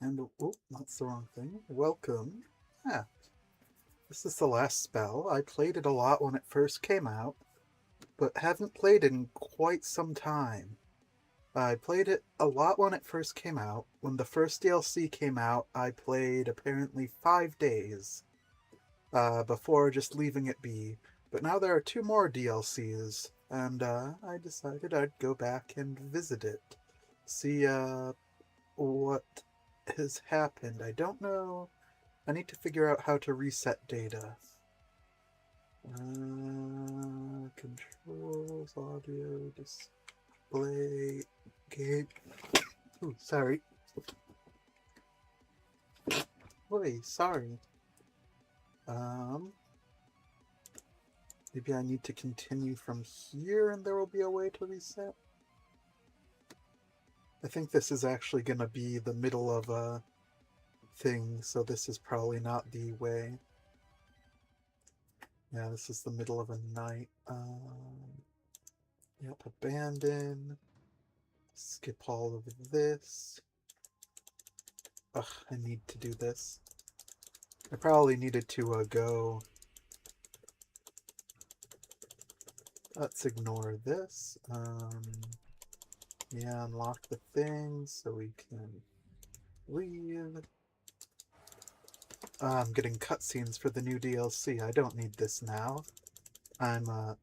And, oh, that's the wrong thing. Welcome. Ah, this is the last spell. I played it a lot when it first came out, but haven't played it in quite some time. I played it a lot when it first came out. When the first DLC came out, I played apparently 5 days before just leaving it be. But now there are two more DLCs, and I decided I'd go back and visit it. See what has happened. I don't know. I need to figure out how to reset data. Controls, audio, display, game. Ooh, sorry. Wait, sorry. Maybe I need to continue from here and there will be a way to reset? I think this is actually gonna be the middle of a thing, so this is probably not the way. Yeah, this is the middle of a night. Yep, abandon. Skip all of this. Ugh, I need to do this. I probably needed to go. Let's ignore this. Yeah, unlock the thing so we can leave. I'm getting cutscenes for the new DLC. I don't need this now. I'm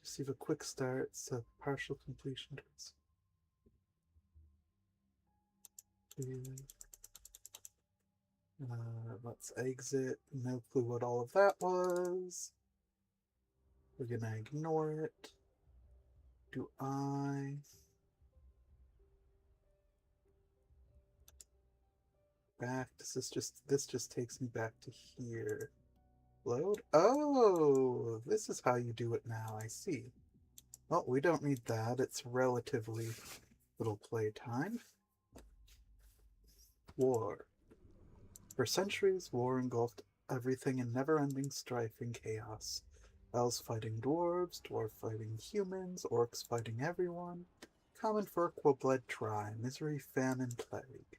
receive a quick start. It's a partial completion. Let's exit. No clue what all of that was. We're gonna ignore it. Do I? Back. This just takes me back to here. Load? Oh, this is how you do it now. I see. Well, we don't need that. It's relatively little playtime. War. For centuries, war engulfed everything in never-ending strife and chaos. Elves fighting dwarves, dwarf fighting humans, orcs fighting everyone. Common folk will bled dry, misery, famine, plague.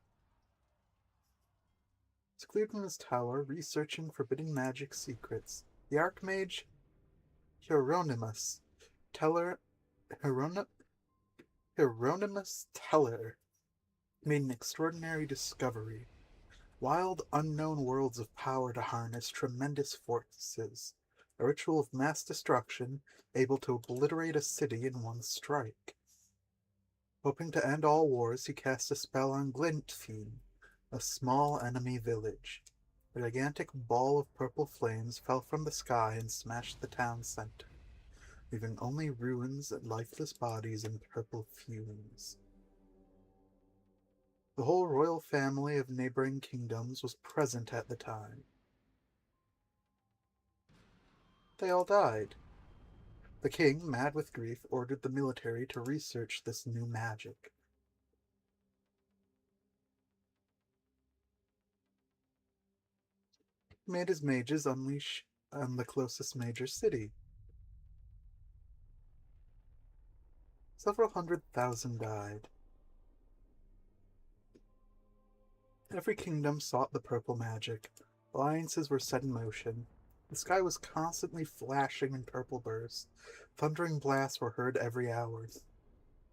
Secluded in his tower, researching forbidden magic secrets, the Archmage Hieronymus Teller Hieronymus Teller made an extraordinary discovery. Wild, unknown worlds of power to harness tremendous forces. A ritual of mass destruction, able to obliterate a city in one strike. Hoping to end all wars, he cast a spell on Glintfiend, a small enemy village. A gigantic ball of purple flames fell from the sky and smashed the town center, leaving only ruins and lifeless bodies in purple fumes. The whole royal family of neighboring kingdoms was present at the time. They all died. The king, mad with grief, ordered the military to research this new magic. He made his mages unleash on the closest major city. Several 100,000 died. Every kingdom sought the purple magic. Alliances were set in motion. The sky was constantly flashing in purple bursts. Thundering blasts were heard every hour.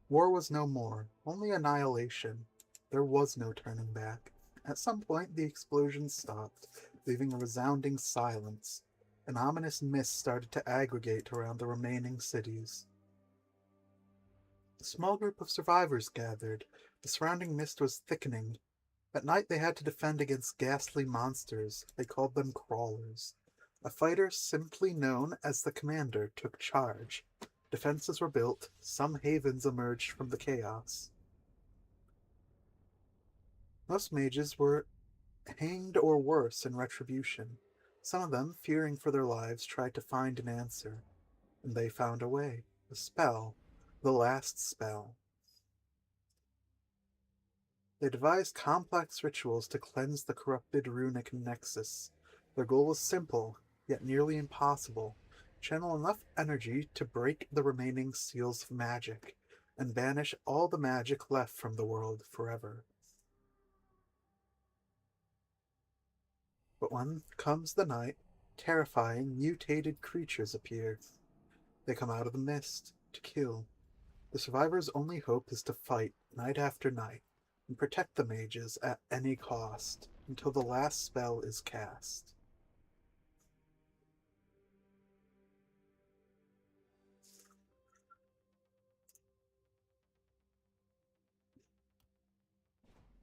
War was no more, only annihilation. There was no turning back. At some point, the explosions stopped, leaving a resounding silence. An ominous mist started to aggregate around the remaining cities. A small group of survivors gathered. The surrounding mist was thickening. At night they had to defend against ghastly monsters. They called them crawlers. A fighter simply known as the commander took charge. Defenses were built. Some havens emerged from the chaos. Most mages were hanged or worse in retribution. Some of them, fearing for their lives, tried to find an answer. And they found a way. A spell. The last spell. They devised complex rituals to cleanse the corrupted runic nexus. Their goal was simple, yet nearly impossible. Channel enough energy to break the remaining seals of magic. and banish all the magic left from the world forever. But when comes the night, terrifying, mutated creatures appear. They come out of the mist to kill. The survivor's only hope is to fight night after night and protect the mages at any cost until the last spell is cast.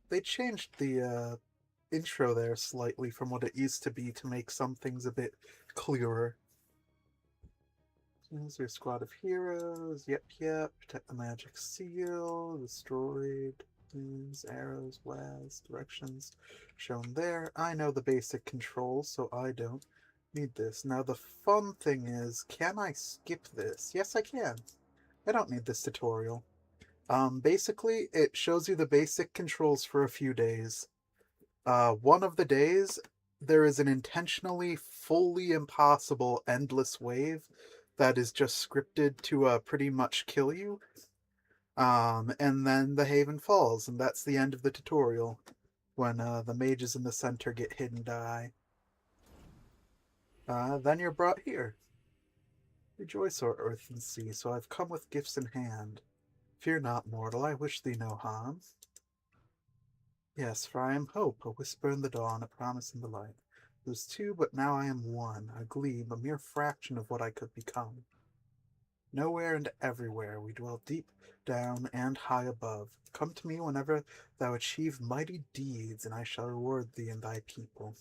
They changed the intro there slightly from what it used to be to make some things a bit clearer. Here's your squad of heroes. Yep. Protect the magic seal. Destroyed. Arrows, blast, directions shown there. I know the basic controls, so I don't need this. Now the fun thing is, can I skip this? Yes, I can. I don't need this tutorial. Basically, it shows you the basic controls for a few days. One of the days, there is an intentionally fully impossible endless wave that is just scripted to pretty much kill you. And then the Haven falls, and that's the end of the tutorial, when the mages in the center get hit and die. Then you're brought here. Rejoice, o'er earth and sea, so I've come with gifts in hand. Fear not, mortal, I wish thee no harm. Yes, for I am hope, a whisper in the dawn, a promise in the light. I was two, but now I am one, a gleam, a mere fraction of what I could become. Nowhere and everywhere we dwell deep down and high above. Come to me whenever thou achieve mighty deeds, and I shall reward thee and thy people.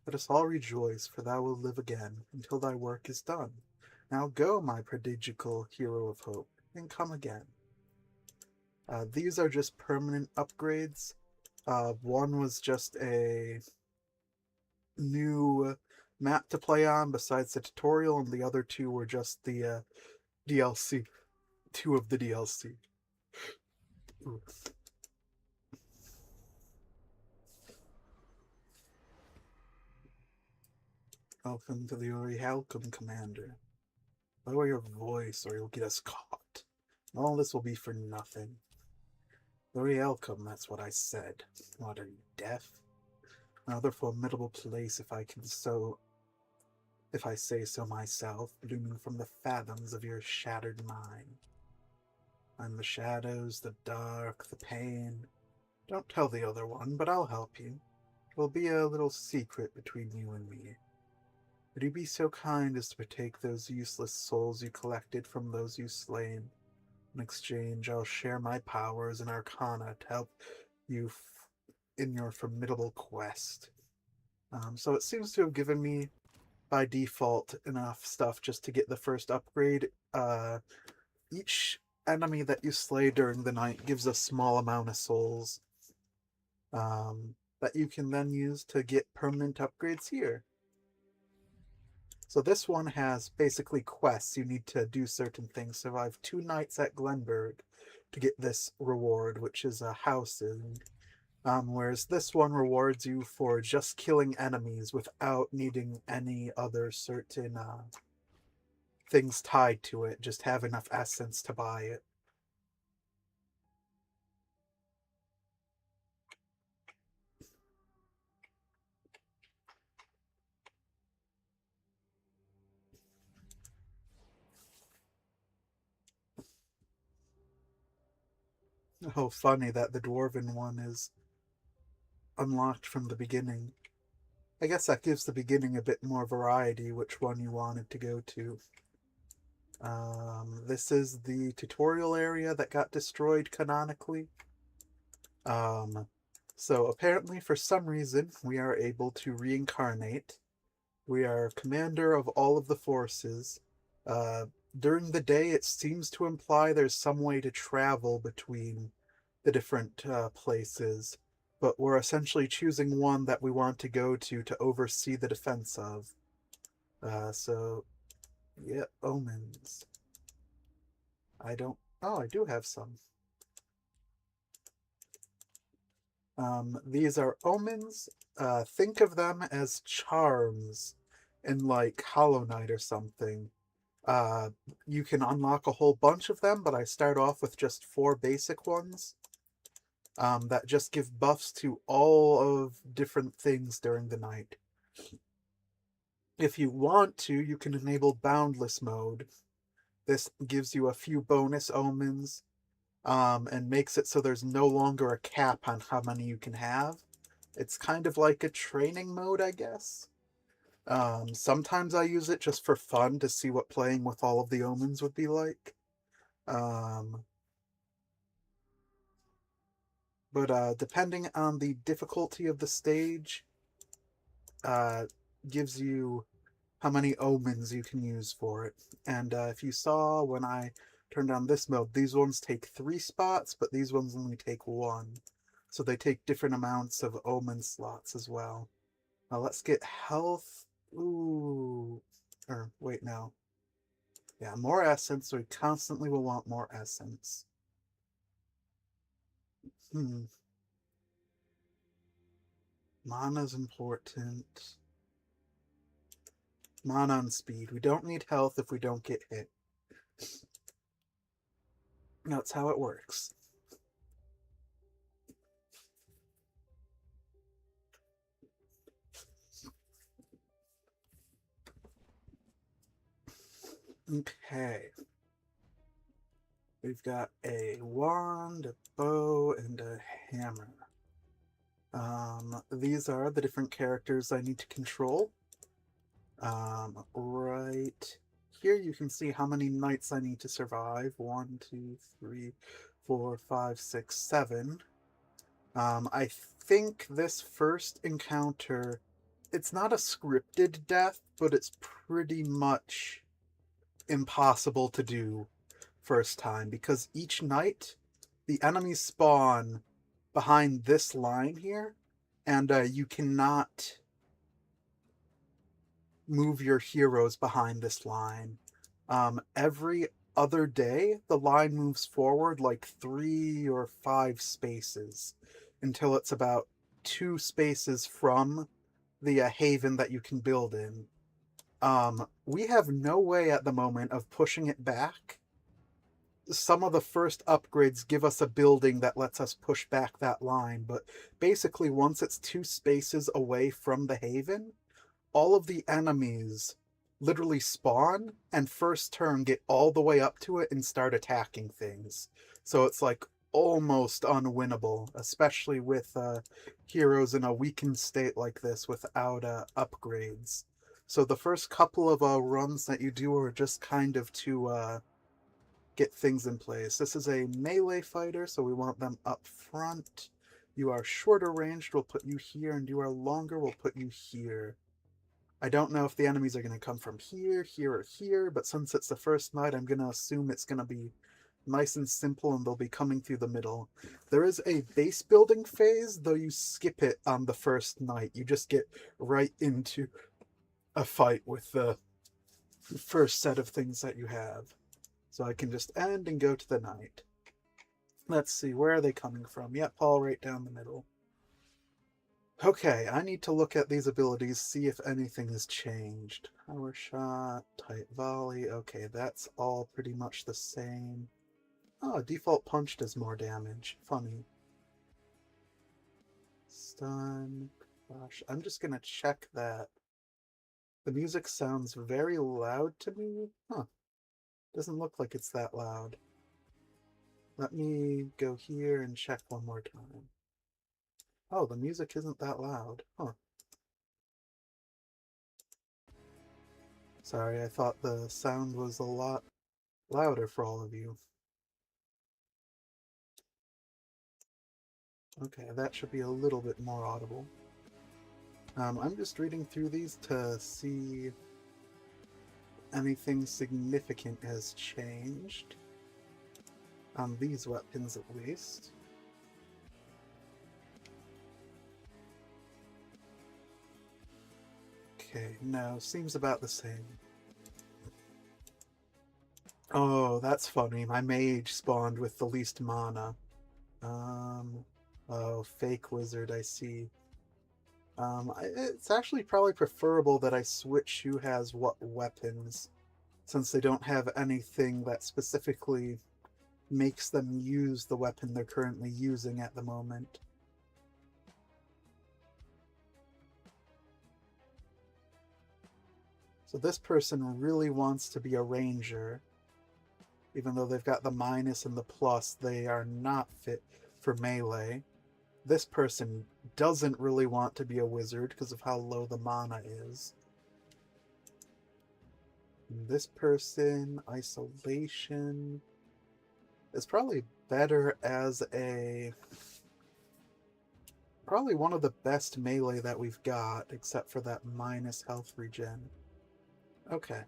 Let us all rejoice, for thou wilt live again until thy work is done. Now go, my prodigical hero of hope, and come again. These are just permanent upgrades. One was just a new map to play on besides the tutorial, and the other two were just the DLC. Two of the DLC. Ooh. Welcome to the Orihalcum, Commander. Lower your voice or you'll get us caught. All this will be for nothing. Orihalcum, that's what I said. What, are you deaf? Another formidable place, if I say so myself, blooming from the fathoms of your shattered mind. I'm the shadows, the dark, the pain. Don't tell the other one, but I'll help you. It'll be a little secret between you and me. Would you be so kind as to partake those useless souls you collected from those you slain? In exchange, I'll share my powers and arcana to help you in your formidable quest. So it seems to have given me, by default, enough stuff just to get the first upgrade. Each enemy that you slay during the night gives a small amount of souls that you can then use to get permanent upgrades here. So this one has basically quests. You need to do certain things. Survive 2 nights at Glenberg to get this reward, which is a housing. Whereas this one rewards you for just killing enemies without needing any other certain things tied to it. Just have enough essence to buy it. Oh, funny that the Dwarven one is unlocked from the beginning. I guess that gives the beginning a bit more variety, which one you wanted to go to. This is the tutorial area that got destroyed canonically. So apparently for some reason we are able to reincarnate. We are commander of all of the forces. During the day it seems to imply there's some way to travel between the different places, but we're essentially choosing one that we want to go to oversee the defense of. So, yeah, omens. I do have some. These are omens. Think of them as charms in like Hollow Knight or something. Uh, you can unlock a whole bunch of them, but I start off with just 4 basic ones. That just give buffs to all of different things during the night. If you want to, you can enable Boundless mode. This gives you a few bonus omens, and makes it so there's no longer a cap on how many you can have. It's kind of like a training mode, I guess. Sometimes I use it just for fun to see what playing with all of the omens would be like. Um, but depending on the difficulty of the stage, uh, gives you how many omens you can use for it. And if you saw when I turned on this mode, these ones take 3 spots, but these ones only take 1. So they take different amounts of omen slots as well. Now let's get health. Ooh. Or, wait, no. Yeah, more essence, so we constantly will want more essence. Hmm. Mana's important. Mana and speed. We don't need health if we don't get hit. That's how it works. Okay. We've got a wand, a bow, and a hammer. These are the different characters I need to control. Right here you can see how many nights I need to survive. 1, 2, 3, 4, 5, 6, 7. I think this first encounter, it's not a scripted death, but it's pretty much impossible to do first time, because each night the enemies spawn behind this line here, and you cannot move your heroes behind this line. Every other day, the line moves forward like 3 or 5 spaces until it's about 2 spaces from the haven that you can build in. We have no way at the moment of pushing it back. Some of the first upgrades give us a building that lets us push back that line, but basically once it's 2 spaces away from the haven, all of the enemies literally spawn and first turn get all the way up to it and start attacking things. So it's like almost unwinnable, especially with heroes in a weakened state like this without upgrades. So the first couple of runs that you do are just kind of to get things in place. This is a melee fighter, so we want them up front. You are shorter ranged, we'll put you here, and you are longer, we'll put you here. I don't know if the enemies are going to come from here, here, or here, but since it's the first night, I'm going to assume it's going to be nice and simple and they'll be coming through the middle. There is a base building phase, though you skip it on the first night. You just get right into a fight with the first set of things that you have. So I can just end and go to the night. Let's see, where are they coming from? Yep, all right down the middle. Okay, I need to look at these abilities, see if anything has changed. Power shot, tight volley, okay, that's all pretty much the same. Oh, default punch does more damage. Funny. Stun, gosh, I'm just gonna check that. The music sounds very loud to me. Huh, doesn't look like it's that loud. Let me go here and check one more time. Oh, the music isn't that loud. Huh. Sorry, I thought the sound was a lot louder for all of you. Okay, that should be a little bit more audible. I'm just reading through these to see anything significant has changed. On these weapons, at least. Okay, no, seems about the same. Oh, that's funny. My mage spawned with the least mana. Oh, fake wizard, I see. It's actually probably preferable that I switch who has what weapons, since they don't have anything that specifically makes them use the weapon they're currently using at the moment. So this person really wants to be a ranger. Even though they've got the minus and the plus, they are not fit for melee. This person doesn't really want to be a wizard because of how low the mana is. And this person, isolation, is probably better as a... probably one of the best melee that we've got, except for that minus health regen. Okay.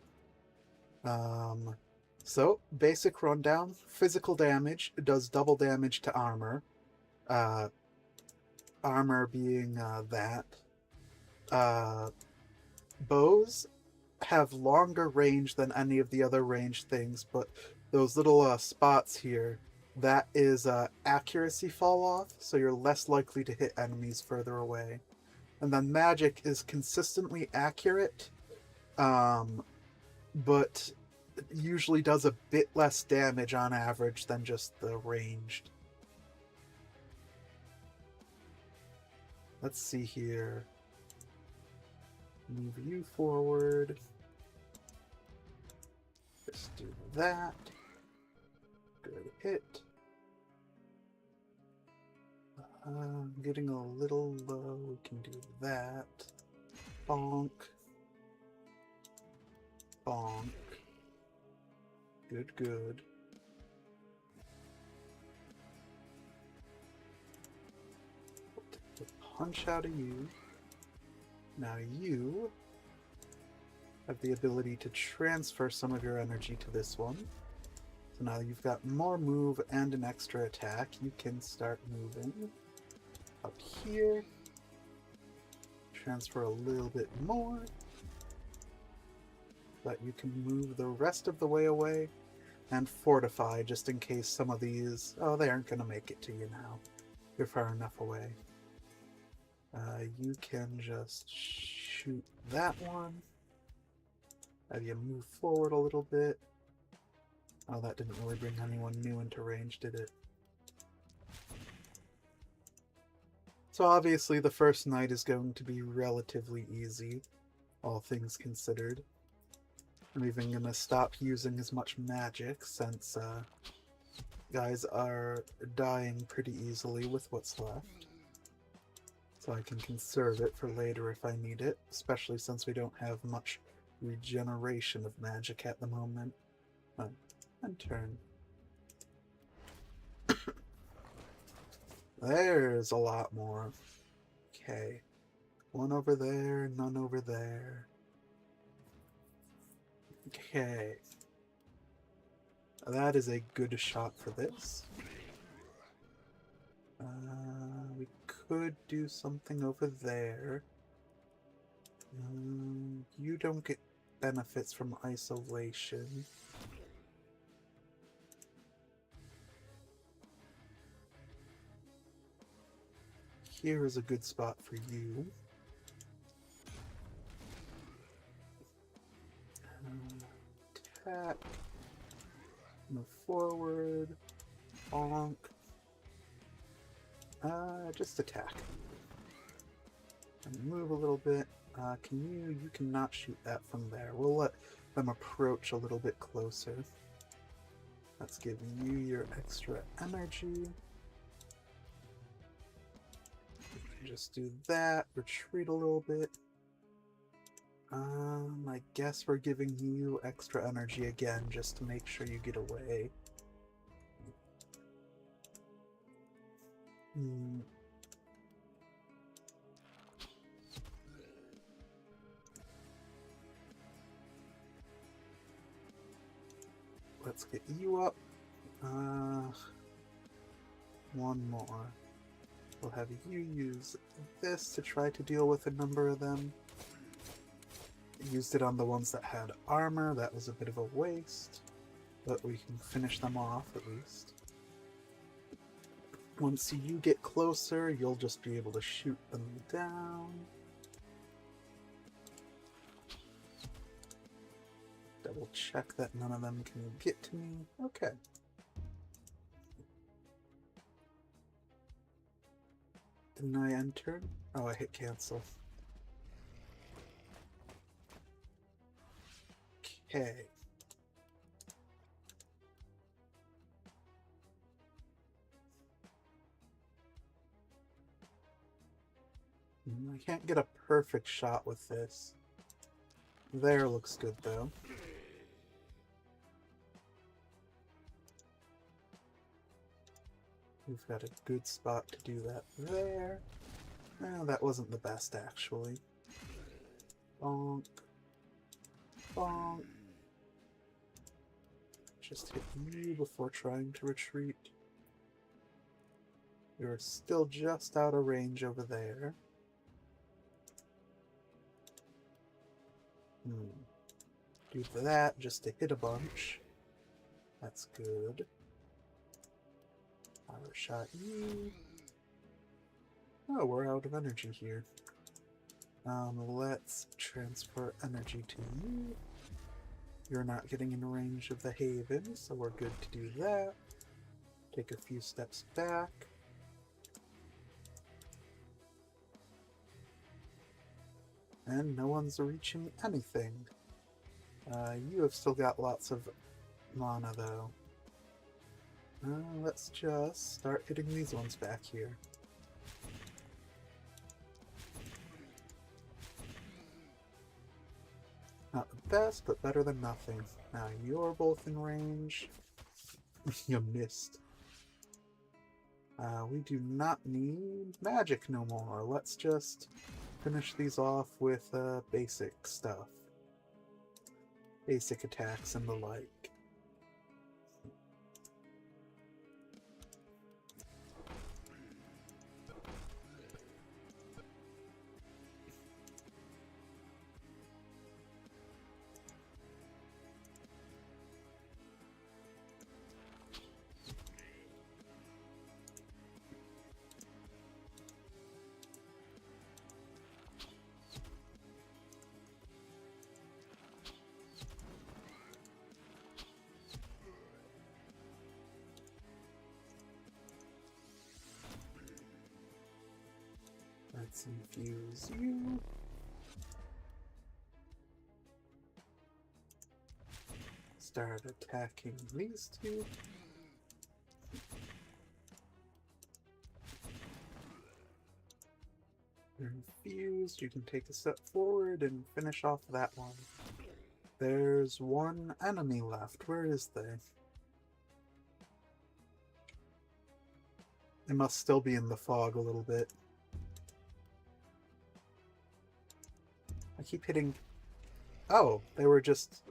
So, basic rundown. Physical damage does double damage to armor. Armor being that. Bows have longer range than any of the other ranged things, but those little spots here, that is accuracy fall off, so you're less likely to hit enemies further away. And then magic is consistently accurate, but usually does a bit less damage on average than just the ranged. Let's see here. Move you forward. Just do that. Good hit. I'm getting a little low. We can do that. Bonk. Bonk. Good, good. Take the punch out of you. Now you have the ability to transfer some of your energy to this one. So now you've got more move and an extra attack. You can start moving up here. Transfer a little bit more. But you can move the rest of the way away. And fortify, just in case some of these... oh, they aren't going to make it to you now. You're far enough away. You can just shoot that one. Have you move forward a little bit. Oh, that didn't really bring anyone new into range, did it? So obviously the first night is going to be relatively easy, all things considered. I'm even going to stop using as much magic since guys are dying pretty easily with what's left. So I can conserve it for later if I need it, especially since we don't have much regeneration of magic at the moment. And turn. There's a lot more. Okay. One over there, none over there. Okay. That is a good shot for this. We could do something over there. You don't get benefits from isolation. Here is a good spot for you. Attack. Move forward. Bonk. Just attack. And move a little bit. You cannot shoot that from there. We'll let them approach a little bit closer. Let's give you your extra energy. Just do that. Retreat a little bit. I guess we're giving you extra energy again just to make sure you get away. Let's get you up. One more. We'll have you use this to try to deal with a number of them. Used it on the ones that had armor. That was a bit of a waste, but we can finish them off at least. Once you get closer, you'll just be able to shoot them down. we'll check that none of them can get to me. Okay. Didn't I enter? Oh, I hit cancel. Okay. I can't get a perfect shot with this. There looks good, though. We've got a good spot to do that there. Well, that wasn't the best, actually. Bonk. Bonk. Just hit you before trying to retreat. You're still just out of range over there. Do that just to hit a bunch. That's good. Power shot you. Oh, we're out of energy here. Let's transfer energy to you. You're not getting in range of the Haven, so we're good to do that. Take a few steps back. And no one's reaching anything. You have still got lots of mana, though. Let's just start hitting these ones back here. Not the best, but better than nothing. Now you're both in range. You missed. We do not need magic no more. Let's just finish these off with basic stuff. Basic attacks and the like. Let's infuse you. Start attacking these two. You're infused. You can take a step forward and finish off that one. There's one enemy left. Where is they? They must still be in the fog a little bit. I keep hitting... Oh, they were just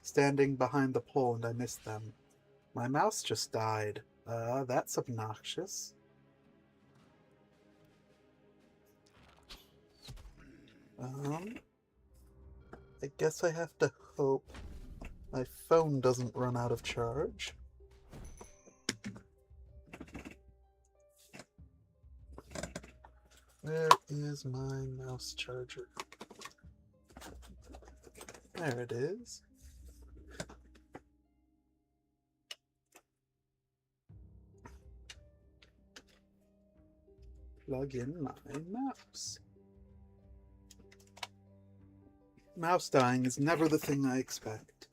standing behind the pole and I missed them. My mouse just died. That's obnoxious. I guess I have to hope my phone doesn't run out of charge. Where is my mouse charger? There it is. Plug in my mouse. Mouse dying is never the thing I expect.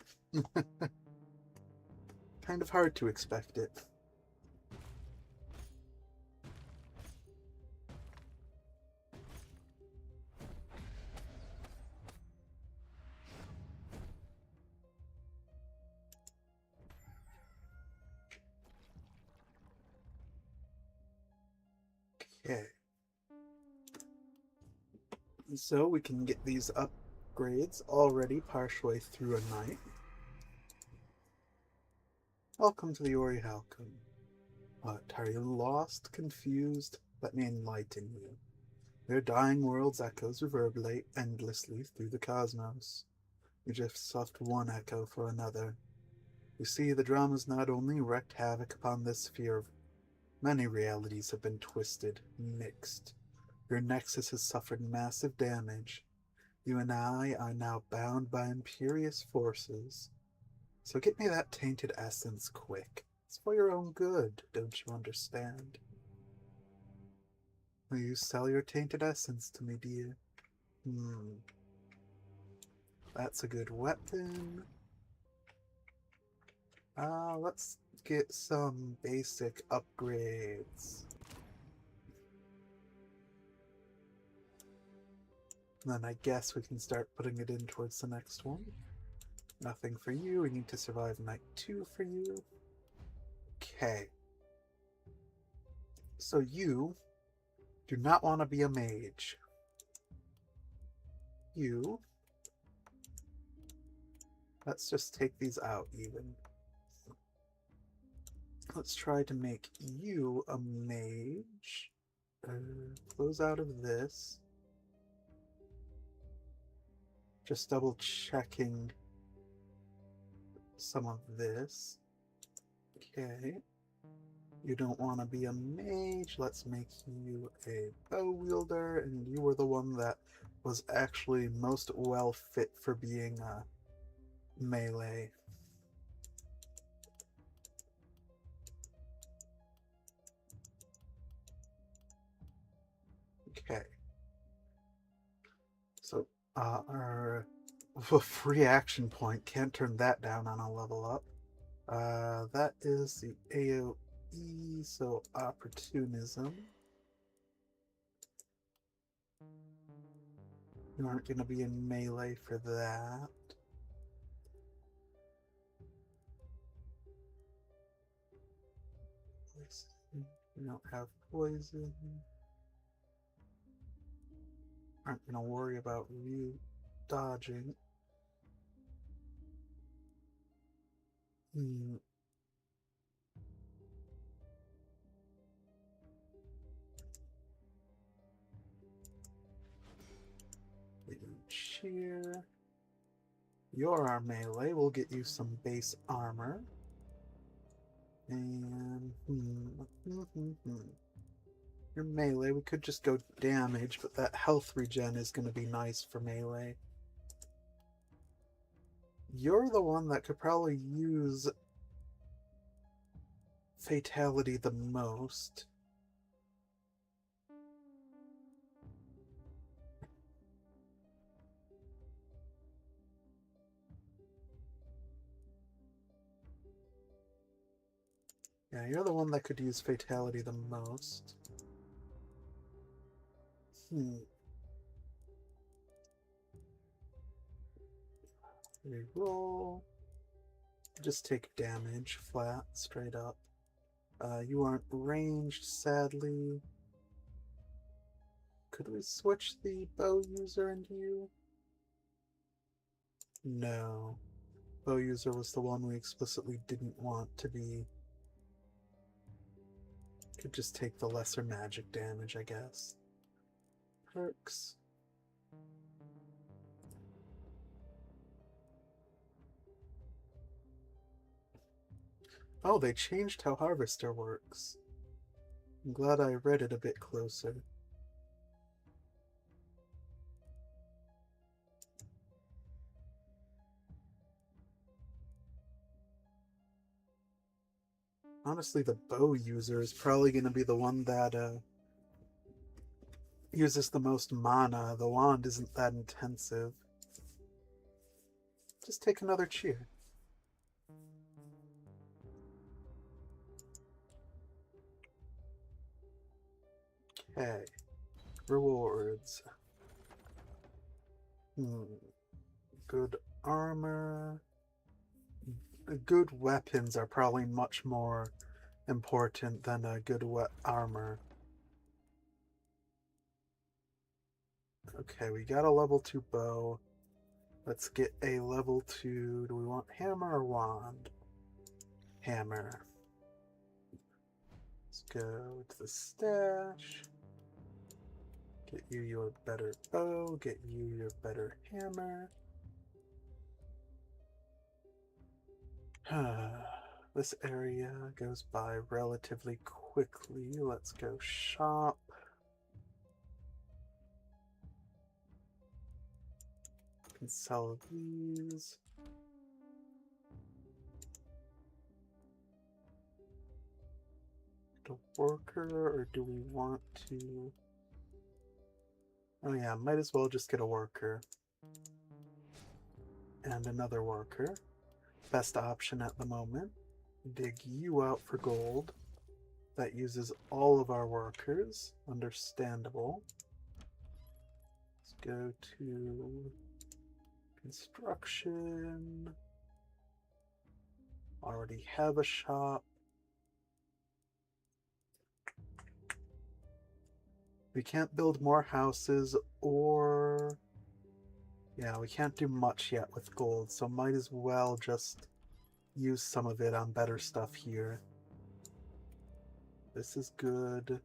Kind of hard to expect it. Okay. So we can get these upgrades already partially through a night. Welcome to the Ori Halcyon. What, are you lost, confused? Let me enlighten you. Their dying world's echoes reverberate endlessly through the cosmos. We just swapped one echo for another. You see, the dramas not only wreaked havoc upon this sphere, many realities have been twisted, mixed. Your nexus has suffered massive damage. You and I are now bound by imperious forces. So get me that tainted essence quick. It's for your own good, don't you understand? Will you sell your tainted essence to me, dear? That's a good weapon. Let's get some basic upgrades. Then I guess we can start putting it in towards the next one. Nothing for you. We need to survive night 2 for you. Okay. So you do not want to be a mage. You. Let's just take these out even. Let's try to make you a mage. Close out of this. Just double checking some of this. Okay. You don't want to be a mage. Let's make you a bow wielder, and you were the one that was actually most well fit for being a melee. Okay. So, our free action point, can't turn that down on a level up. That is the AoE, so opportunism. You aren't going to be in melee for that. We don't have poison. Aren't going to worry about you dodging. Cheer. You're our melee. We'll get you some base armor. And your melee, we could just go damage, but that health regen is going to be nice for melee. You're the one that could probably use fatality the most. Yeah, you're the one that could use fatality the most. Reroll. Just take damage, flat, straight up. You aren't ranged, sadly. Could we switch the bow user into you? No. Bow user was the one we explicitly didn't want to be. Could just take the lesser magic damage, I guess. Perks. Oh, they changed how Harvester works. I'm glad I read it a bit closer. Honestly, the bow user is probably going to be the one that uses the most mana. The wand isn't that intensive. Just take another cheer. Okay. Rewards. Good armor. Good weapons are probably much more important than a good armor. Okay, we got a level 2 bow. Let's get a level 2. Do we want hammer or wand? Hammer. Let's go to the stash. Get you your better bow. Get you your better hammer. This area goes by relatively quickly. Let's go shop. can sell these. A worker, or do we want to... Oh yeah, might as well just get a worker. And another worker. Best option at the moment. Dig you out for gold. That uses all of our workers. Understandable. Let's go to construction. Already have a shop. We can't build more houses or... Yeah, we can't do much yet with gold, so might as well just use some of it on better stuff here. This is good.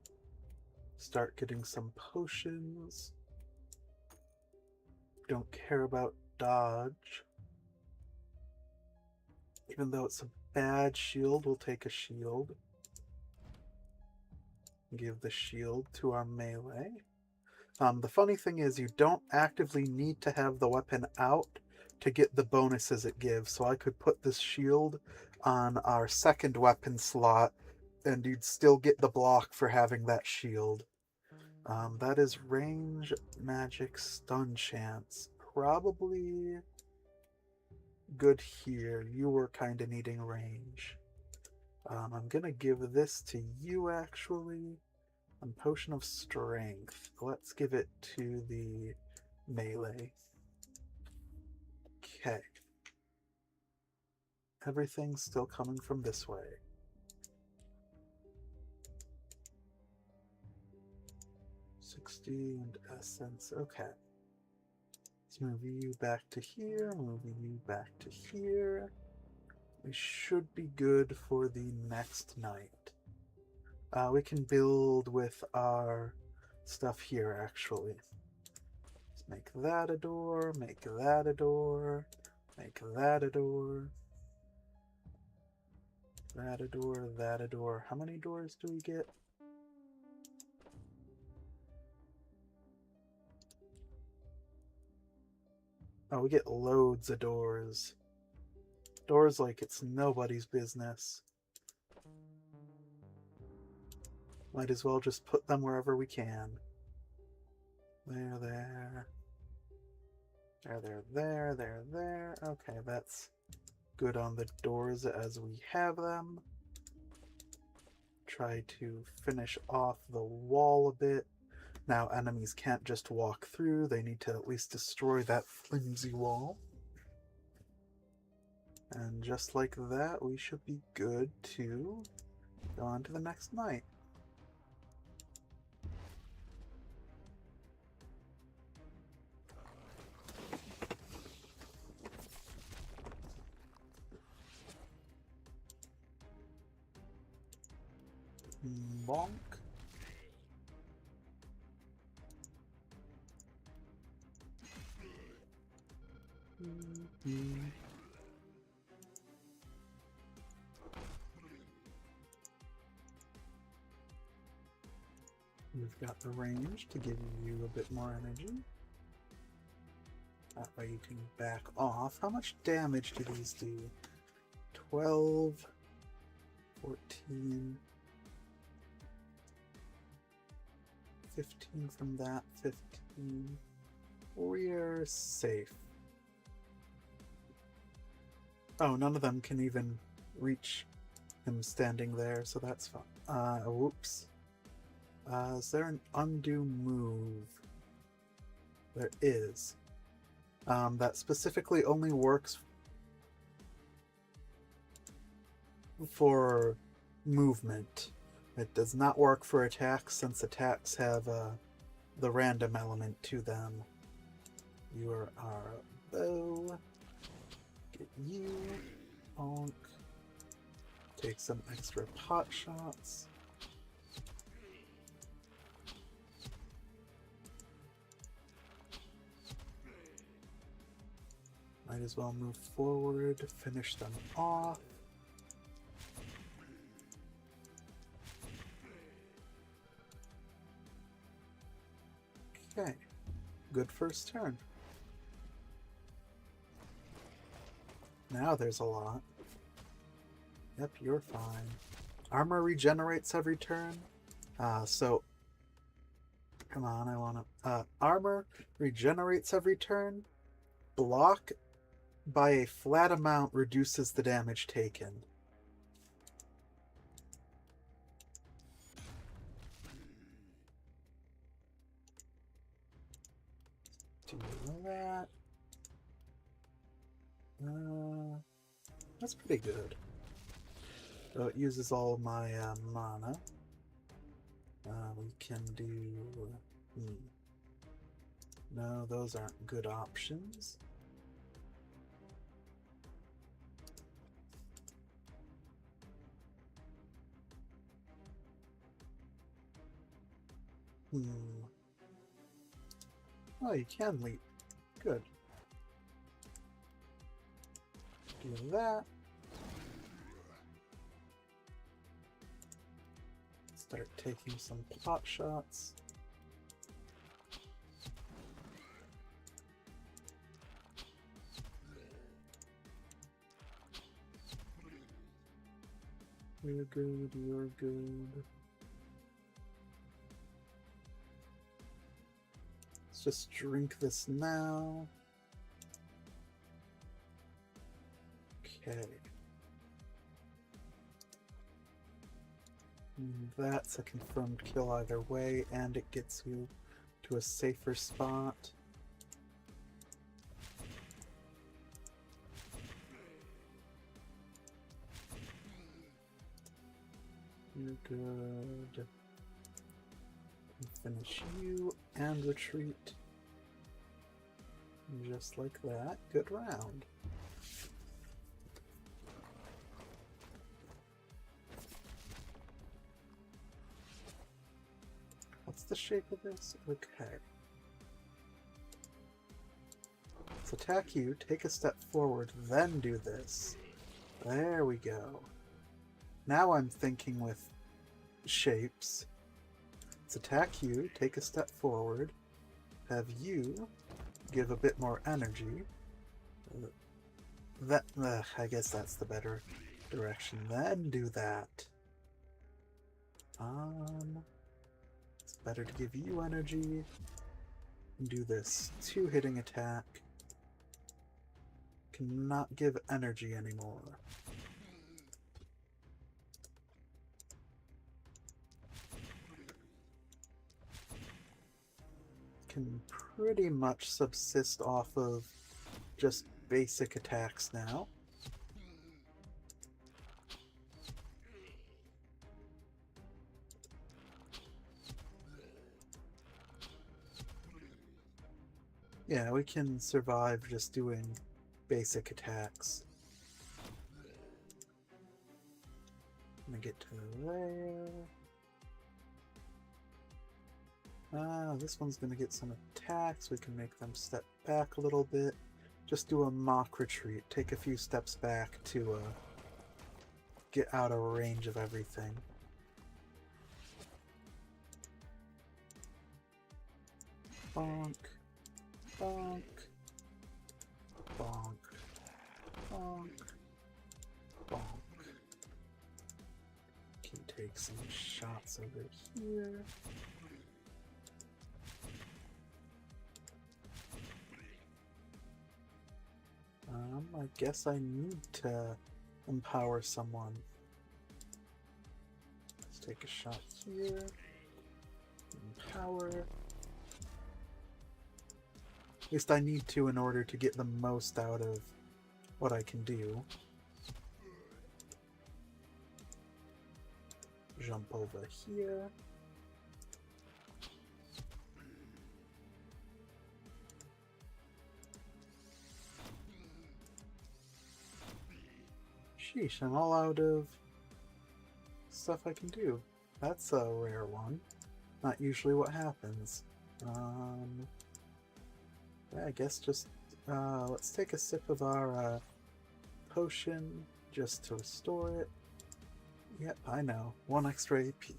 Start getting some potions. Don't care about dodge. Even though it's a bad shield, we'll take a shield. Give the shield to our melee. The funny thing is you don't actively need to have the weapon out to get the bonuses it gives. So I could put this shield on our second weapon slot and you'd still get the block for having that shield. That is range, magic, stun chance. Probably good here. You were kind of needing range. I'm gonna give this to you actually. And potion of strength. Let's give it to the melee. Okay. Everything's still coming from this way. And essence. Okay. Let's move you back to here. Move you back to here. We should be good for the next night. We can build with our stuff here, actually. Let's make that a door, make that a door, make that a door, that a door, that a door. How many doors do we get? Oh, we get loads of doors. Doors like it's nobody's business. Might as well just put them wherever we can. There, there. There. Okay, that's good on the doors as we have them. Try to finish off the wall a bit. Now enemies can't just walk through, they need to at least destroy that flimsy wall. And just like that, we should be good to go on to the next night. Bonk. We've got the range to give you a bit more energy. That way you can back off. How much damage do these do? 12, 14, 15 from that, 15. We're safe. Oh, none of them can even reach him standing there, so that's fine. Whoops. Is there an undo move? There is. That specifically only works for movement. It does not work for attacks, since attacks have the random element to them. You are our bow. Get you. Bonk. Take some extra pot shots. Might as well move forward, finish them off. Okay, good first turn. Now there's a lot. Yep, you're fine. Armor regenerates every turn. So... Come on, I wanna... armor regenerates every turn. Block by a flat amount reduces the damage taken. Do that. That's pretty good. So it uses all my mana. We can do... No, those aren't good options. Oh, you can leap. Good. Do that. Start taking some pot shots. You're good, you're good. Let's just drink this now. Okay. That's a confirmed kill either way, and it gets you to a safer spot. You're good. Finish you and retreat. Just like that. Good round. What's the shape of this? Okay. Let's attack you, take a step forward, then do this. There we go. Now I'm thinking with shapes. Let's attack you, take a step forward, have you give a bit more energy. I guess that's the better direction. Then do that. It's better to give you energy and do this 2-hitting attack. Cannot give energy anymore. Can pretty much subsist off of just basic attacks now. Yeah, we can survive just doing basic attacks. I'm gonna get to there. This one's gonna get some attacks. We can make them step back a little bit. Just do a mock retreat. Take a few steps back to get out of range of everything. Bonk. Bonk. Bonk. Bonk. Bonk. Can take some shots over here. I guess I need to empower someone. Let's take a shot here. Empower. At least I need to in order to get the most out of what I can do. Jump over here. Sheesh, I'm all out of stuff I can do. That's a rare one. Not usually what happens. Yeah, I guess just let's take a sip of our potion just to restore it. Yep, I know. 1 extra AP.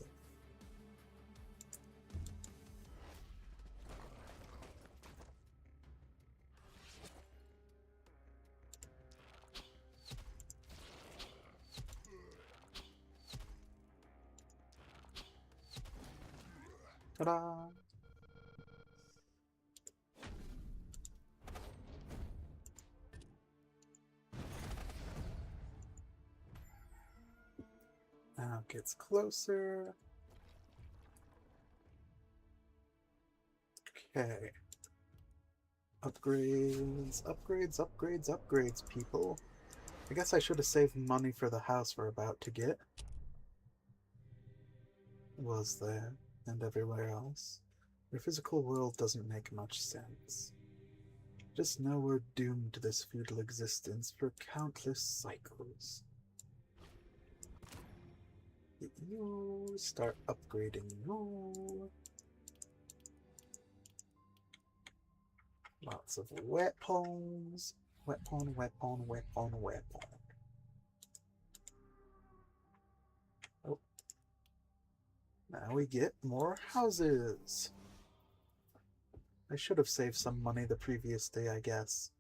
Ta-da! Now it gets closer. Okay. Upgrades, upgrades, upgrades, upgrades, people. I guess I should have saved money for the house we're about to get. Was there, and everywhere else. The physical world doesn't make much sense. Just know we're doomed to this feudal existence for countless cycles. You start upgrading you. Lots of weapons. Weapon, weapon, weapon, weapon. Oh. Now we get more houses. I should have saved some money the previous day, I guess.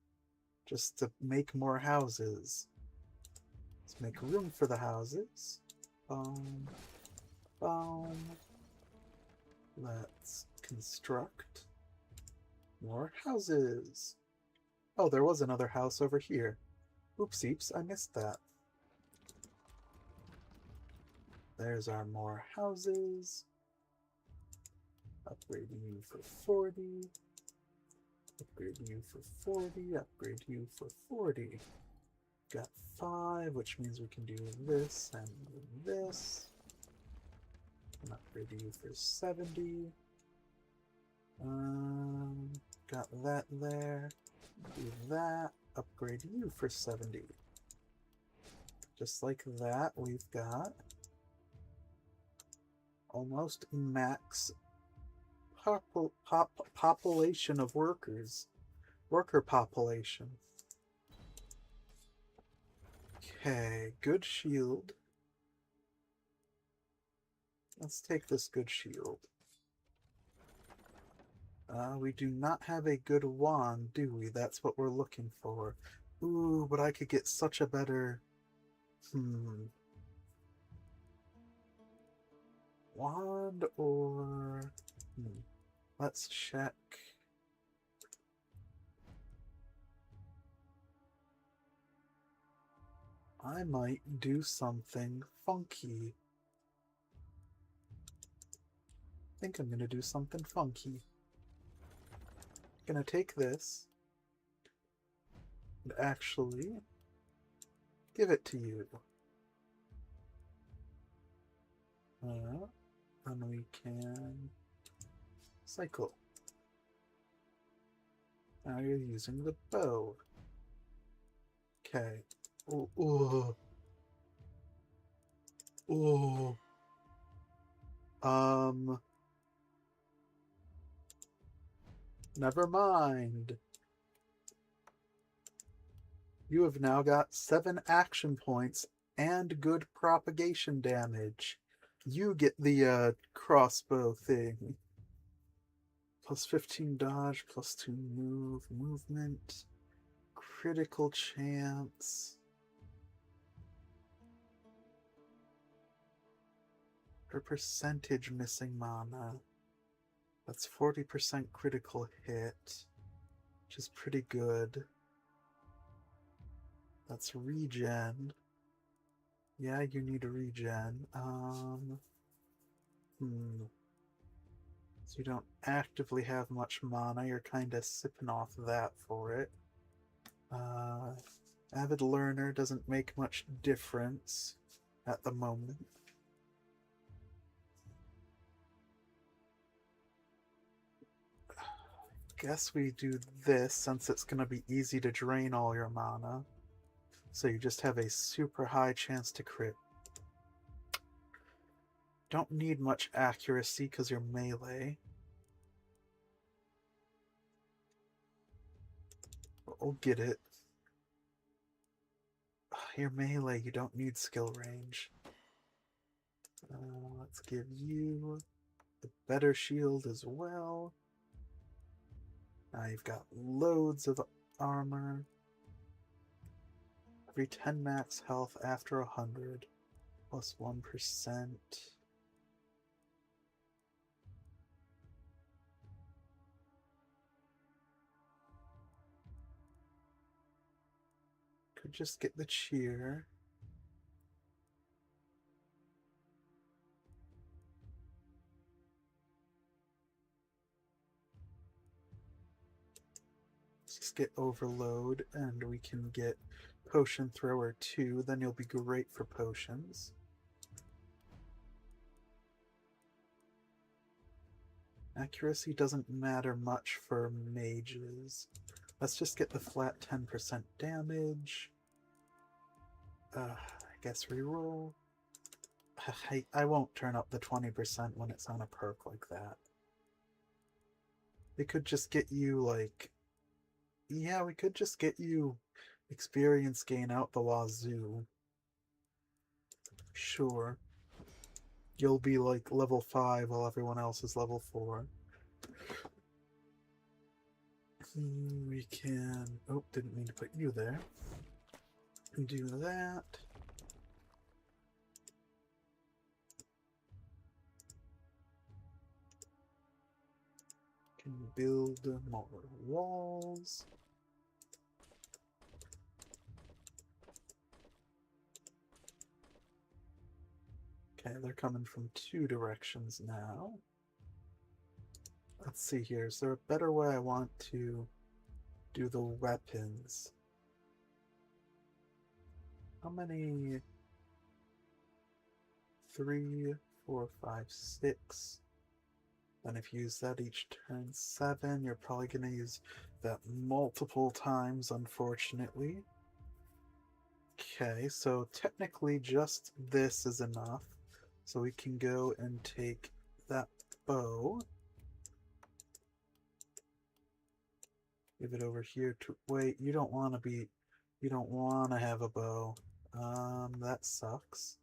Just to make more houses. Let's make room for the houses. Boom. Boom. Let's construct more houses. Oh, there was another house over here. Oopsieps, I missed that. There's our more houses. Upgrade you for 40. Upgrade you for 40. Upgrade you for 40. Got 5, which means we can do this and this. And upgrade you for 70. Got that there. Do that. Upgrade you for 70. Just like that, we've got almost max population of workers. Worker population. Okay, good shield. Let's take this good shield. We do not have a good wand, do we? That's what we're looking for. Ooh, but I could get such a better... Wand or... Let's check. I might do something funky. I think I'm gonna do something funky. I'm gonna take this and actually give it to you. And we can cycle. Now you're using the bow. Okay. Oh, oh. Oh. Never mind. You have now got 7 action points and good propagation damage. You get the crossbow thing. Plus 15 dodge, plus 2 movement, critical chance. Her percentage missing mana. That's 40% critical hit, which is pretty good. That's regen. Yeah, you need a regen. So you don't actively have much mana, you're kinda sipping off that for it. Avid Learner doesn't make much difference at the moment. Guess we do this since it's gonna be easy to drain all your mana. So you just have a super high chance to crit. Don't need much accuracy because you're melee. We'll get it. You're melee, you don't need skill range. Let's give you the better shield as well. Now you've got loads of armor. Every 10 max health after 100. Plus 1%. Could just get the cheer. Let's just get overload, and we can get potion thrower 2, then you'll be great for potions. Accuracy doesn't matter much for mages. Let's just get the flat 10% damage. I guess reroll. I won't turn up the 20% when it's on a perk like that. They could just get you, like... Yeah, we could just get you experience gain out the wazoo. Sure. You'll be, like, level 5 while everyone else is level 4. We can... Oh, didn't mean to put you there. Do that. Can build more walls. Okay, they're coming from 2 directions now. Let's see here. Is there a better way I want to do the weapons? How many? 3, 4, 5, 6. Then if you use that each turn 7, you're probably going to use that multiple times, unfortunately. Okay, so technically just this is enough. So we can go and take that bow. Give it over here to... Wait, you don't want to be... You don't want to have a bow. That sucks.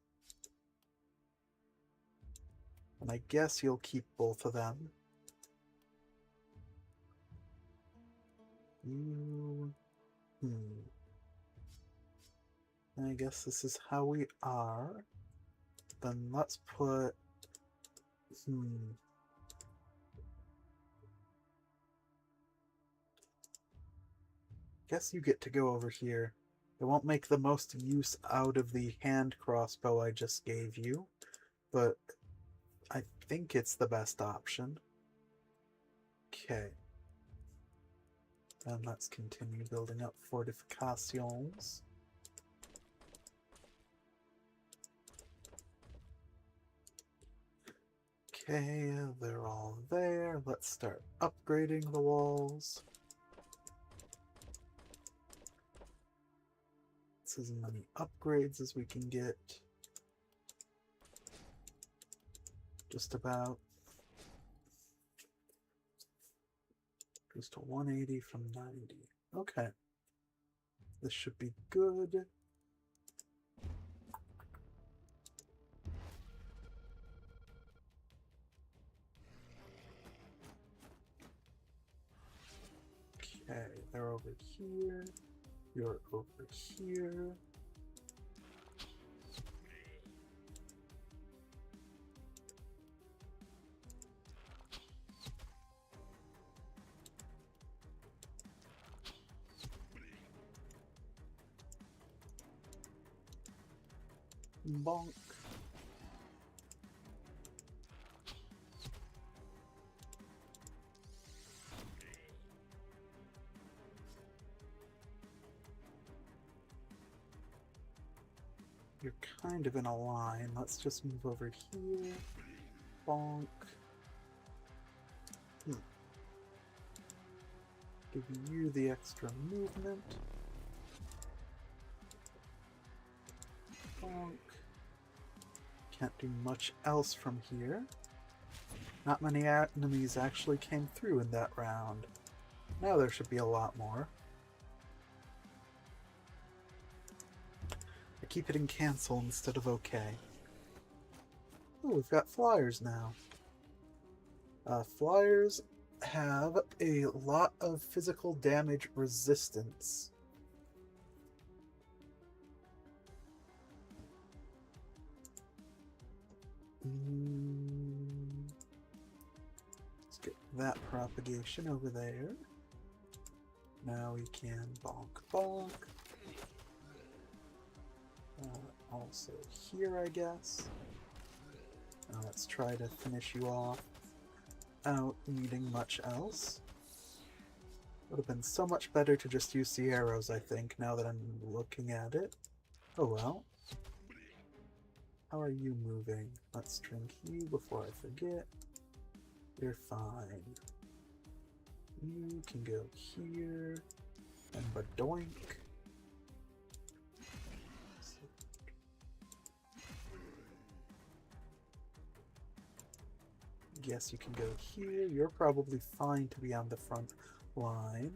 And I guess you'll keep both of them. I guess this is how we are. Then let's put... Guess you get to go over here. It won't make the most use out of the hand crossbow I just gave you, but I think it's the best option. Okay. And let's continue building up fortifications. Okay, they're all there. Let's start upgrading the walls. It's as many upgrades as we can get. Just about. Goes to 180 from 90. Okay. This should be good. Okay, they're over here. You're over here. Bonk. You're kind of in a line. Let's just move over here. Bonk. Give you the extra movement. Bonk. Can't do much else from here. Not many enemies actually came through in that round. Now there should be a lot more. I keep hitting cancel instead of okay. Oh, we've got flyers now. Flyers have a lot of physical damage resistance. Let's get that propagation over there. Now we can bonk bonk. also here, I guess. Now let's try to finish you off without needing much else. Would have been so much better to just use the arrows, I think, now that I'm looking at it. Oh well. How are you moving? Let's drink you before I forget. You're fine. You can go here. And badoink. Guess you can go here. You're probably fine to be on the front line.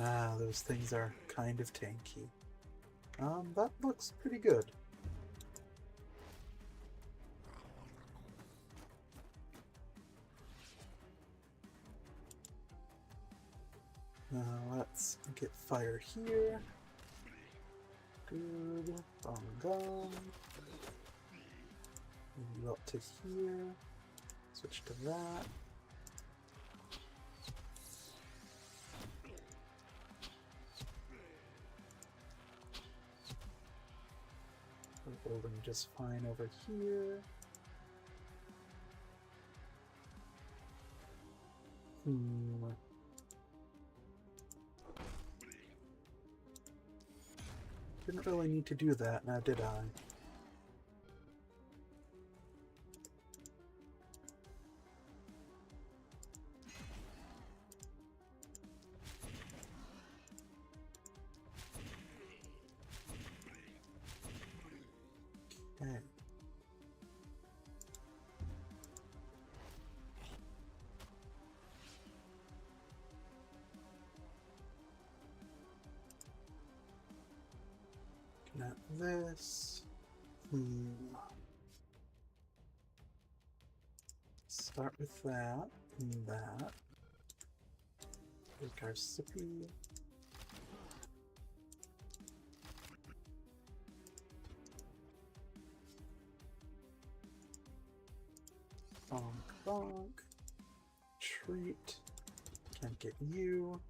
Ah, those things are kind of tanky. That looks pretty good. Let's get fire here. Good. Bong gong. Move up to here. Switch to that. We're holding just fine over here. Didn't really need to do that, now did I? Okay. Not this. Start with that and that. Take our sippy. Bonk bonk. Treat. Can't get you.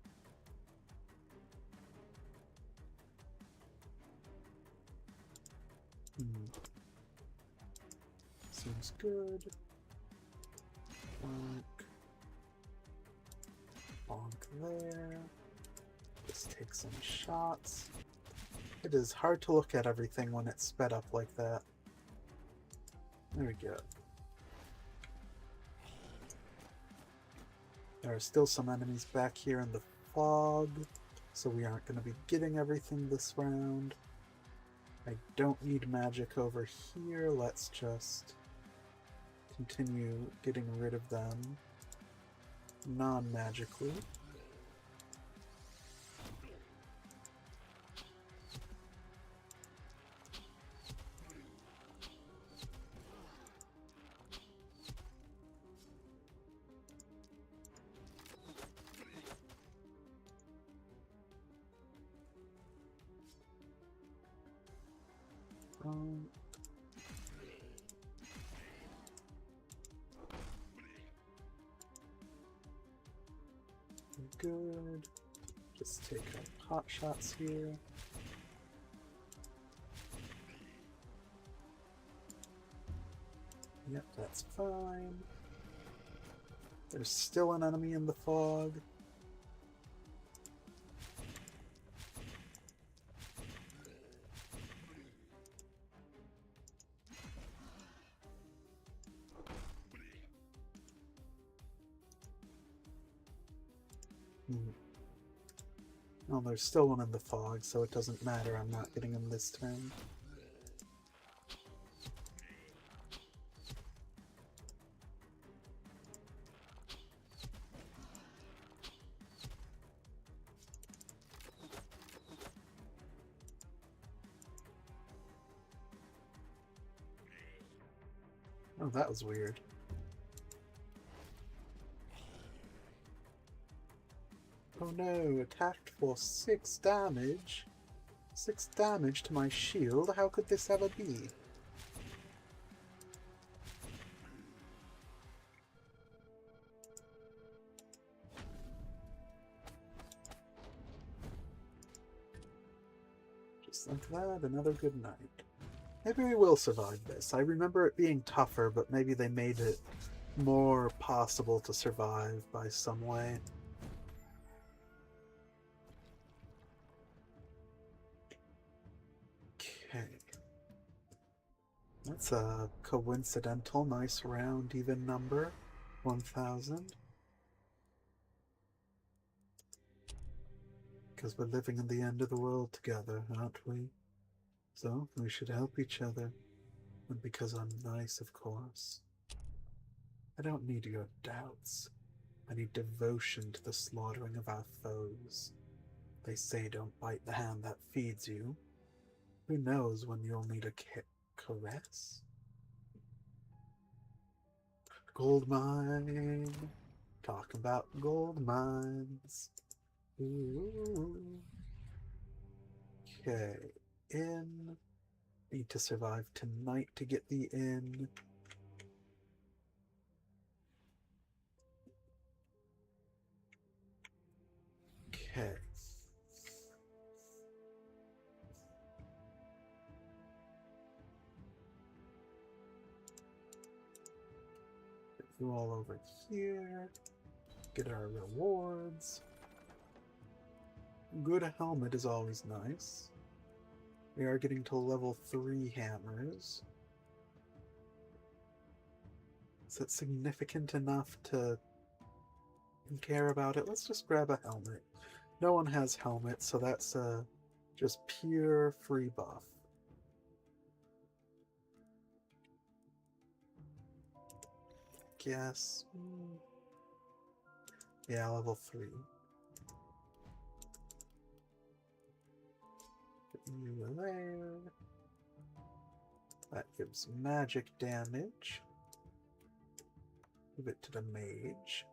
Seems good. Bonk. Bonk there. Just take some shots. It is hard to look at everything when it's sped up like that. There we go. There are still some enemies back here in the fog, so we aren't going to be getting everything this round. I don't need magic over here. Let's just continue getting rid of them non-magically. Good. Just take our pot shots here. Yep, that's fine. There's still an enemy in the fog. Well, there's still one in the fog, so it doesn't matter. I'm not getting him this turn. Oh, that was weird. Oh no, attacked for 6 damage. 6 damage to my shield? How could this ever be? Just like that, another good night. Maybe we will survive this. I remember it being tougher, but maybe they made it more possible to survive by some way. Okay. That's a coincidental, nice round, even number. 1,000. Because we're living in the end of the world together, aren't we? So, we should help each other. And because I'm nice, of course. I don't need your doubts. I need devotion to the slaughtering of our foes. They say don't bite the hand that feeds you. Who knows when you'll need a caress? Gold mine. Talk about gold mines. Ooh. Okay. Inn. Need to survive tonight to get the inn. Okay. Get you all over here. Get our rewards. Good helmet is always nice. We are getting to level 3 hammers. Is that significant enough to care about it? Let's just grab a helmet. No one has helmet, so that's just pure free buff. Guess. Yeah, level 3. Put you there. That gives magic damage. Give it to the mage.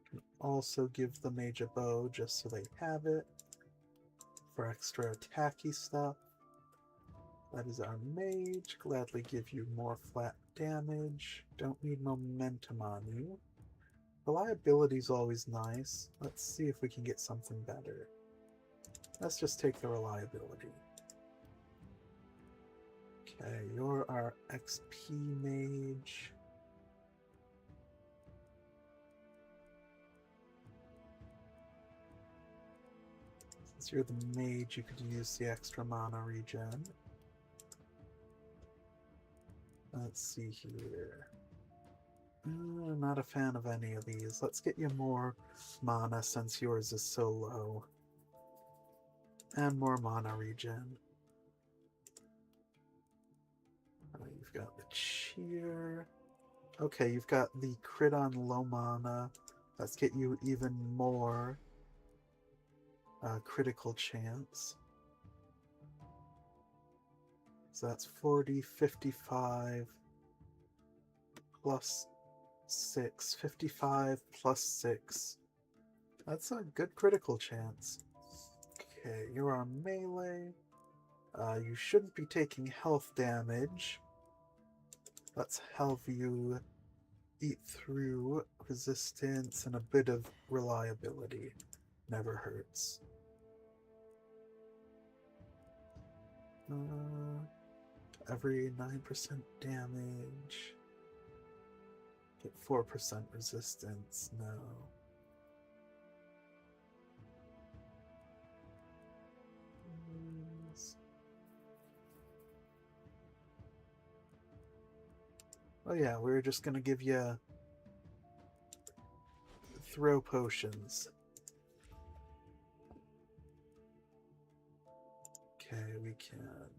Can also give the mage a bow just so they have it for extra attacky stuff. That is our mage. Gladly give you more flat damage. Don't need momentum on you. Reliability is always nice. Let's see if we can get something better. Let's just take the reliability. Okay, you're our XP mage. Since you're the mage, you could use the extra mana regen. Let's see here. I'm not a fan of any of these. Let's get you more mana since yours is so low. And more mana regen. You've got the cheer. Okay, you've got the crit on low mana. Let's get you even more critical chance. So that's 40, 55 plus 6. 55 plus 6. That's a good critical chance. Okay, you're on melee. You shouldn't be taking health damage. Let's have you eat through resistance and a bit of reliability. Never hurts. Every 9% damage. Get 4% resistance. No. Oh yeah, we were just gonna give you throw potions. Okay, we can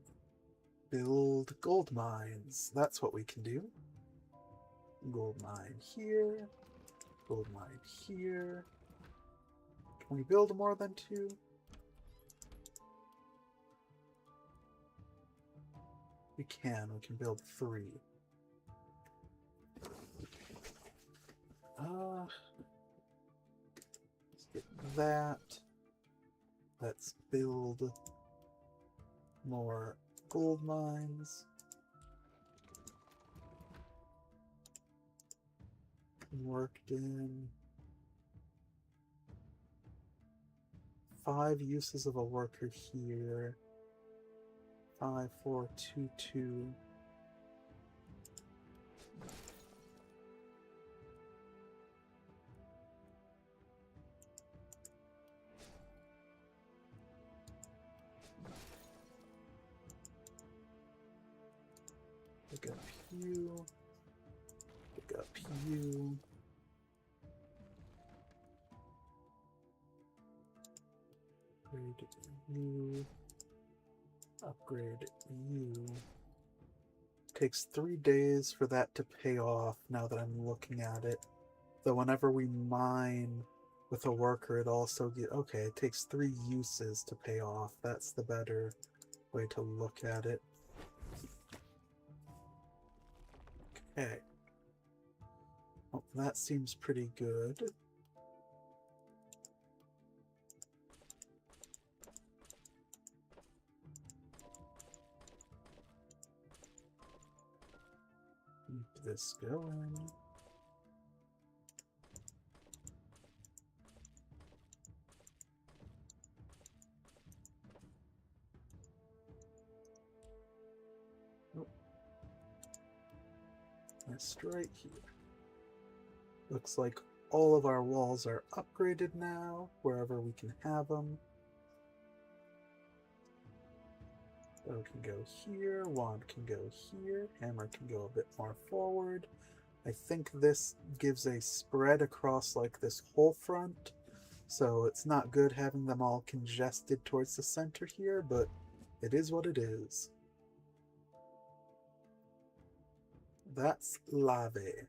build gold mines. That's what we can do. Gold mine here. Gold mine here. Can we build more than 2? We can build 3. Let's get that. Let's build more gold mines. Worked in. 5 uses of a worker here. 5, 4, 2, 2. Pick up you. Pick up you. Upgrade you. Upgrade you. Takes 3 days for that to pay off now that I'm looking at it. Though whenever we mine with a worker, it also get okay, it takes 3 uses to pay off. That's the better way to look at it. Okay. Well, that seems pretty good. Keep this going. Oh. Just right here. Looks like all of our walls are upgraded now, wherever we can have them. Bow can go here, wand can go here, hammer can go a bit more forward. I think this gives a spread across like this whole front, so it's not good having them all congested towards the center here, but it is what it is. That's lave.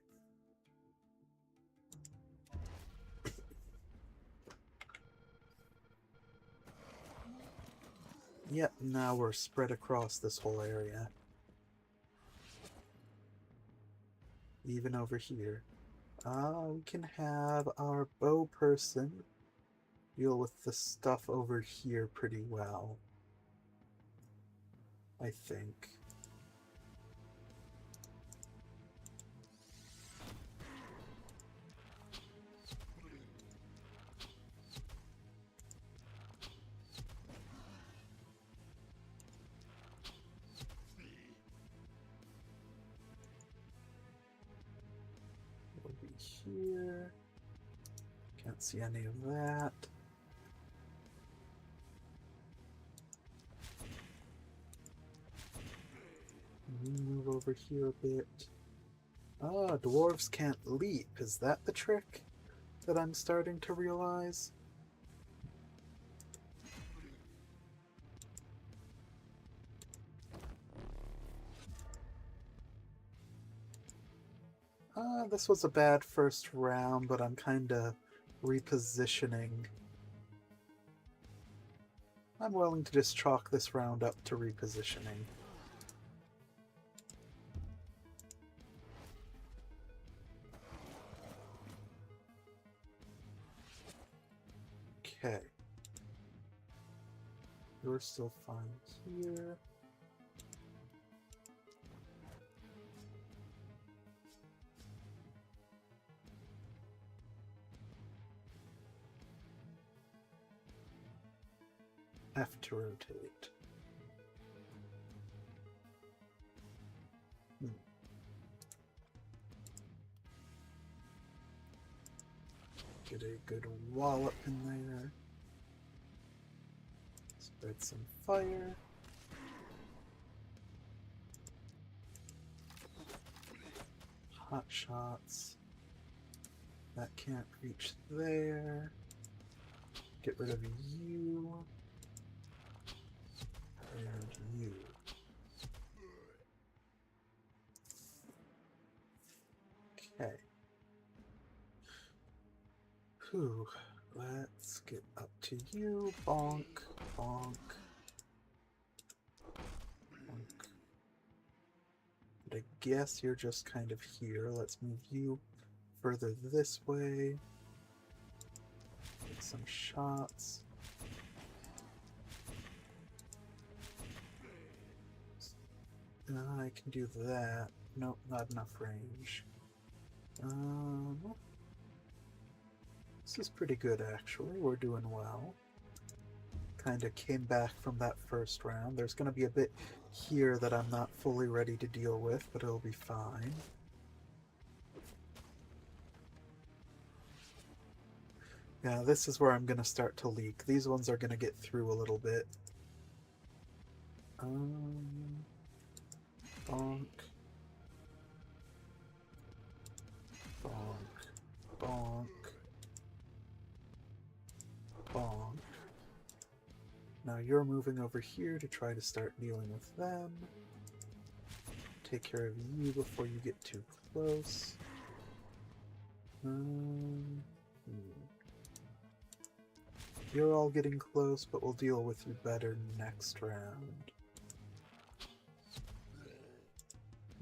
Yep, now we're spread across this whole area. Even over here. We can have our bow person deal with the stuff over here pretty well, I think. Here. Can't see any of that. Move over here a bit. Ah, dwarves can't leap. Is that the trick that I'm starting to realize? This was a bad first round, but I'm kinda repositioning. I'm willing to just chalk this round up to repositioning. Okay. You're still fine here. F to rotate. Get a good wallop in there. Spread some fire. Hot shots. That can't reach there. Get rid of you. And you. Okay. Whew. Let's get up to you. Bonk. Bonk. Bonk. But I guess you're just kind of here. Let's move you further this way. Get some shots. I can do that. Nope, not enough range. This is pretty good, actually. We're doing well. kind of came back from that first round. There's going to be a bit here that I'm not fully ready to deal with, but it'll be fine. Yeah, this is where I'm going to start to leak. These ones are going to get through a little bit. Bonk. Bonk. Bonk. Bonk. Now you're moving over here to try to start dealing with them. Take care of you before you get too close. You're all getting close, but we'll deal with you better next round.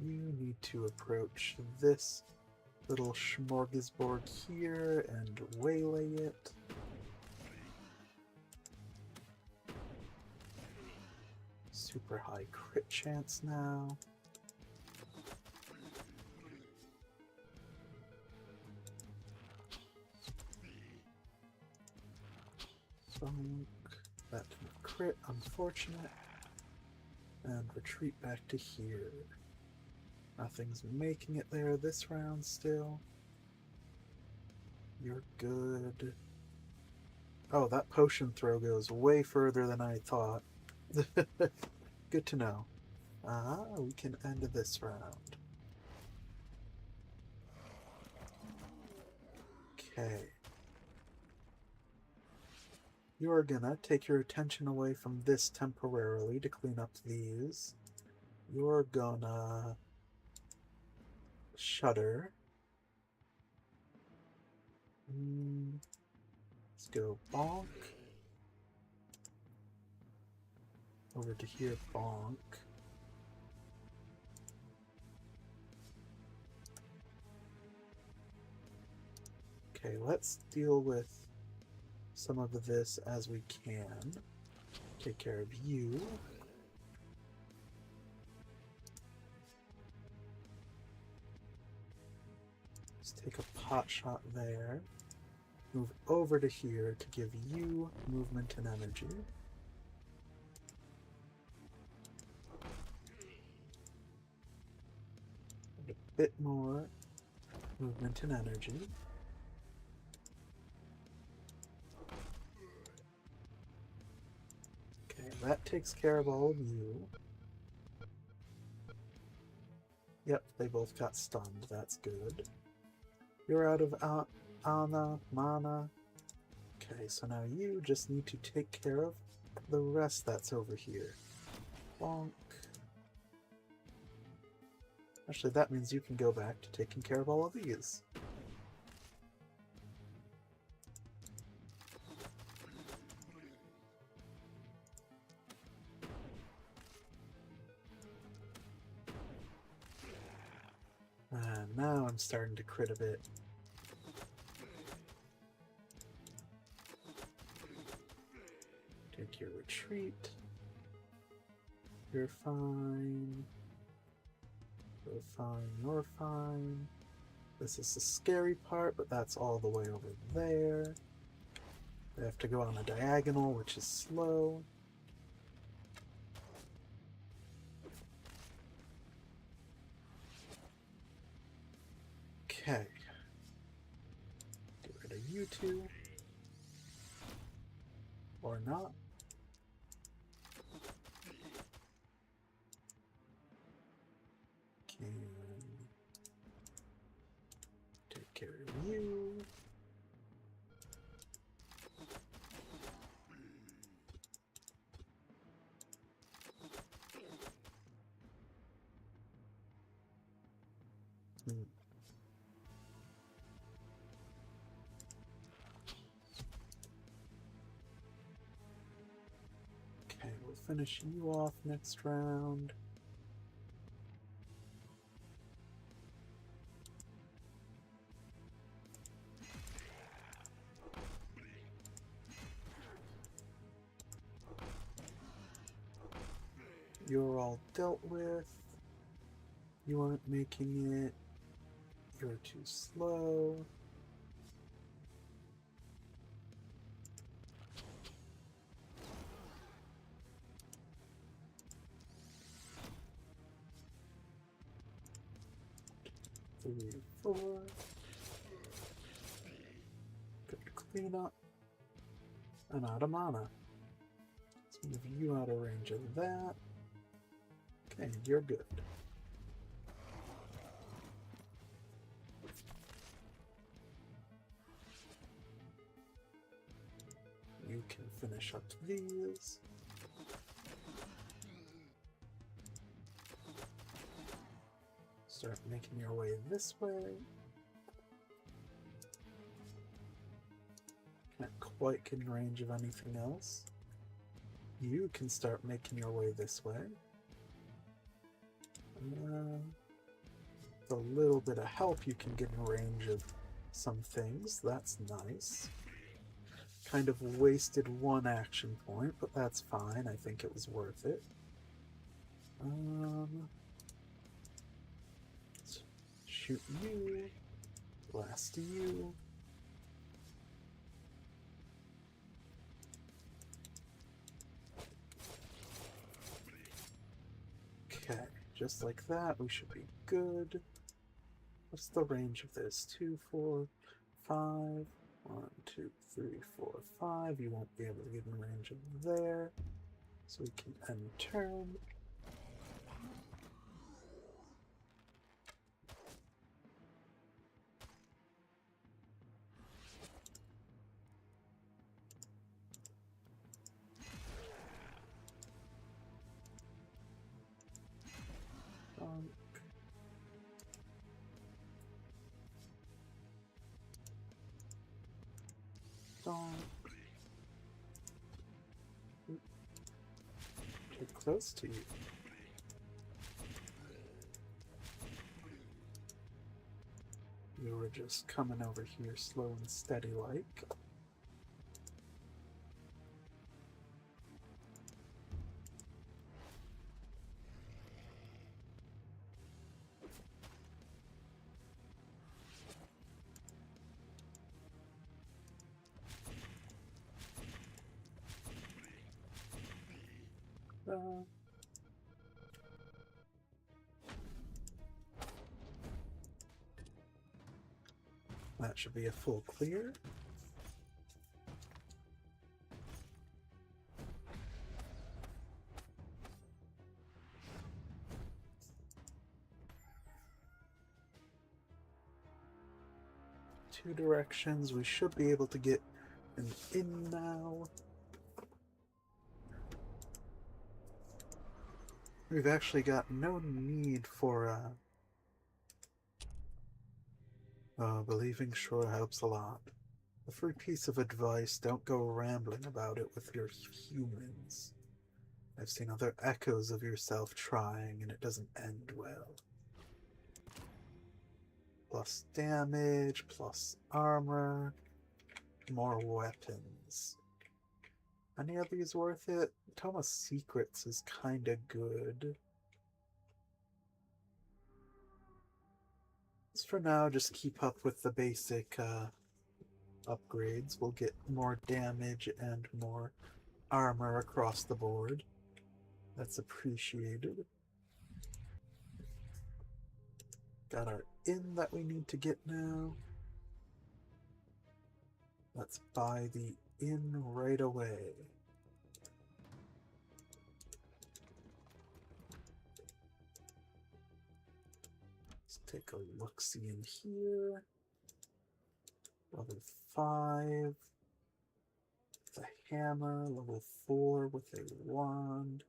You need to approach this little smorgasbord here and waylay it. Super high crit chance now. That crit, unfortunate. And retreat back to here. Nothing's making it there this round still. You're good. Oh, that potion throw goes way further than I thought. Good to know. We can end this round. Okay. You're gonna take your attention away from this temporarily to clean up these. You're gonna shudder. Let's go bonk. Over to here, bonk. Okay, let's deal with some of this as we can. Take care of you. Let's take a pot shot there. Move over to here to give you movement and energy. And a bit more movement and energy. Okay, that takes care of all of you. Yep, they both got stunned. That's good. You're out of mana. Okay, so now you just need to take care of the rest that's over here. Bonk. Actually, that means you can go back to taking care of all of these. And now I'm starting to crit a bit. Take your retreat. You're fine. You're fine, you're fine. This is the scary part, but that's all the way over there. They have to go on a diagonal, which is slow. Okay. Get rid of you two. Or not. Can take care of you. Okay, we'll finish you off next round. You're all dealt with. You aren't making it. You're too slow. 3, 4. Good cleanup. And out of mana. Let's move you out of range of that. Okay, you're good. You can finish up these. Start making your way this way. Can't quite get in range of anything else. You can start making your way this way. With a little bit of help, you can get in range of some things. That's nice. Kind of wasted one action point, but that's fine. I think it was worth it. Shoot you. Blast you. Okay, just like that, we should be good. What's the range of this? 2, 4, 5. 1, 2, 3, 4, 5. You won't be able to get in range of there. So we can end turn. Too close to you. You were just coming over here slow and steady like. That should be a full clear. Two directions. We should be able to get an in now. We've actually got no need for believing sure helps a lot. A free piece of advice, don't go rambling about it with your humans. I've seen other echoes of yourself trying, and it doesn't end well. Plus damage, plus armor, more weapons. Any of these worth it? Thomas Secrets is kinda good. For now, just keep up with the basic upgrades. We'll get more damage and more armor across the board. That's appreciated. Got our in that we need to get now. Let's buy the in right away. Let's take a look-see in here. Level 5 with a hammer, level 4 with a wand.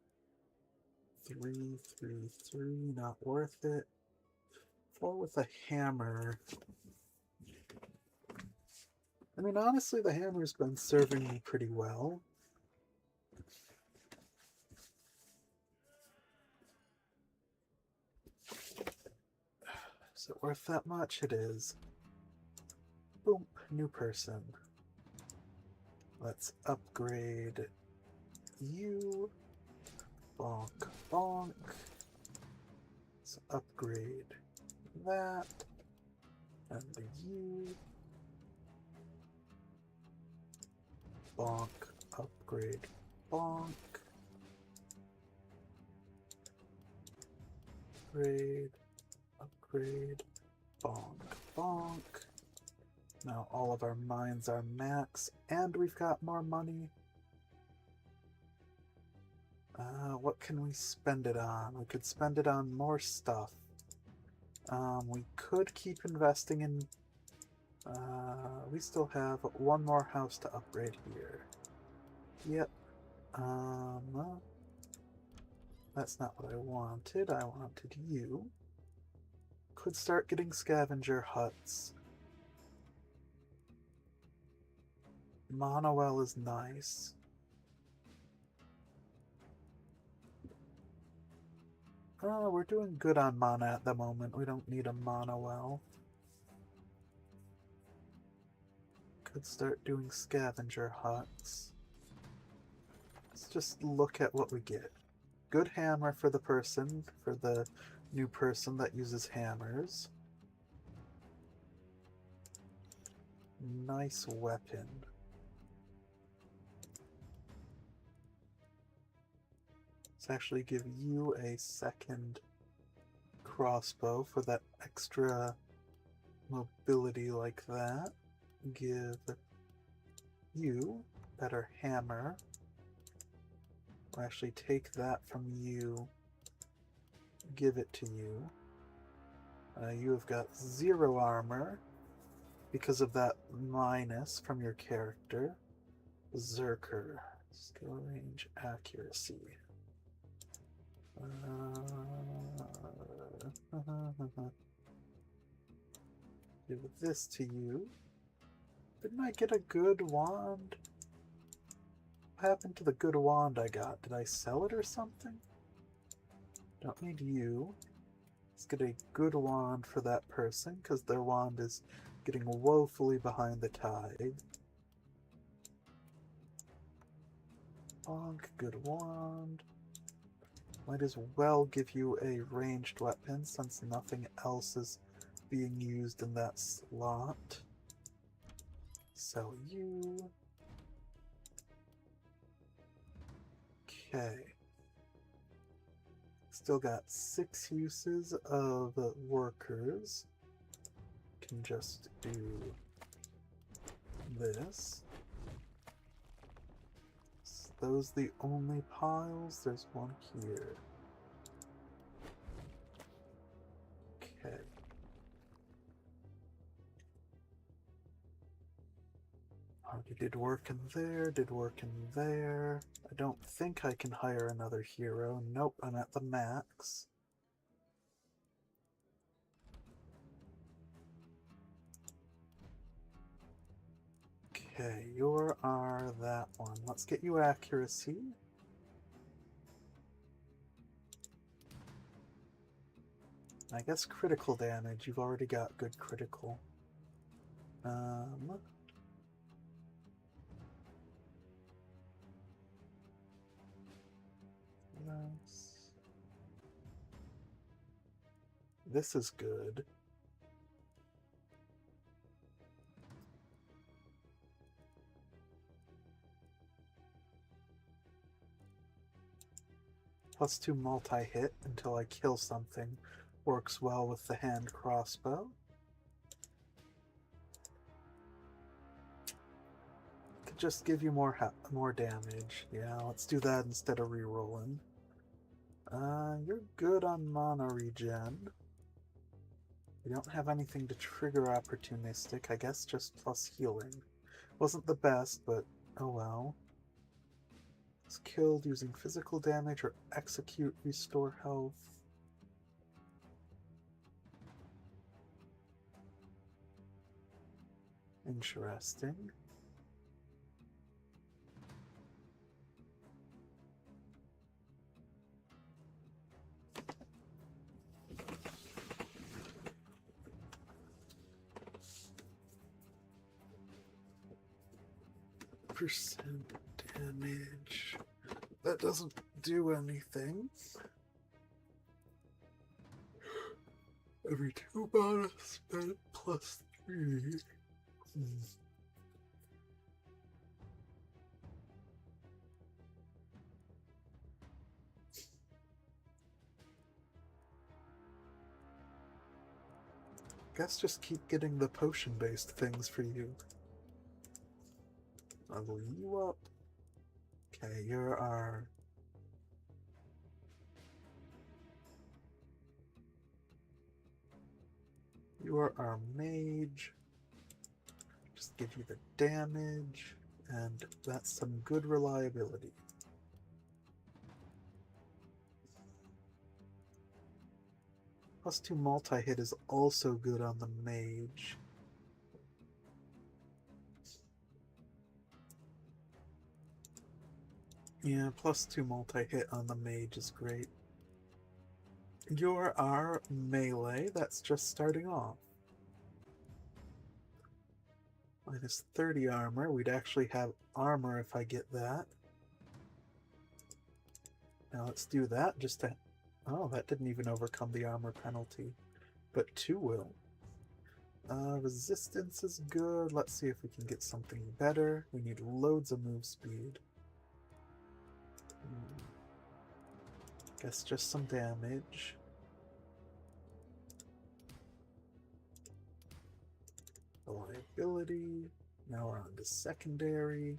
3, 3, 3, not worth it. 4 with a hammer. I mean, honestly, the hammer's been serving me pretty well. Is it worth that much? It is. Boom, new person. Let's upgrade you. Bonk, bonk. Let's upgrade that. And you. Bonk, upgrade, bonk. Upgrade, upgrade, Bonk, bonk. Now all of our mines are max, and we've got more money. What can we spend it on? We could spend it on more stuff. We could keep investing in... we still have one more house to upgrade here. Yep. That's not what I wanted. I wanted you. Could start getting scavenger huts. Monowell is nice. We're doing good on mana at the moment. We don't need a Monowell. Could start doing scavenger huts. Let's just look at what we get. Good hammer for the new person that uses hammers. Nice weapon. Let's actually give you a second crossbow for that extra mobility like that. Give you better hammer. We'll actually take that from you, give it to you. You have got 0 armor because of that minus from your character. Berserker. Skill range accuracy. Give this to you. Didn't I get a good wand? What happened to the good wand I got? Did I sell it or something? Don't need you. Let's get a good wand for that person, because their wand is getting woefully behind the tide. Bonk, good wand. Might as well give you a ranged weapon, since nothing else is being used in that slot. Sell you. Okay. Still got 6 uses of workers. Can just do this. So those the only piles? There's one here. Okay. Already did work in there, did work in there. I don't think I can hire another hero. Nope, I'm at the max. Okay, you are that one. Let's get you accuracy. I guess critical damage. You've already got good critical. This is good. +2 multi-hit until I kill something. Works well with the hand crossbow. Could just give you more damage. Yeah, let's do that instead of rerolling. You're good on mana regen. We don't have anything to trigger opportunistic. I guess just plus healing. Wasn't the best, but oh well. It's killed using physical damage or execute restore health. Interesting. Percent damage. That doesn't do anything. Every 2 mana spent +3. guess just keep getting the potion-based things for you. Level you up. Okay, you're our... You are our mage. Just give you the damage, and that's some good reliability. +2 multi-hit is also good on the mage. Yeah, +2 multi-hit on the mage is great. You're our melee that's just starting off. -30 armor. We'd actually have armor if I get that. Now let's do that just to... Oh, that didn't even overcome the armor penalty. But 2 will. Resistance is good. Let's see if we can get something better. We need loads of move speed. Guess just some damage. Reliability. Now we're on to secondary.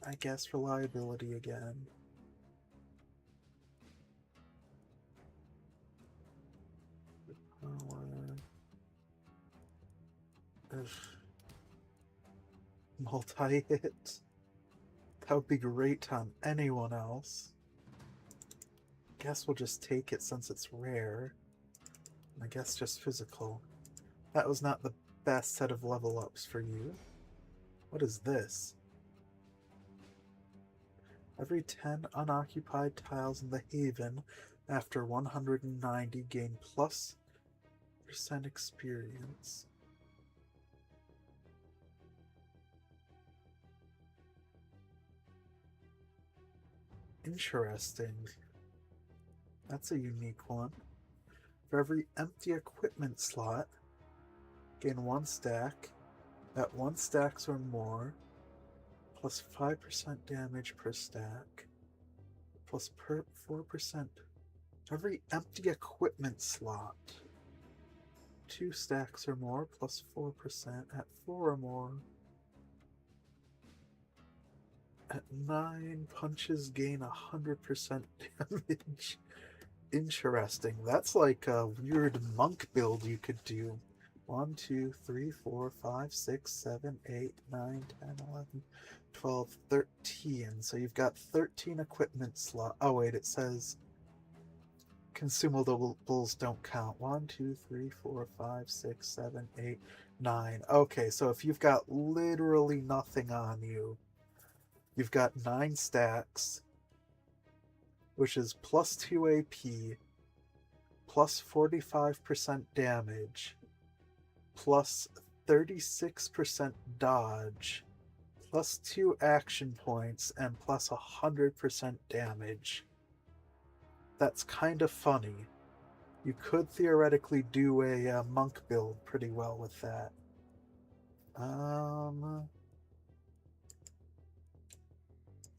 I guess reliability again. Multi-hit. That would be great on anyone else. Guess we'll just take it since it's rare. I guess just physical. That was not the best set of level ups for you. What is this? Every 10 unoccupied tiles in the Haven after 190 gain +% experience. Interesting. That's a unique one. For every empty equipment slot, gain 1 stack. At 1 stacks or more, +5% damage per stack, +4%. Every empty equipment slot, 2 stacks or more, +4%. At 4 or more. At 9 punches, gain 100% damage. Interesting. That's like a weird monk build you could do. 1, 2, 3, 4, 5, 6, 7, 8, 9, 10, 11, 12, 13. So you've got 13 equipment slot. Oh wait, it says consumables don't count. 1, 2, 3, 4, 5, 6, 7, 8, 9. Okay, so if you've got literally nothing on you, you've got 9 stacks, which is +2 AP, +45% damage, +36% dodge, +2 action points, and +100% damage. That's kind of funny. You could theoretically do a monk build pretty well with that.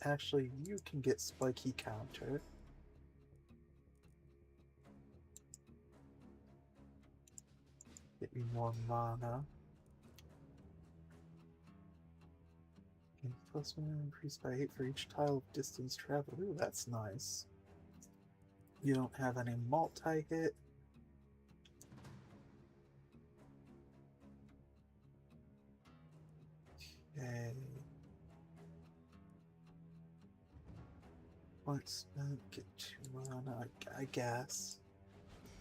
Actually, you can get spiky counter. Get me more mana. And +1 increased by 8 for each tile of distance travel. Ooh, that's nice. You don't have any multi-hit. Okay. Let's get 2 mana, I guess.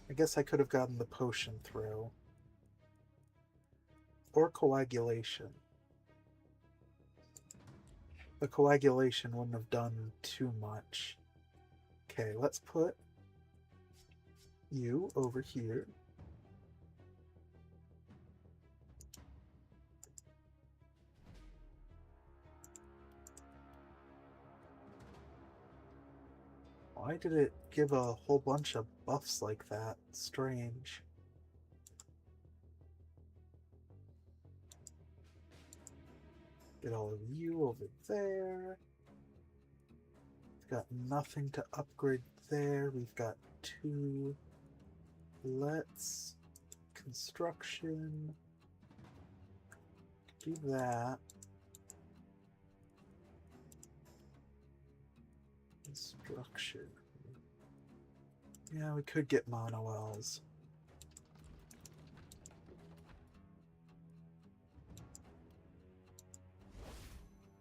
I guess I could have gotten the potion throw. Or coagulation. The coagulation wouldn't have done too much. Okay, let's put you over here. Why did it give a whole bunch of buffs like that? Strange. Get all of you over there. We've got nothing to upgrade there. We've got 2 let's construction do that. Construction. Yeah, we could get monowells.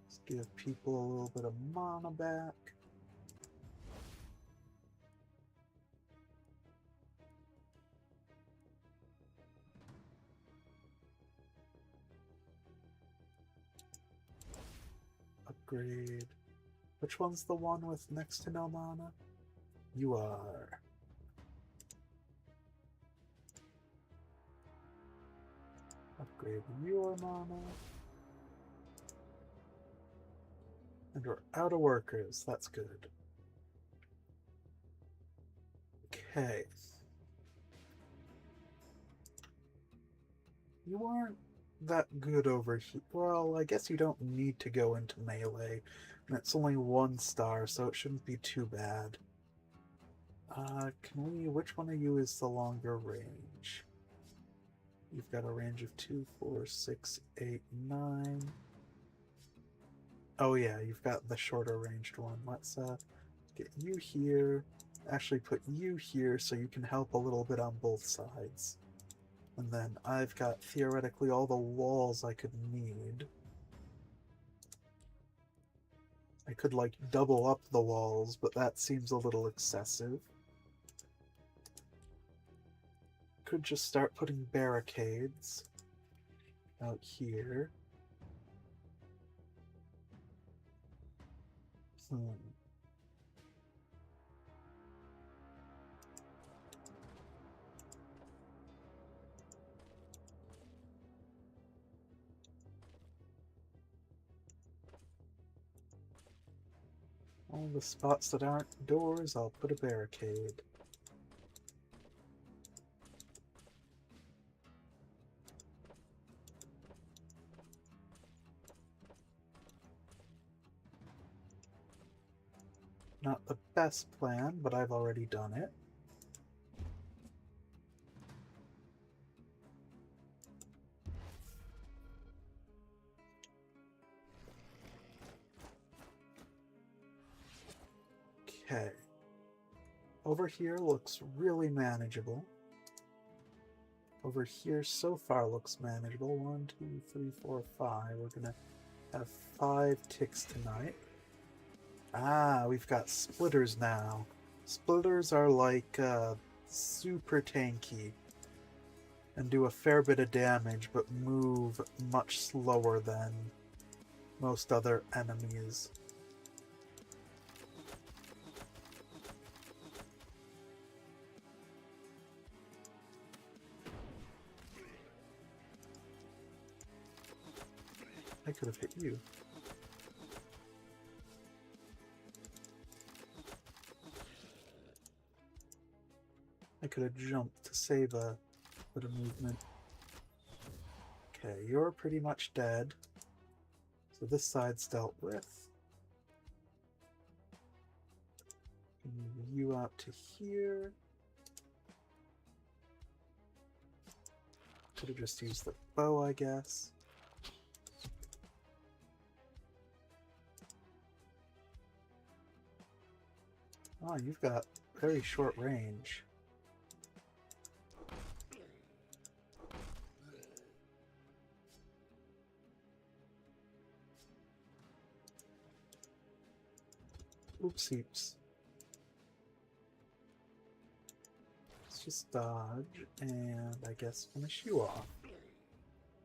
Let's give people a little bit of mana back. Upgrade. Which one's the one with next to no mana? You are. Upgrade your mana. And we're out of workers. That's good. Okay. You aren't that good over here. Well, I guess you don't need to go into melee. And it's only 1 star, so it shouldn't be too bad. Which one of you is the longer range? You've got a range of 2, 4, 6, 8, 9. Oh yeah, you've got the shorter ranged one. Let's get you here. Actually put you here so you can help a little bit on both sides. And then I've got theoretically all the walls I could need. I could like double up the walls, but that seems a little excessive. Could just start putting barricades out here. All the spots that aren't doors, I'll put a barricade. Not the best plan, but I've already done it. Okay. Over here looks really manageable. Over here so far looks manageable. 1, 2, 3, 4, 5. We're gonna have 5 ticks tonight. Ah, we've got splitters now. Splitters are like super tanky and do a fair bit of damage, but move much slower than most other enemies. I could have hit you. I could have jumped to save a bit of movement. Okay, you're pretty much dead. So this side's dealt with. Move you out to here. Could have just used the bow, I guess. Oh, you've got very short range. Oopsies. Let's just dodge and I guess finish you off.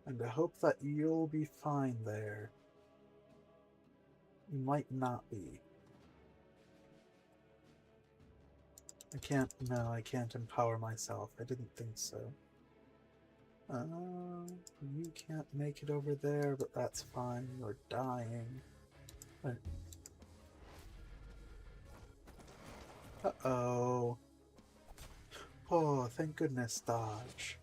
And I hope that you'll be fine there. You might not be. No, I can't empower myself. I didn't think so. You can't make it over there, but that's fine. You're dying. But... Uh-oh. Oh, thank goodness, dodge.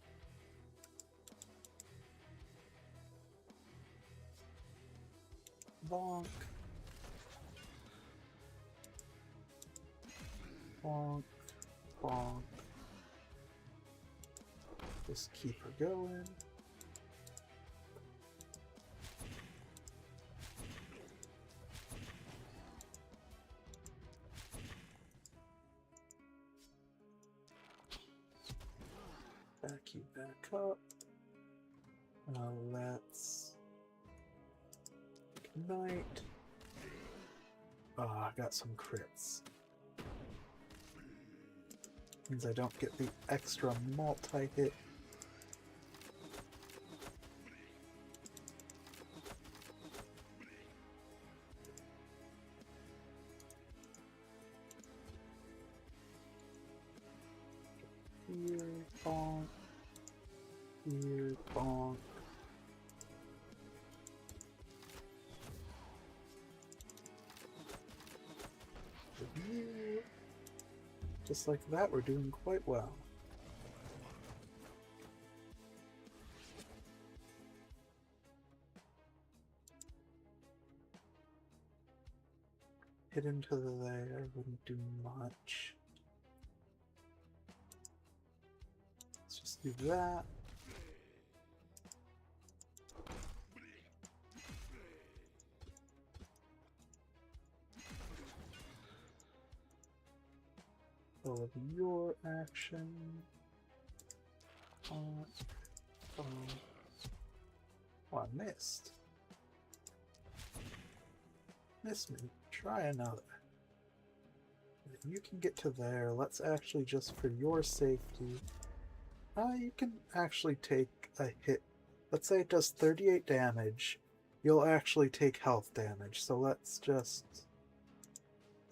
Bonk. Bonk. Bonk. Just keep her going. Back you back up. Let's ignite. Oh, I got some crits. Means I don't get the extra multi-hit. Here, bonk. Here, bonk. Here. Just like that, we're doing quite well. Hit into the layer wouldn't do much. Let's just do that. All of your action. Oh, I missed. Miss me. Try another. If you can get to there, let's actually just for your safety. You can actually take a hit. Let's say it does 38 damage. You'll actually take health damage. So let's just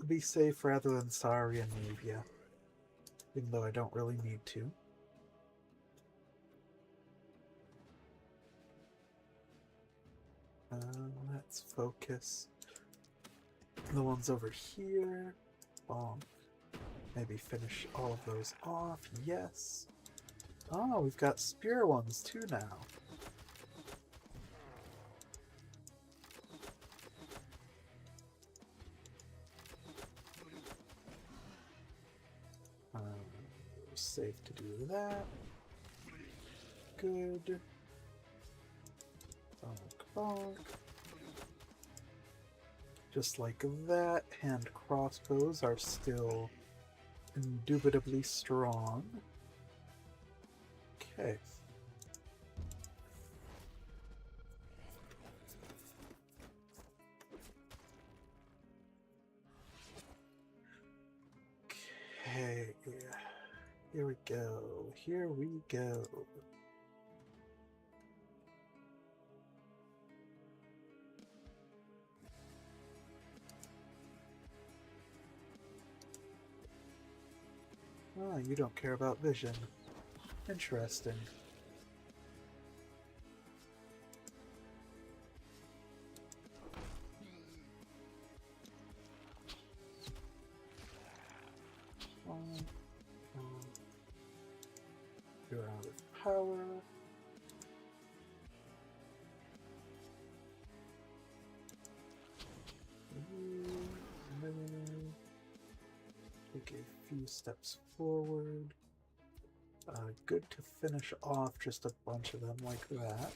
be safe rather than sorry and move ya. Even though I don't really need to. Let's focus. The ones over here. Bonk. Maybe finish all of those off. Yes. Oh, we've got spear ones too now. Safe to do that. Good. Bonk, bonk. Just like that, hand crossbows are still indubitably strong. Okay. Okay. Here we go. Here we go. Ah, you don't care about vision. Interesting. You're out of power. Take a few steps forward. Good to finish off just a bunch of them like that.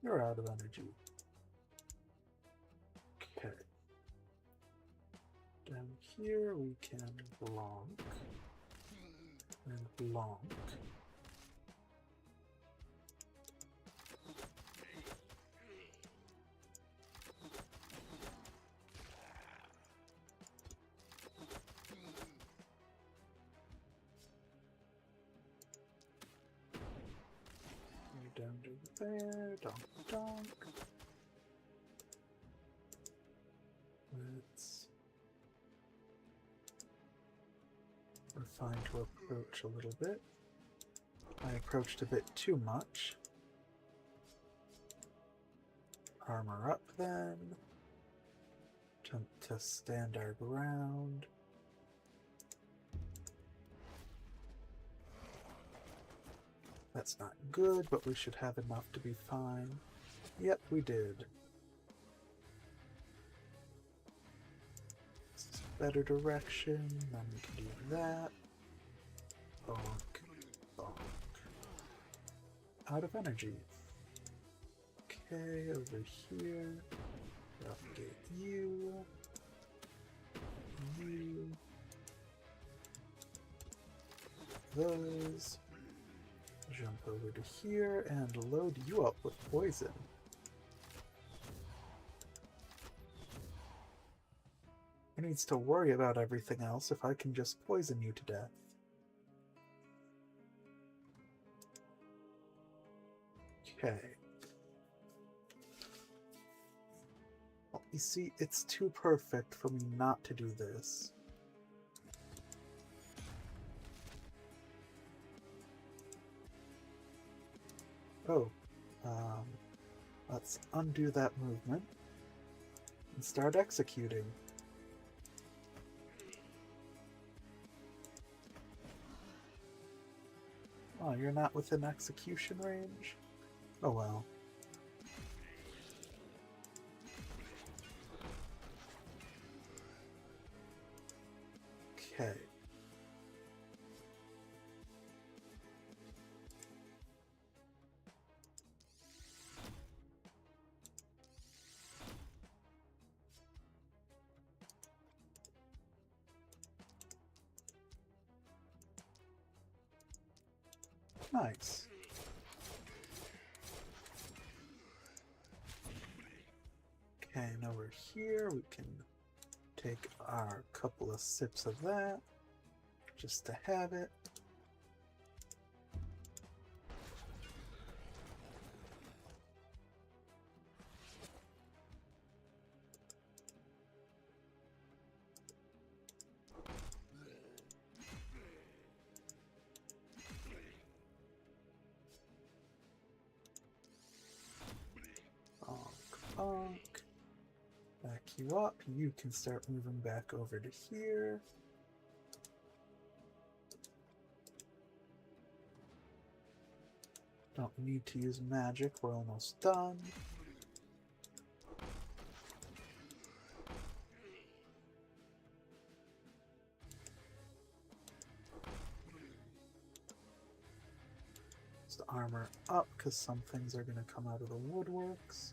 You're out of energy. Okay. Down here we can blonk and blonk. Down to there, donk, donk. Let's refine to approach a little bit. I approached a bit too much. Armor up then. Attempt to stand our ground. That's not good, but we should have enough to be fine. Yep, we did. better direction, then we can do that. Bonk, bonk. Out of energy. Okay, over here. Propagate you. You. Those. Jump over to here and load you up with poison. Who needs to worry about everything else if I can just poison you to death? Okay. Well, you see, it's too perfect for me not to do this. Oh, let's undo that movement and start executing. Oh, you're not within execution range? Oh well. Okay. Nice. Okay, now we're here. We can take our couple of sips of that just to have it. Bonk. Back you up. You can start moving back over to here. Don't need to use magic. We're almost done. Just armor up because some things are going to come out of the woodworks.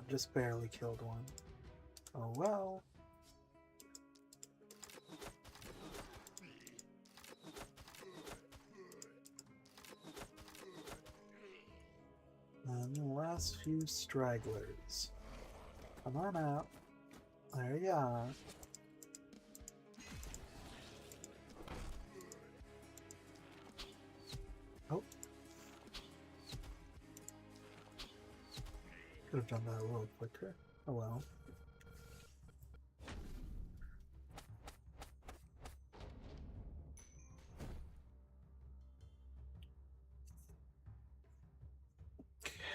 Just barely killed one. Oh well. And the last few stragglers. Come on out. There you are. Oh. Could have done that a little quicker. Oh well.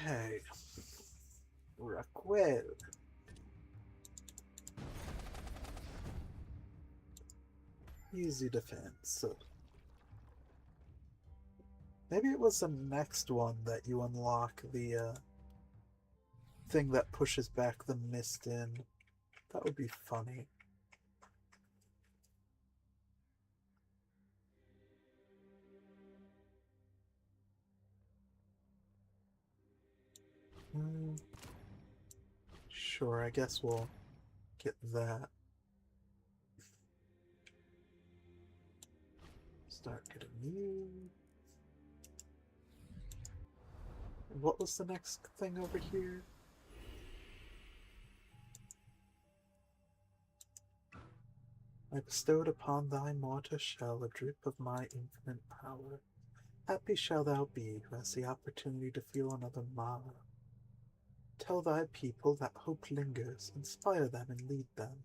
Okay. Rockwell. Easy defense. Maybe it was the next one that you unlock the thing that pushes back the mist in. That would be funny. Sure, I guess we'll get that. Start getting you. What was the next thing over here? I bestowed upon thy mortar shell a drip of my infinite power. Happy shall thou be who has the opportunity to feel another Mara. Tell thy people that hope lingers, inspire them and lead them.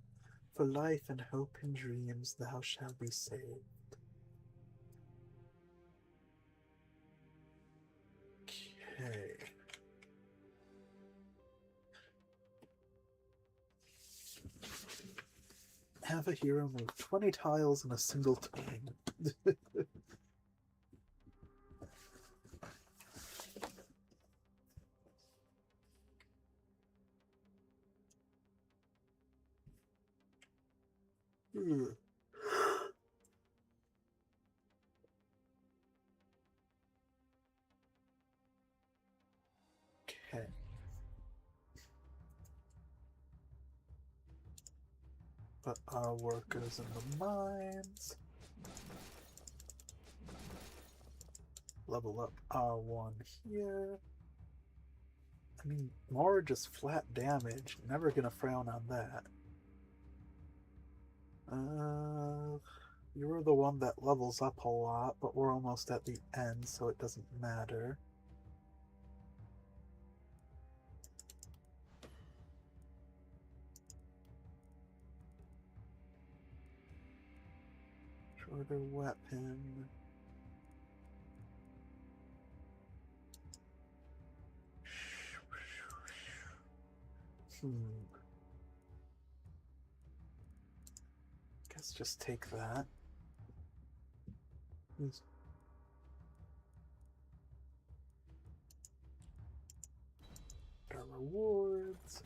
For life and hope and dreams thou shalt be saved. have a hero move 20 tiles in a single turn. Okay. Put our workers in the mines. Level up R1 here. I mean, more just flat damage. Never gonna frown on that. You're the one that levels up a lot, but we're almost at the end, so it doesn't matter. Shorter weapon. Guess just take that. Our rewards.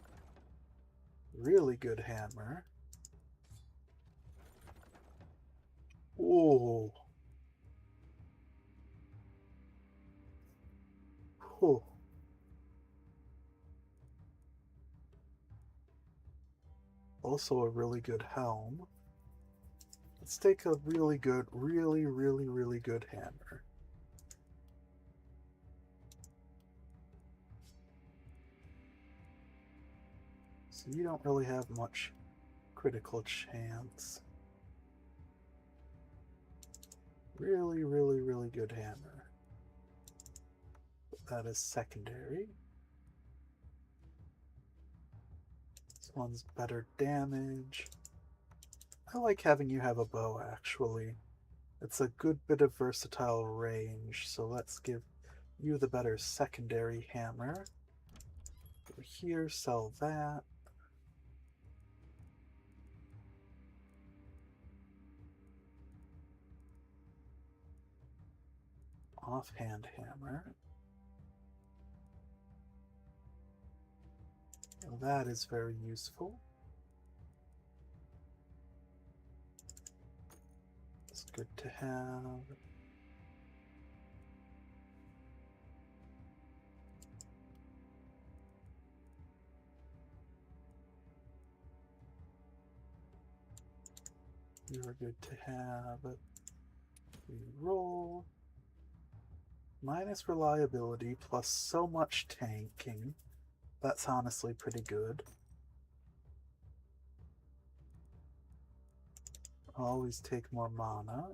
Really good hammer. Oh. Oh. Also a really good helm. Let's take a really good, really good hammer. So you don't really have much critical chance. Really good hammer. That is secondary. This one's better damage. I like having you have a bow, actually. It's a good bit of versatile range, so let's give you the better secondary hammer. Over here, sell that. Offhand hammer. Well, that is very useful. It's good to have. You're good to have. Reroll. Minus reliability plus so much tanking. That's honestly pretty good. Always take more mana.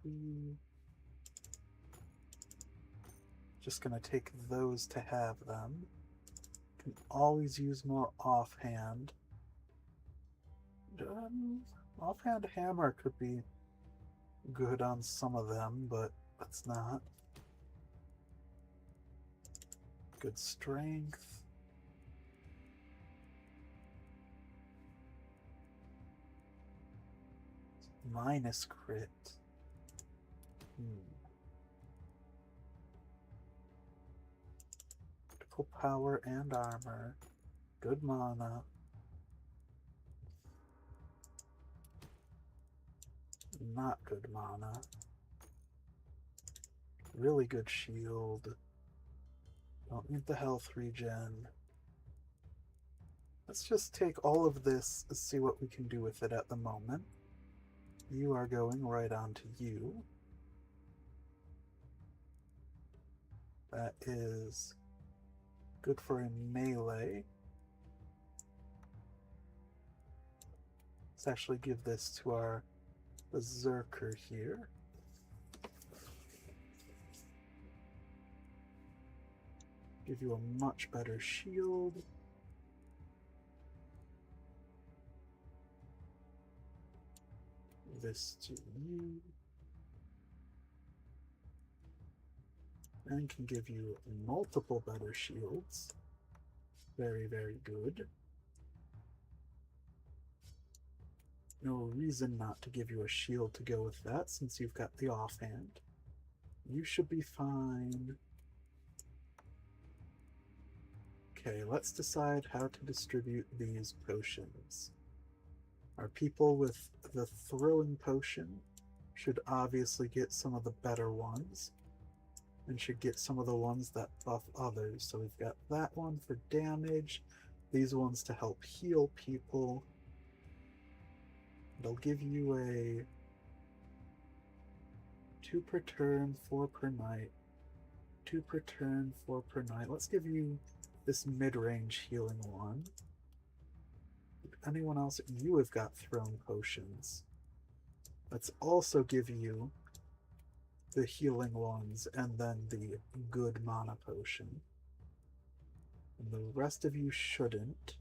3. Just gonna take those to have them. Can always use more offhand. Offhand hammer could be good on some of them, but that's not. Good strength. Minus crit. Critical power and armor. Good mana. Not good mana. Really good shield. Don't need the health regen. Let's just take all of this and see what we can do with it at the moment. You are going right on to you. That is good for a melee. Let's actually give this to our berserker here. Give you a much better shield. This to you. And can give you multiple better shields. Very good. no reason not to give you a shield to go with that, since you've got the offhand. You should be fine. Okay, let's decide how to distribute these potions. Our people with the throwing potion should obviously get some of the better ones, and should get some of the ones that buff others. So we've got that one for damage, these ones to help heal people. It'll give you a 2 per turn, 4 per night. 2 per turn, 4 per night. Let's give you this mid-range healing one. Anyone else? You have got thrown potions. Let's also give you the healing ones and then the good mana potion. And the rest of you shouldn't.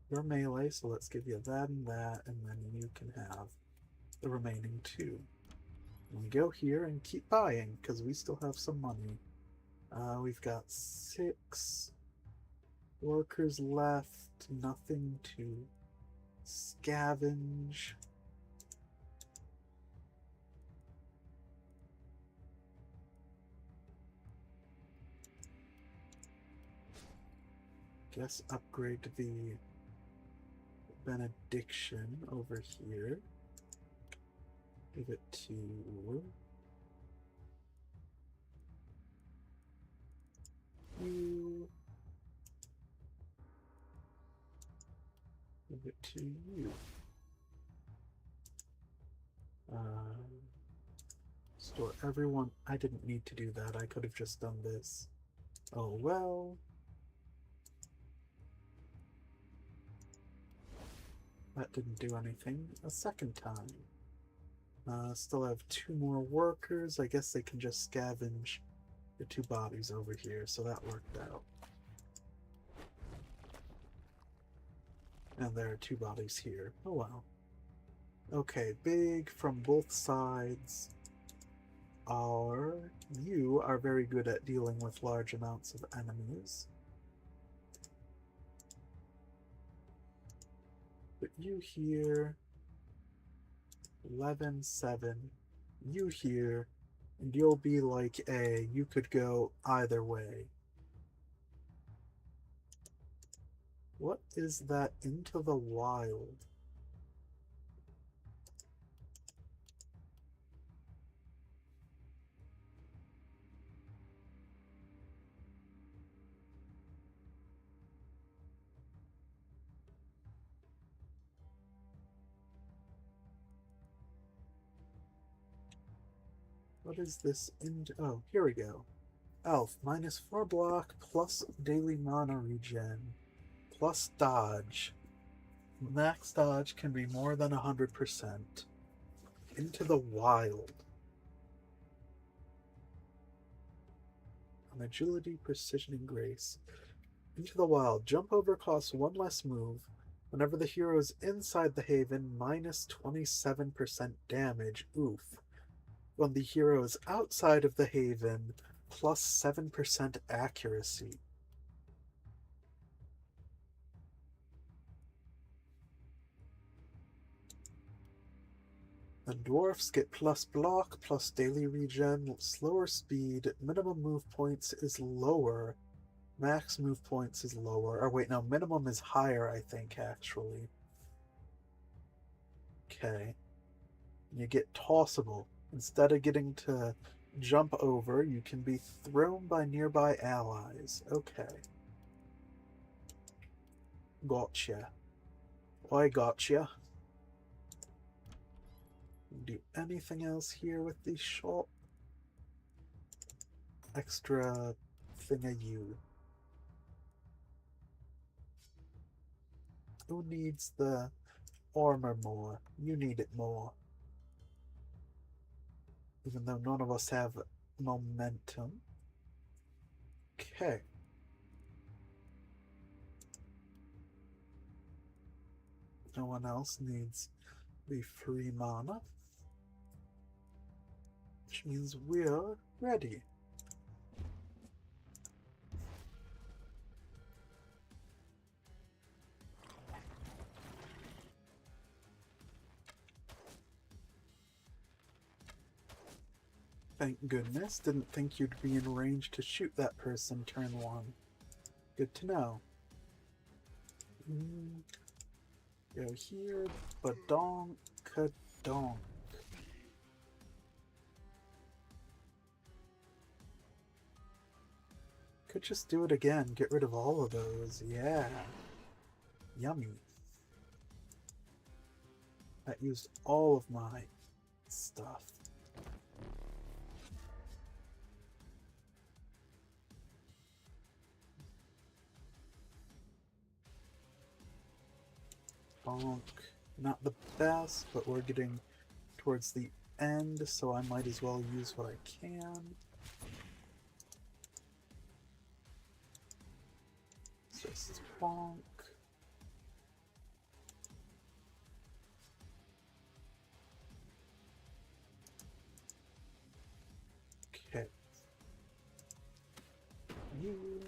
You're melee, so let's give you that, and then you can have the remaining 2. And we go here and keep buying, because we still have some money. We've got 6 workers left, nothing to scavenge. Guess upgrade the benediction over here. Give it to you. Give it to you. Store everyone. I didn't need to do that. I could have just done this. Oh well. That didn't do anything a second time. Still have 2 more workers. I guess they can just scavenge the 2 bodies over here, so that worked out. And there are 2 bodies here. Oh well. Okay, big from both sides. You are very good at dealing with large amounts of enemies. But you here, 11, 7, you here, and you'll be like you could go either way. What is that into the wild? What is this oh, here we go. Elf, -4 block, plus daily mana regen, plus dodge. Max dodge can be more than 100%. Into the wild. On agility, precision, and grace. Into the wild. Jump over costs 1 less move. Whenever the hero is inside the haven, -27% damage. Oof. When the hero is outside of the haven, plus 7% accuracy. And dwarfs get plus block, plus daily regen, slower speed, minimum move points is lower, max move points is lower. Or wait, no, minimum is higher, I think, actually. Okay. You get tossable. Instead of getting to jump over, you can be thrown by nearby allies. Okay. Gotcha. I gotcha. Do anything else here with the shop? Extra thing of you. Who needs the armor more? You need it more. Even though none of us have momentum. Okay. No one else needs the free mana. Which means we're ready. Thank goodness. Didn't think you'd be in range to shoot that person turn 1. Good to know. Go here. Badonk, kadonk. Could just do it again. Get rid of all of those. Yeah. Yummy. That used all of my stuff. Bonk. Not the best, but we're getting towards the end, so I might as well use what I can. Just bonk. Okay. You.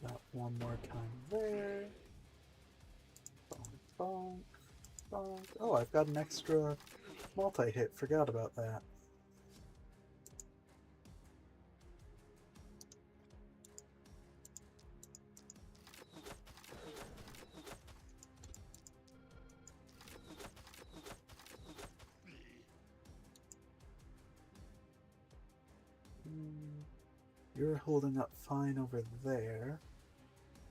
That one more time there. Bonk, bonk, bonk. Oh, I've got an extra multi-hit. Forgot about that. You're holding up fine over there.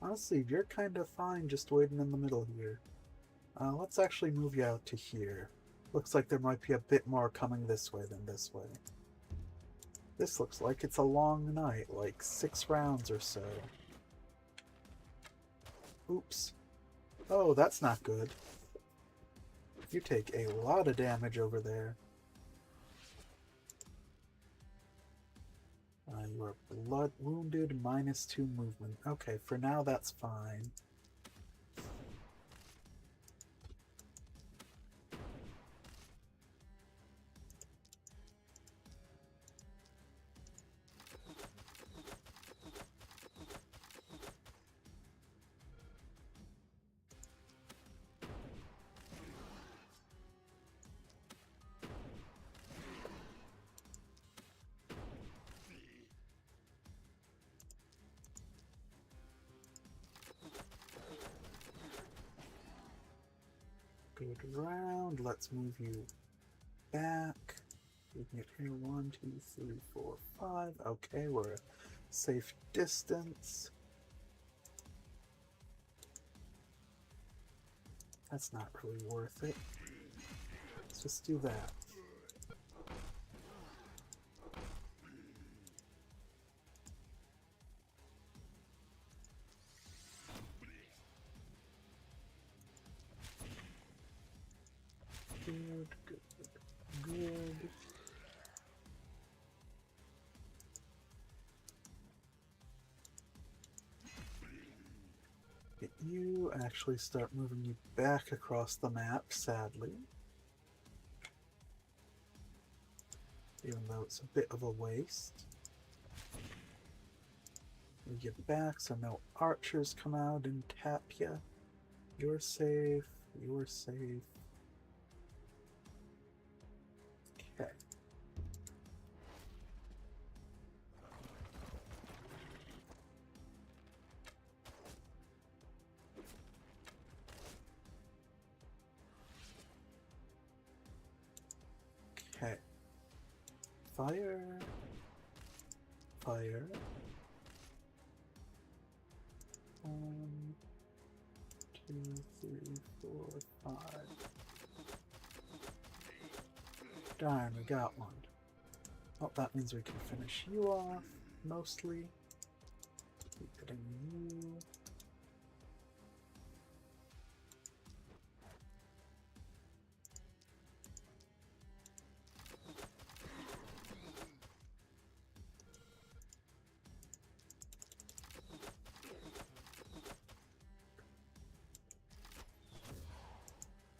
Honestly, you're kind of fine just waiting in the middle here. Let's actually move you out to here. Looks like there might be a bit more coming this way than this way. This looks like it's a long night, like 6 rounds or so. Oops. Oh, that's not good. You take a lot of damage over there. You are blood wounded, -2 movement. Okay, for now that's fine. Good round. Let's move you back. We can get here 1, 2, 3, 4, 5. Okay, we're a safe distance. That's not really worth it. Let's just do that. Good, good, good. Get you, actually start moving you back across the map, sadly. Even though it's a bit of a waste. We get back so no archers come out and tap you. You're safe, you're safe. Okay. Okay. Fire. Fire. 1, 2, 3, 4, 5. Darn, we got one. Oh, that means we can finish you off, mostly. Keep getting you.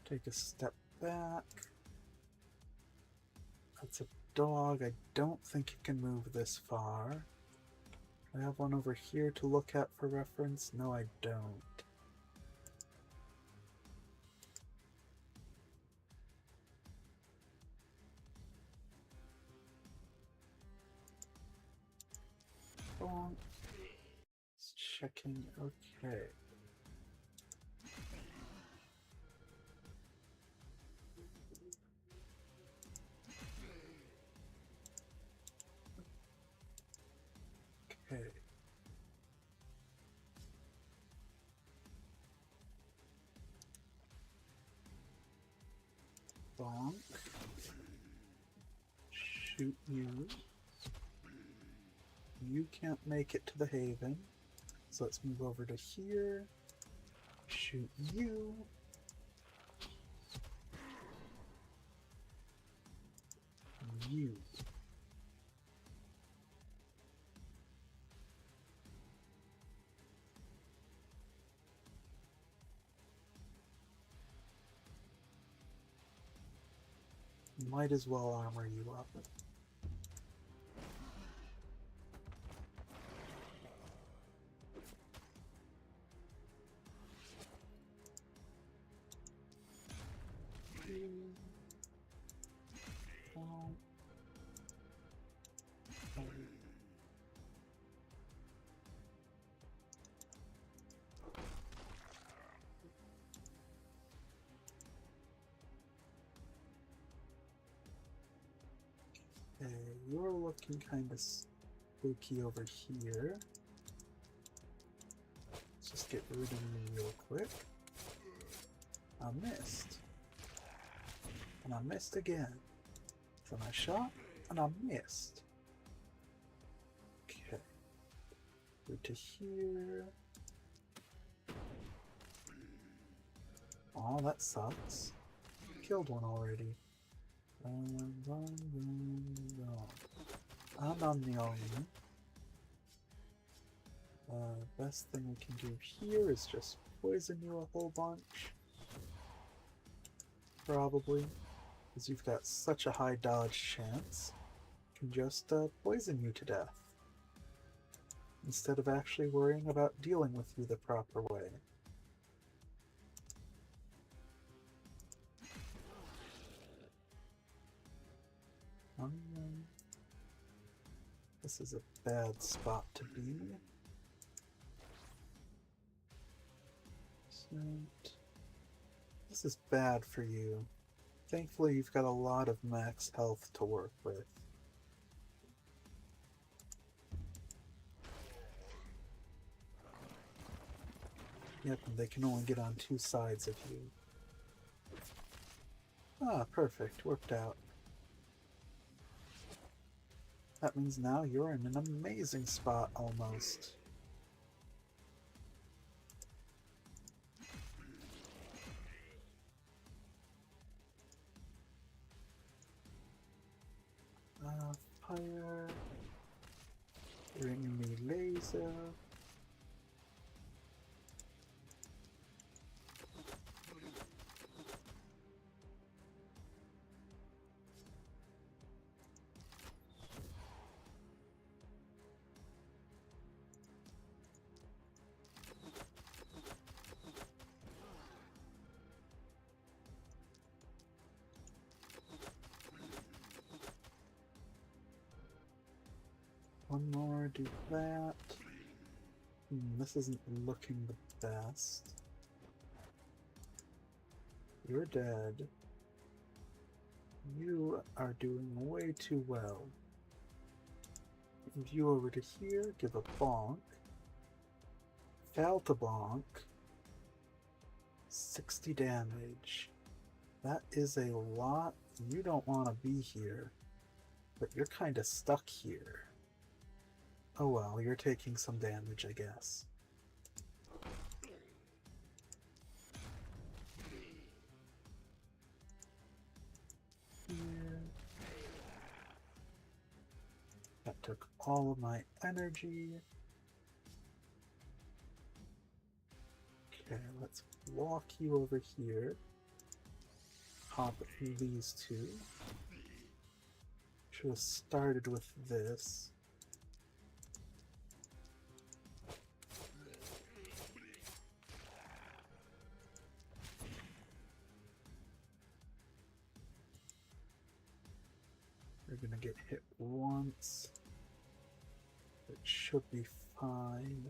Take a step back. That's a dog. I don't think it can move this far. I have one over here to look at for reference. No, I don't. Bonk. It's checking. Okay. Okay. Bonk. Shoot you. You can't make it to the haven. So let's move over to here. Shoot you. You. Might as well armor you up. Okay, you're looking kind of spooky over here. Let's just get rid of you real quick. I missed. And I missed again. Then I shot, and I missed. Okay. Go to here. Oh, that sucks. Killed one already. I'm on the only. Best thing we can do here is just poison you a whole bunch. Probably. Because you've got such a high dodge chance. Can just poison you to death. Instead of actually worrying about dealing with you the proper way. This is a bad spot to be. This is bad for you. Thankfully, you've got a lot of max health to work with. Yep, and they can only get on two sides of you. Ah, perfect. Worked out. That means now you're in an amazing spot, almost. Fire. Bring me laser. One more, do that. This isn't looking the best. You're dead. You are doing way too well. Move you over to here, give a bonk. Fail to bonk. 60 damage. That is a lot. You don't want to be here. But you're kind of stuck here. Oh well, you're taking some damage, I guess. Here. That took all of my energy. Okay, let's walk you over here. Hop through these two. should have started with this. We're gonna get hit once. It should be fine.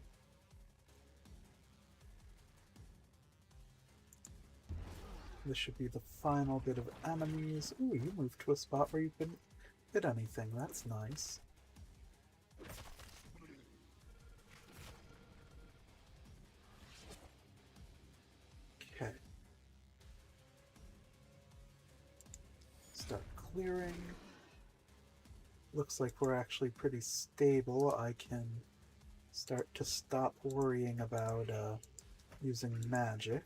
This should be the final bit of enemies. Ooh, you moved to a spot where you couldn't hit anything. That's nice. Okay. Start clearing. Looks like we're actually pretty stable. I can start to stop worrying about using magic.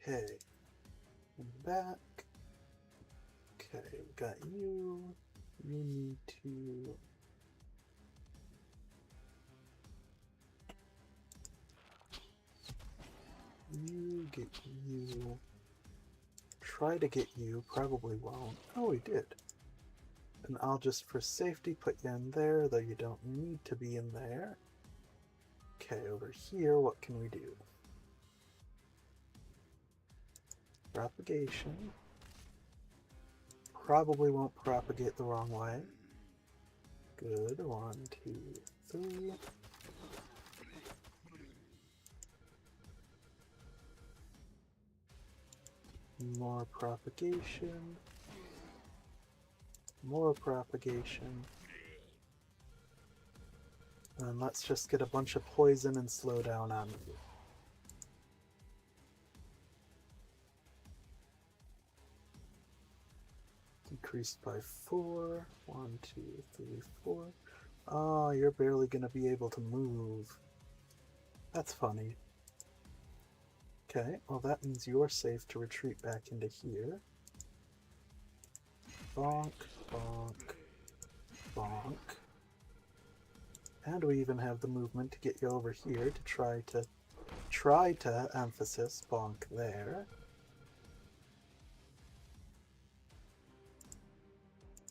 Okay, and back. Okay, we got you. You need to... You get you. Try to get you, probably won't. Oh, we did. And I'll just, for safety, put you in there, though you don't need to be in there. Okay, over here, what can we do? Propagation. Probably won't propagate the wrong way. Good. 1, 2, 3. More propagation. More propagation. And let's just get a bunch of poison and slow down on you. Decreased by 4. 1, 2, 3, 4. Oh, you're barely gonna be able to move. That's funny. Okay, well that means you're safe to retreat back into here. Bonk, bonk, bonk. And we even have the movement to get you over here to try to emphasis bonk there.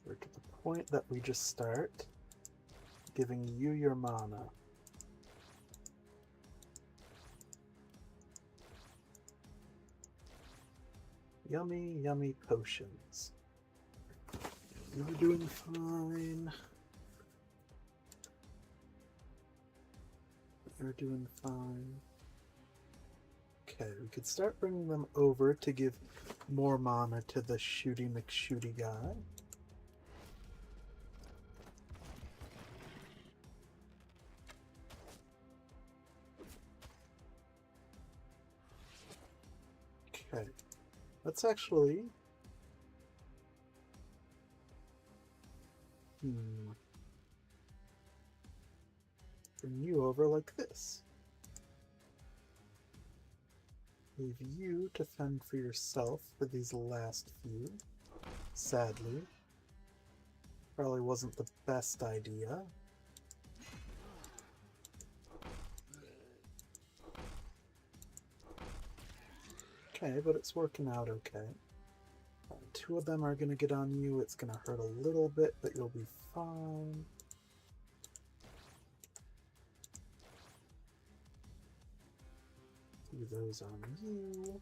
We're to the point that we just start giving you your mana. Yummy, yummy potions. You're doing fine. You're doing fine. Okay, we could start bringing them over to give more mana to the shooty McShooty guy. Okay, let's actually... bring you over like this. Leave you to fend for yourself for these last few. Sadly. Probably wasn't the best idea. Okay, but it's working out okay. 2 of them are going to get on you. It's going to hurt a little bit, but you'll be fine. Do those on you.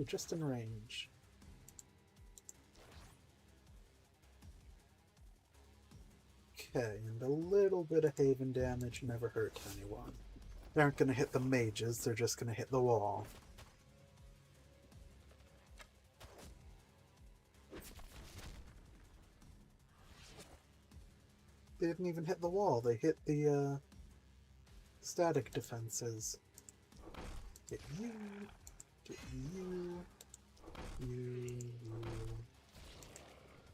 Ooh, just in range. Okay, and a little bit of haven damage never hurt anyone. They aren't going to hit the mages, they're just going to hit the wall. They didn't even hit the wall, they hit the static defenses. Get you, get you, you,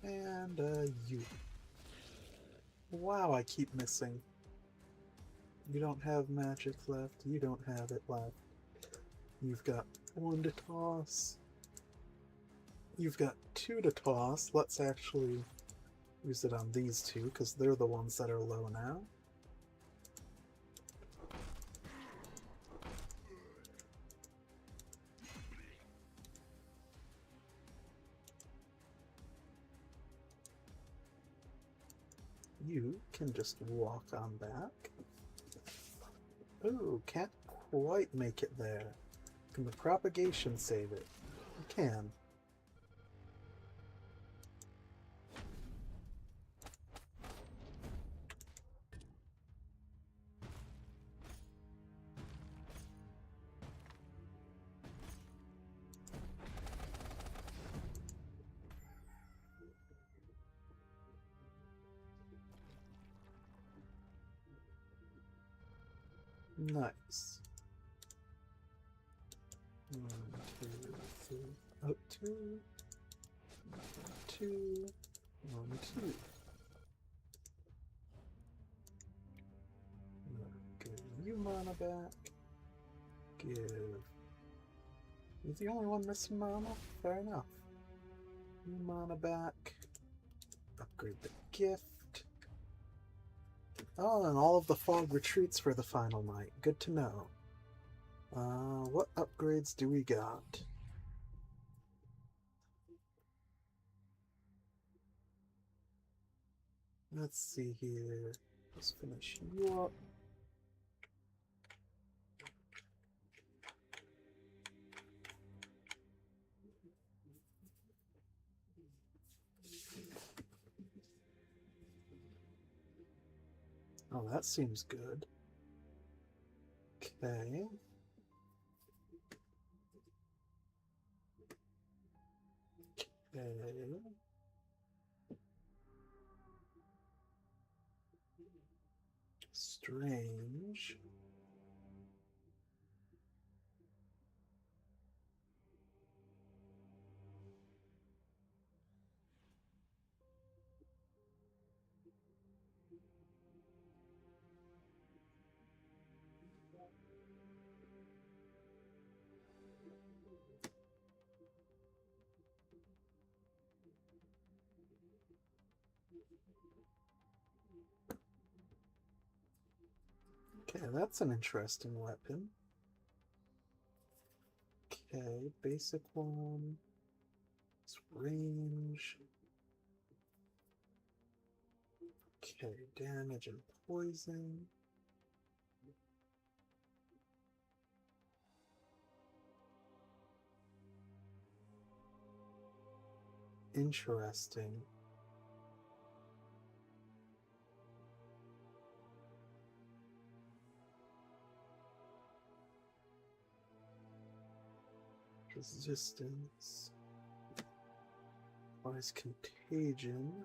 and you. Wow, I keep missing. You don't have magic left, you don't have it left. You've got 1 to toss. You've got 2 to toss. Let's actually use it on these 2, because they're the ones that are low now. You can just walk on back. Ooh, can't quite make it there. Can the propagation save it? You can. Nice. 1, 2, 3. Oh, 2. 2. 1, 2. Give you mana back. Give. You're the only one missing mana? Fair enough. You mana back. Upgrade the gift. Oh, and all of the fog retreats for the final night. Good to know. What upgrades do we got? Let's see here. Let's finish you up. Oh, that seems good. Okay. Okay. Strange. Okay, that's an interesting weapon. Okay, basic one. It's range. Okay, damage and poison. Interesting. Resistance. Applies contagion.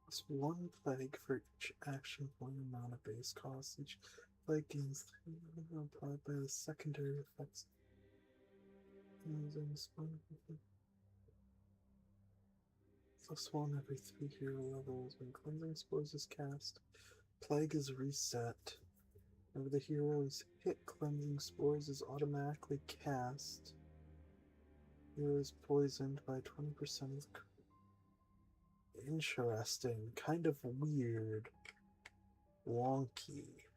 It's 1 plague for each action point amount of base cost. Each plague gains 3 applied by the secondary effects. +1 every 3 hero levels. When cleansing spores is cast, plague is reset. Whenever the hero is hit, cleansing spores is automatically cast. Hero is poisoned by 20% of. Interesting. Kind of weird. Wonky.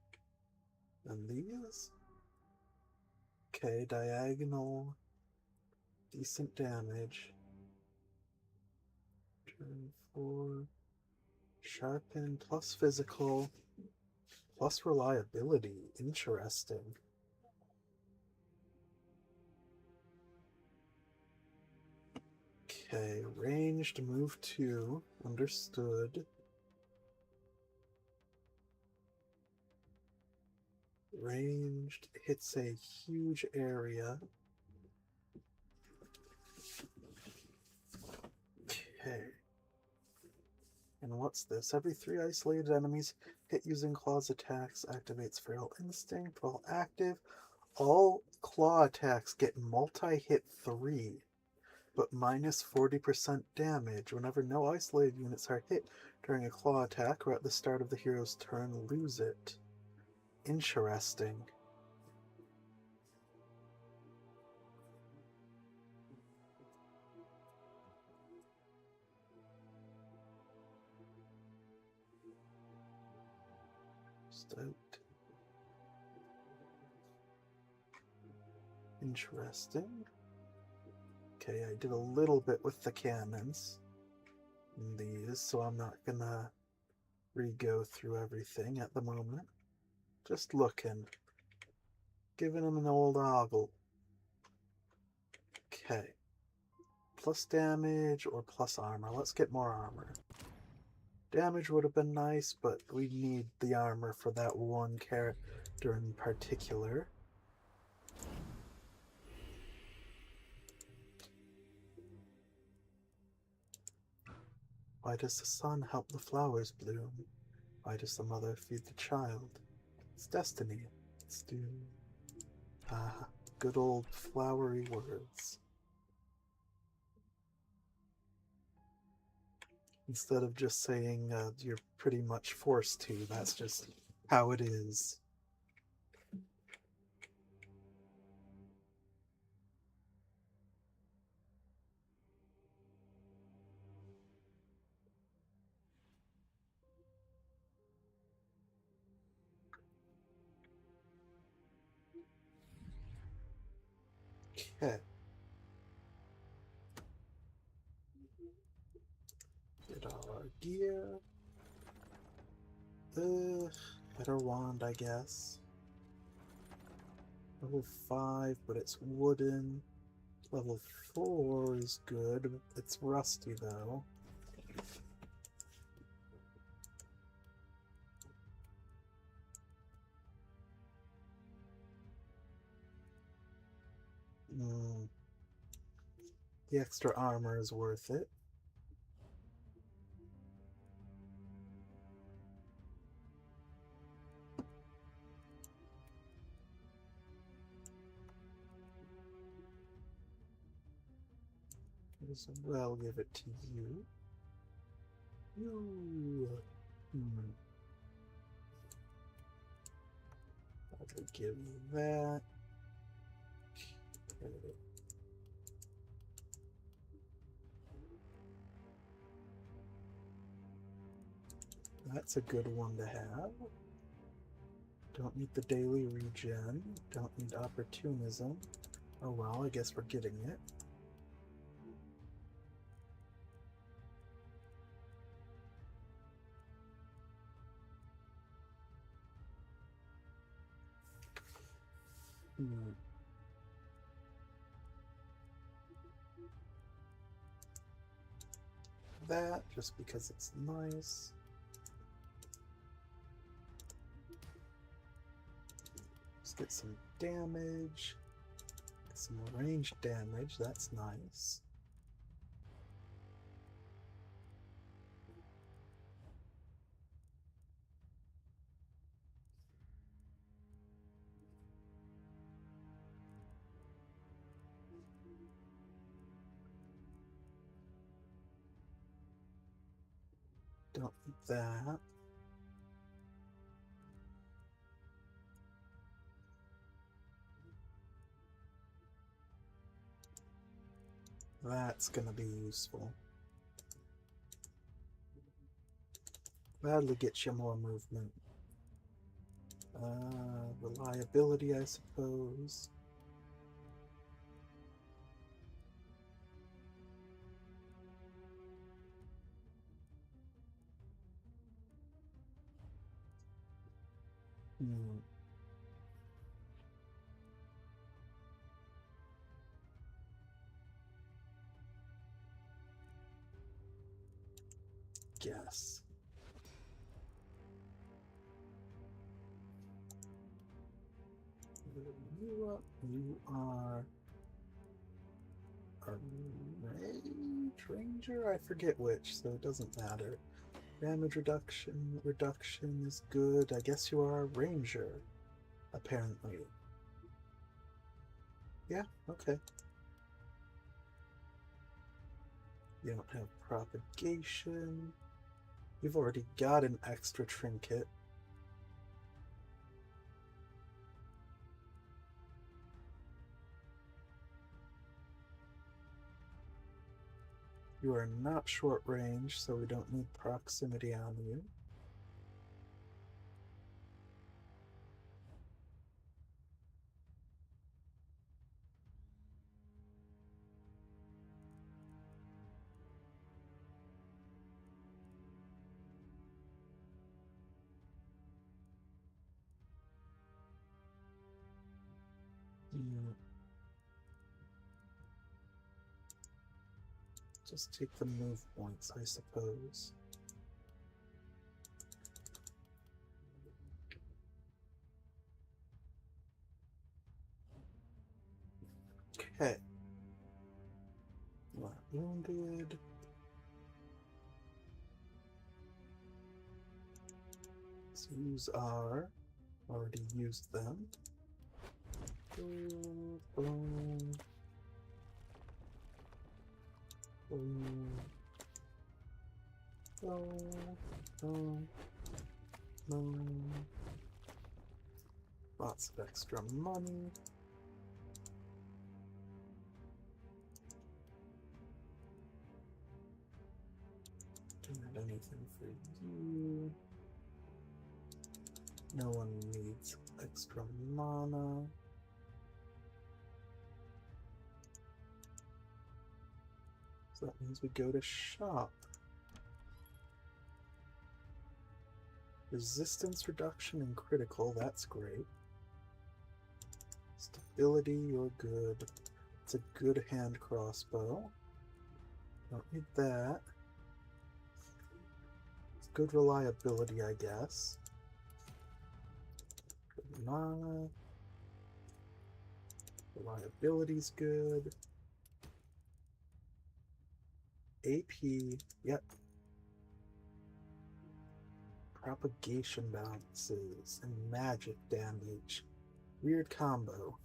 And these? Okay, diagonal. Decent damage. Turn 4. Sharpen plus physical. Plus reliability. Interesting. Okay, ranged move 2. Understood. Ranged hits a huge area. Okay. And what's this? Every 3 isolated enemies hit using claws attacks activates Feral Instinct. While active, all claw attacks get multi-hit 3, but minus 40% damage. Whenever no isolated units are hit during a claw attack or at the start of the hero's turn, lose it. Interesting. Stoked. Interesting. Okay, I did a little bit with the cannons in these, so I'm not gonna re-go through everything at the moment. Just looking. Giving him an old ogle. Okay. Plus damage or plus armor. Let's get more armor. Damage would have been nice, but we need the armor for that one character in particular. Why does the sun help the flowers bloom? Why does the mother feed the child? It's destiny. It's doom. Ah, good old flowery words. Instead of just saying you're pretty much forced to, that's just how it is. Okay. Get all our gear. Better wand, I guess. Level 5, but it's wooden. Level 4 is good. It's rusty, though. The extra armor is worth it. As well give it to you. I will give you that. Okay. That's a good one to have. Don't need the daily regen. Don't need opportunism. Oh well, I guess we're getting it. That, just because it's nice. Let's get some damage. Get some ranged damage, that's nice. Don't need that. That's gonna be useful. That'll get you more movement. Reliability, I suppose. Hmm. Guess. You are a range ranger? I forget which, so it doesn't matter. Damage reduction is good. I guess you are a ranger, apparently. Yeah, okay. You don't have propagation. You've already got an extra trinket. You are not short range, so we don't need proximity on you. Mm. Just take the move points, I suppose. Okay. You are wounded. Let's use our... Already used them. Boom. Boom. Boom. Boom. Boom. Lots of extra money. Don't have anything for you. No one needs extra mana. So that means we go to shop. Resistance reduction and critical, that's great. Stability, you're good. It's a good hand crossbow. Don't need that. It's good reliability, I guess. Good mana. Reliability's good. AP, yep. Propagation bounces and magic damage. Weird combo.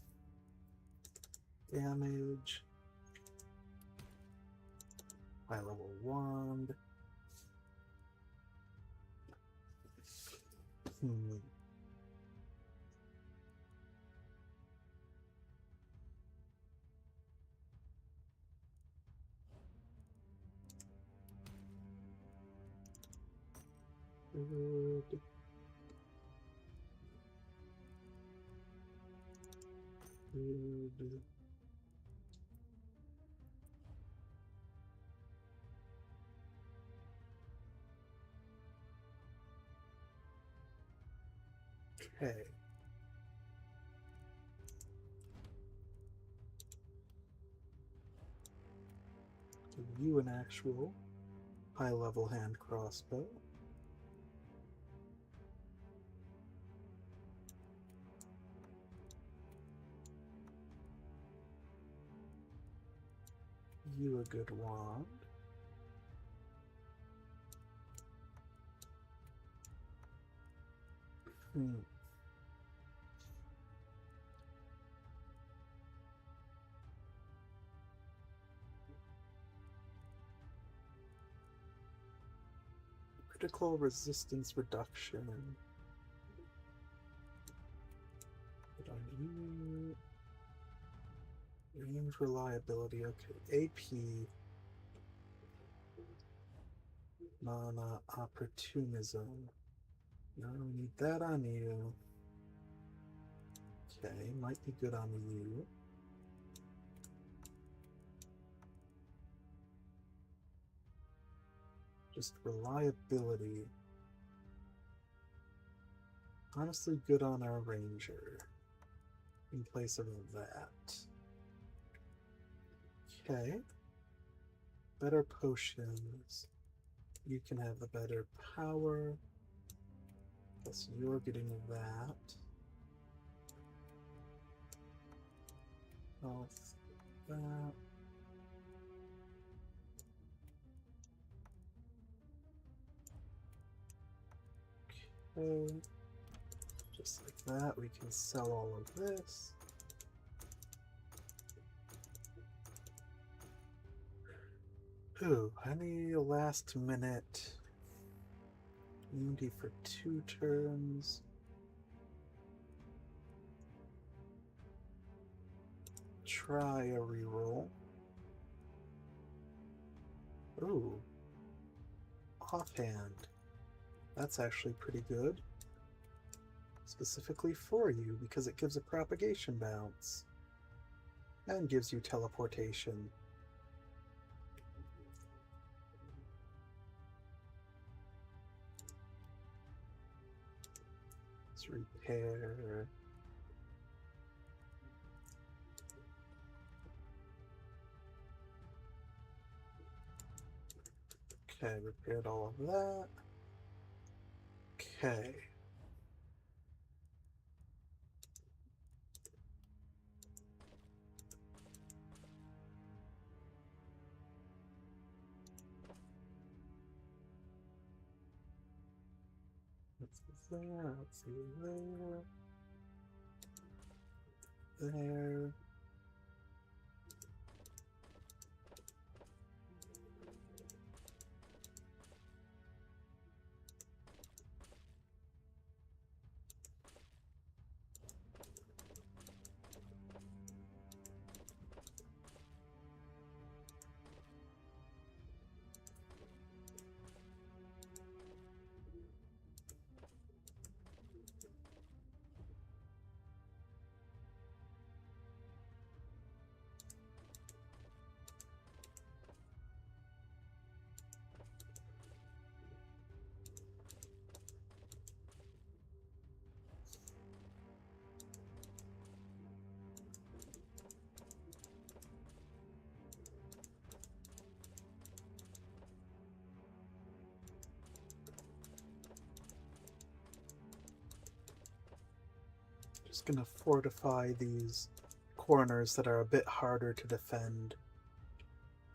Damage. High level wand. Good. Good. Okay. Give you an actual high-level hand crossbow. You a good wand. Critical resistance reduction. Put on you. Range reliability, okay. AP. Mana opportunism. No, we need that on you. Okay, might be good on you. Just reliability. Honestly, good on our ranger. In place of that. Okay. Better potions. You can have the better power. Plus you're getting that. Health. That. Okay. Just like that, we can sell all of this. Ooh, I need a last minute immunity for 2 turns. Try a reroll. Ooh. Offhand. That's actually pretty good. Specifically for you, because it gives a propagation bounce. And gives you teleportation. Let's repair. Okay, repaired all of that. Okay. Let's see there, let's see there. There. Just gonna fortify these corners that are a bit harder to defend.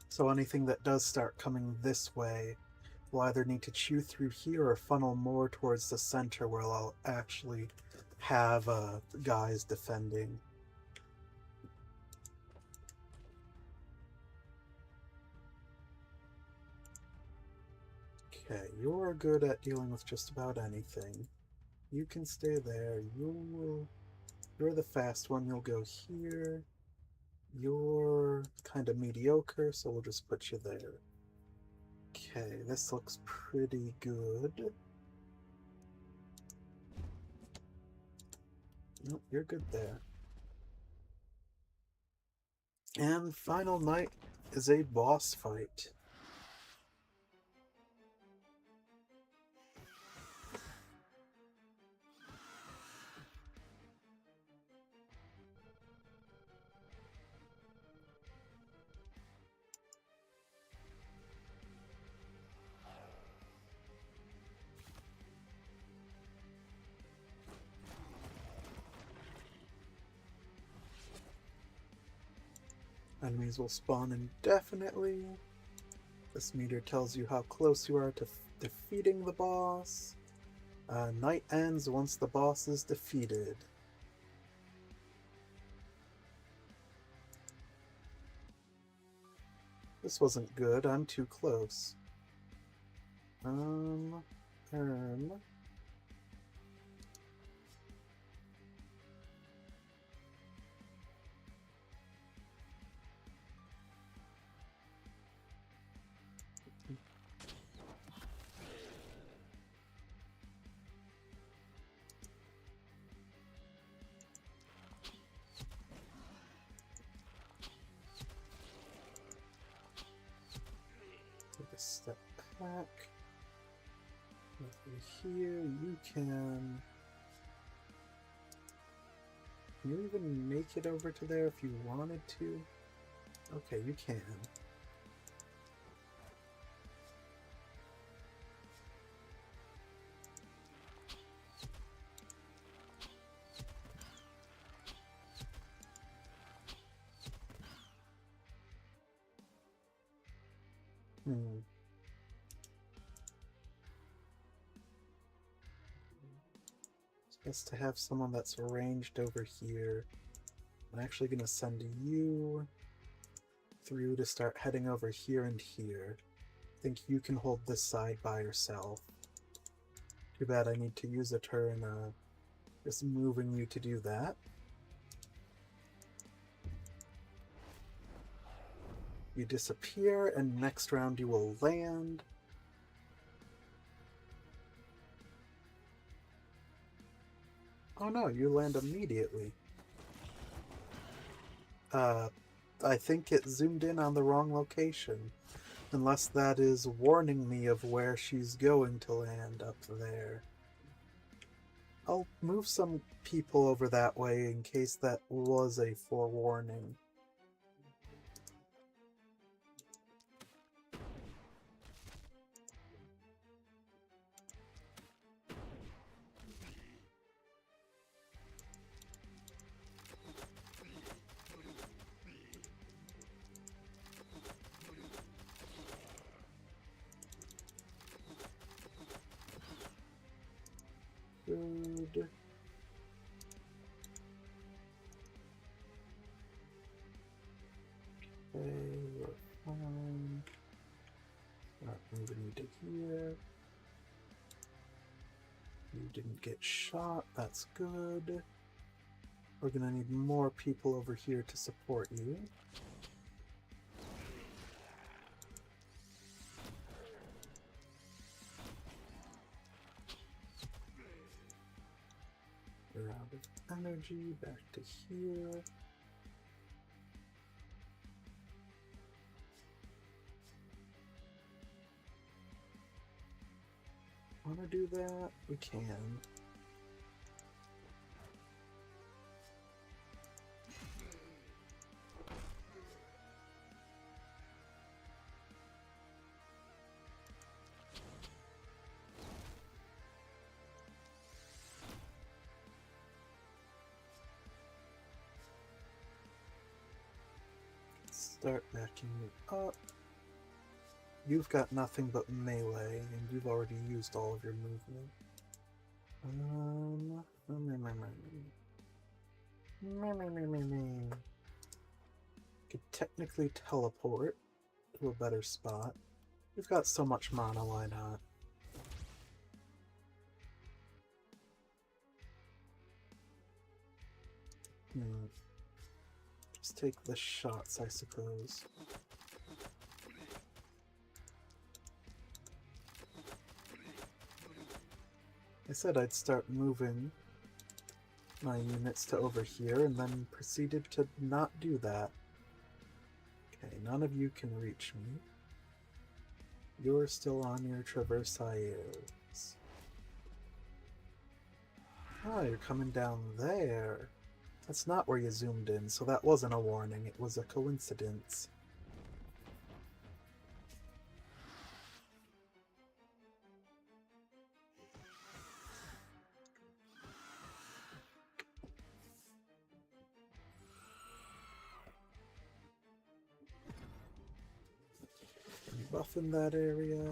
So anything that does start coming this way will either need to chew through here or funnel more towards the center where I'll actually have guys defending. Okay, you're good at dealing with just about anything. You can stay there. You're the fast one. You'll go here. You're kind of mediocre, so we'll just put you there. Okay, this looks pretty good. Nope, you're good there. And final night is a boss fight. Enemies will spawn indefinitely. This meter tells you how close you are to defeating the boss. Night ends once the boss is defeated. This wasn't good. I'm too close. back. Over here, you can... Can you even make it over to there if you wanted to? Okay, you can. It's best to have someone that's arranged over here. I'm actually going to send you through to start heading over here and here. I think you can hold this side by yourself. Too bad I need to use a turn just moving you to do that. You disappear, and next round you will land. Oh no, you land immediately. I think it zoomed in on the wrong location. Unless that is warning me of where she's going to land up there. I'll move some people over that way in case that was a forewarning. Good. Okay, we're fine. Not moving you to here. You didn't get shot, that's good. We're gonna need more people over here to support you. You're out of energy, back to here. Wanna do that? We can. Start backing you up. You've got nothing but melee, and you've already used all of your movement. Could technically teleport to a better spot. We've got so much mana, why not? Just take the shots, I suppose. I said I'd start moving my units to over here, and then proceeded to not do that. Okay, none of you can reach me. You're still on your traversiers. Oh, you're coming down there. That's not where you zoomed in, so that wasn't a warning, it was a coincidence. Buff in that area.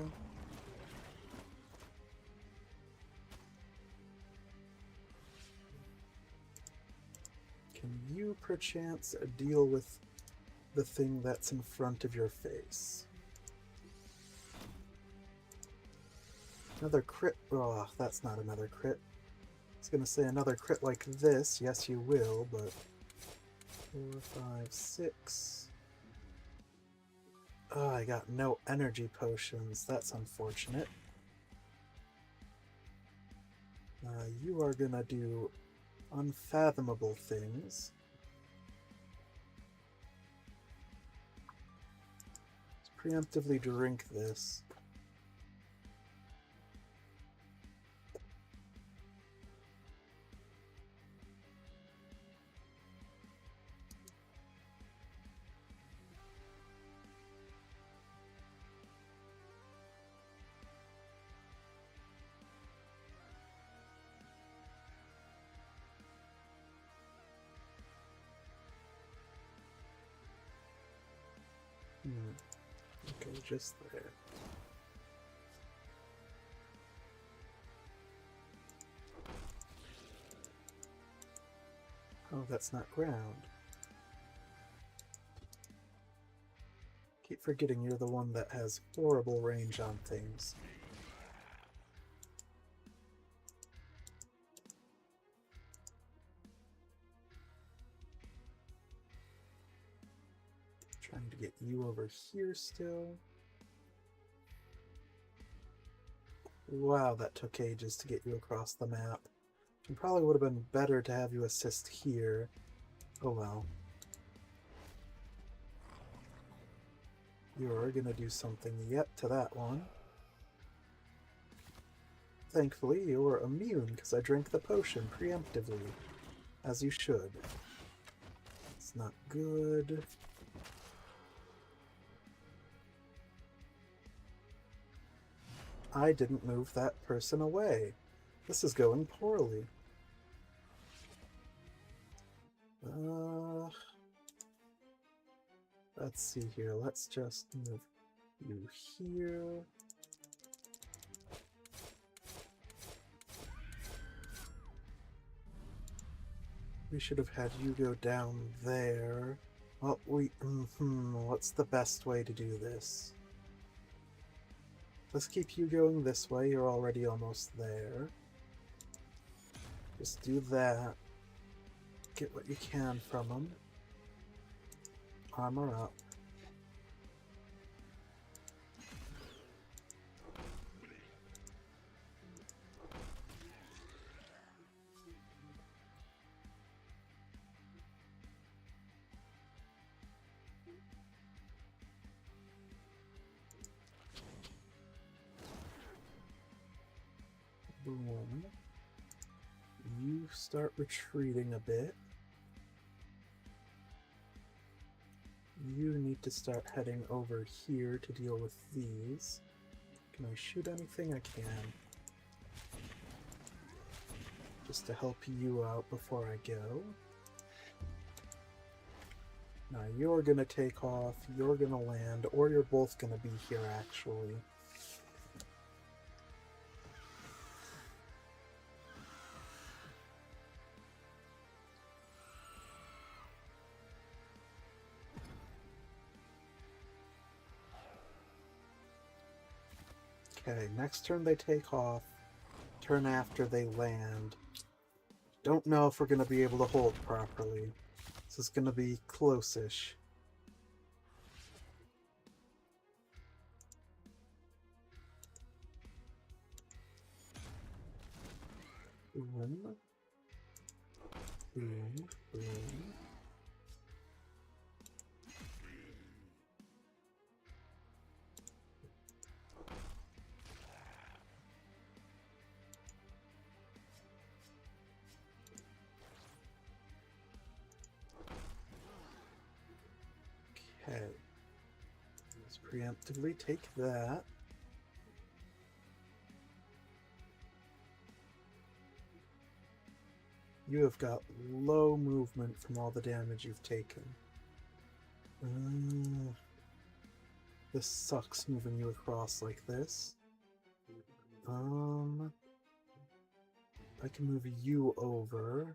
Can you perchance deal with the thing that's in front of your face? Another crit. Oh, that's not another crit. I was gonna say another crit like this. Yes, you will, but 4, 5, 6. Oh, I got no energy potions. That's unfortunate. You are gonna do unfathomable things. Let's preemptively drink this. just there. Oh, that's not ground. Keep forgetting you're the one that has horrible range on things. Trying to get you over here still. Wow, that took ages to get you across the map. It probably would have been better to have you assist here. Oh well. You're gonna do something yet to that one. Thankfully, you're immune because I drank the potion preemptively. As you should. It's not good. I didn't move that person away. This is going poorly. Let's see here. Let's just move you here. We should have had you go down there. Well, what's the best way to do this? Let's keep you going this way. You're already almost there. Just do that. Get what you can from them. Armor up. Boom. You start retreating a bit. You need to start heading over here to deal with these. Can I shoot anything? I can. Just to help you out before I go. Now you're gonna take off, you're gonna land, or you're both gonna be here actually. Okay, next turn they take off. Turn after they land. Don't know if we're going to be able to hold properly. This is going to be close-ish. Boom. Boom. Boom. Okay. Let's preemptively take that. You have got low movement from all the damage you've taken. This sucks moving you across like this. I can move you over.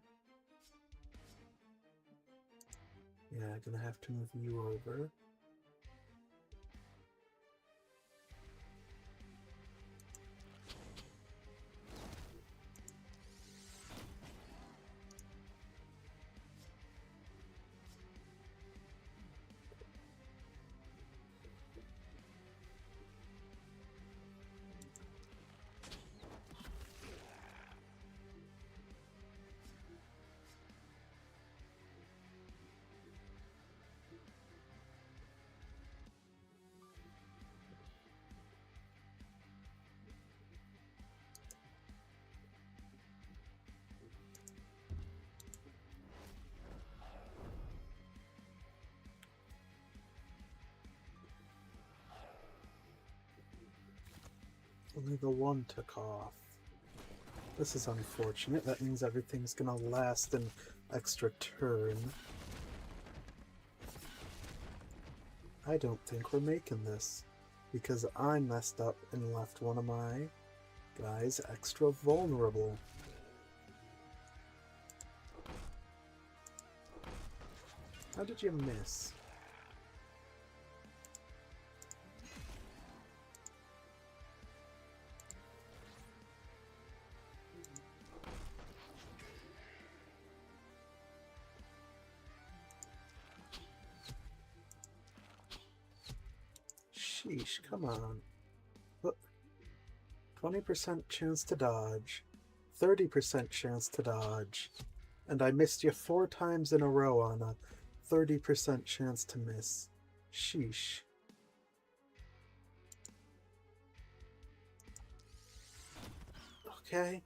Yeah, I'm gonna have to move you over. Only the one took off. This is unfortunate. That means everything's gonna last an extra turn. I don't think we're making this. because I messed up and left one of my guys extra vulnerable. How did you miss? Sheesh, come on. Look, 20% chance to dodge, 30% chance to dodge, and I missed you 4 times in a row on a 30% chance to miss. Sheesh. Okay.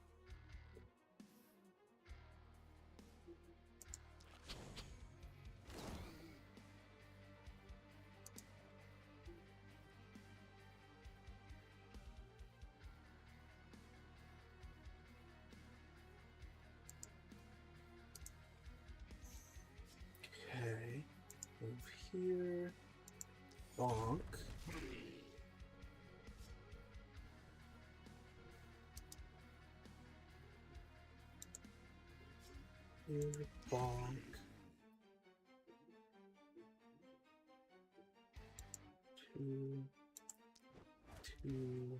Okay. Move here. Bonk. Here, bonk. 2, 2.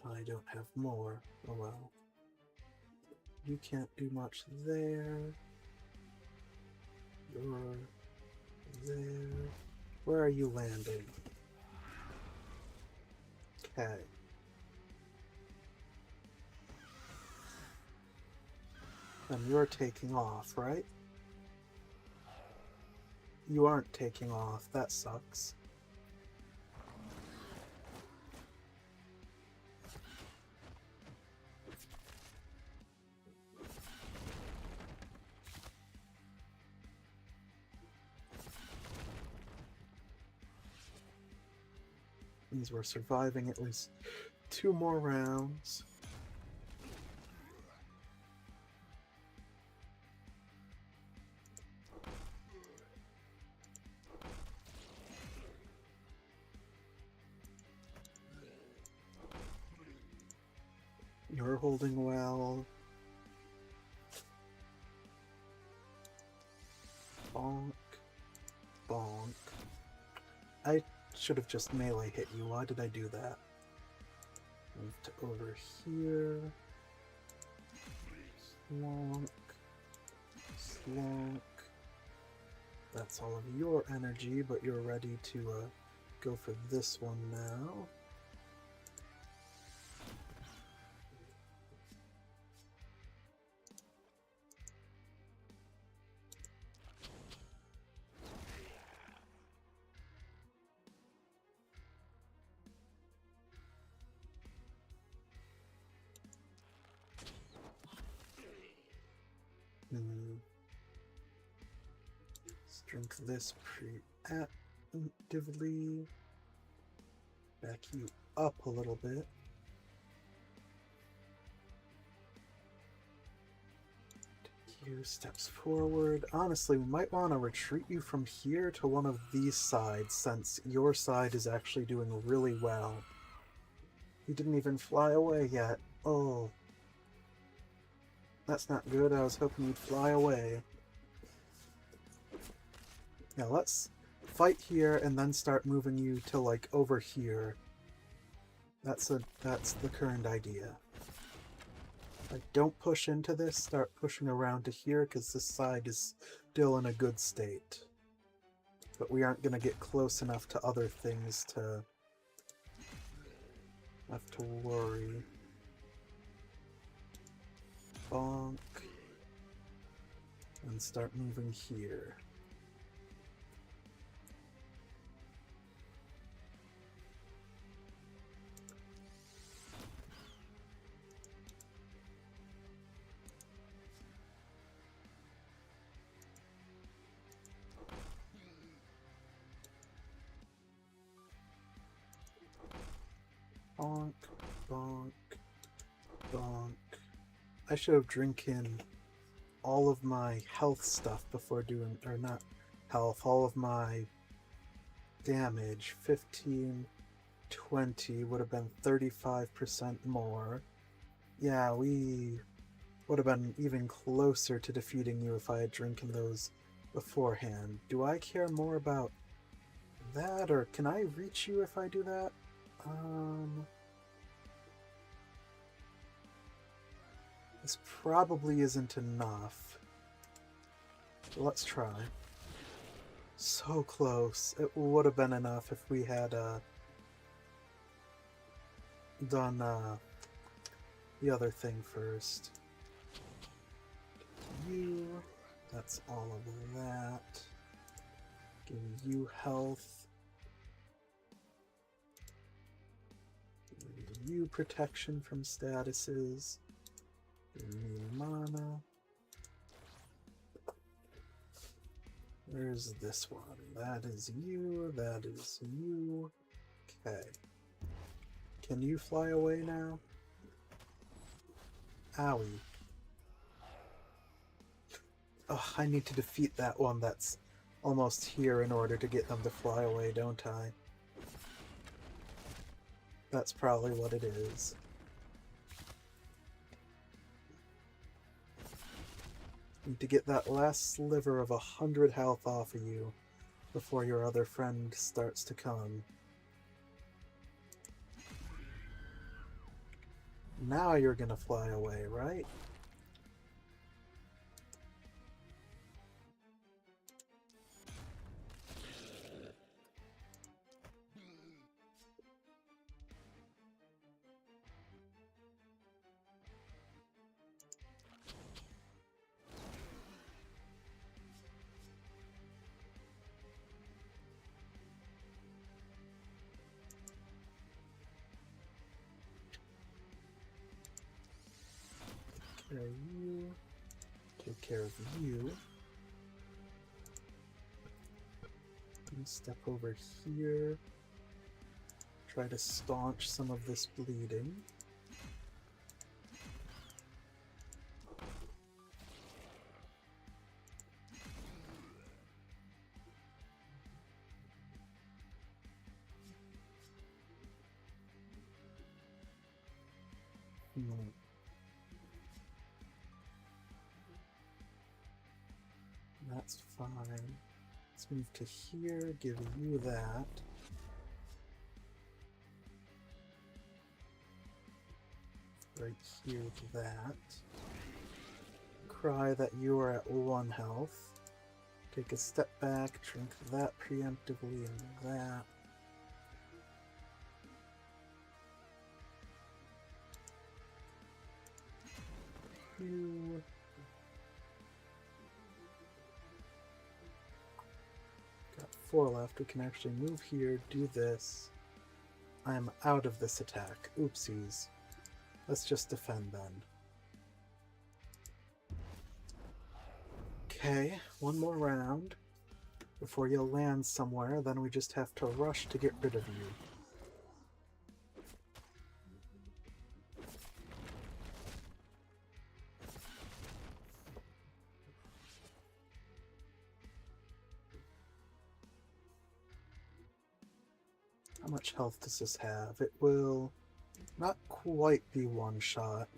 I don't have more. Oh well. You can't do much there. You're there. Where are you landing? Okay. And you're taking off, right? You aren't taking off. That sucks. Means we're surviving at least 2 more rounds. You're holding well. Bonk. Bonk. I should have just melee hit you. Why did I do that? Move to over here. Slonk. Slonk. That's all of your energy, but you're ready to go for this one now. Let's drink this preemptively. Back you up a little bit. Take you steps forward. Honestly, we might want to retreat you from here to one of these sides, since your side is actually doing really well. You didn't even fly away yet. Oh. That's not good. I was hoping you'd fly away. Now let's fight here and then start moving you to like over here. That's the current idea. Like, don't push into this, start pushing around to here because this side is still in a good state. But we aren't going to get close enough to other things to have to worry. Bonk. And start moving here. Bonk, bonk, bonk. I should have drinking all of my health stuff before doing, or not health, all of my damage. 15, 20 would have been 35% more. Yeah, we would have been even closer to defeating you if I had drinking those beforehand. Do I care more about that, or can I reach you if I do that? This probably isn't enough. Let's try. So close. It would have been enough if we had done the other thing first. You. That's all of that. Give you health. Give you protection from statuses. Give me mana. Where's this one? That is you. That is you. Okay. Can you fly away now? Owie. Oh, I need to defeat that one that's almost here in order to get them to fly away, don't I? That's probably what it is. Need to get that last sliver of 100 health off of you before your other friend starts to come. Now you're gonna fly away, right? You. Take care of you. Step over here. Try to staunch some of this bleeding. That's fine. Let's move to here, give you that. Right here with that. Cry that you are at 1 health. Take a step back, drink that preemptively and that. You. Got 4 left. We can actually move here, do this. I'm out of this attack. Oopsies. Let's just defend then. Okay, 1 more round before you'll land somewhere, then we just have to rush to get rid of you. How much health does this have? It will not quite be 1 shot.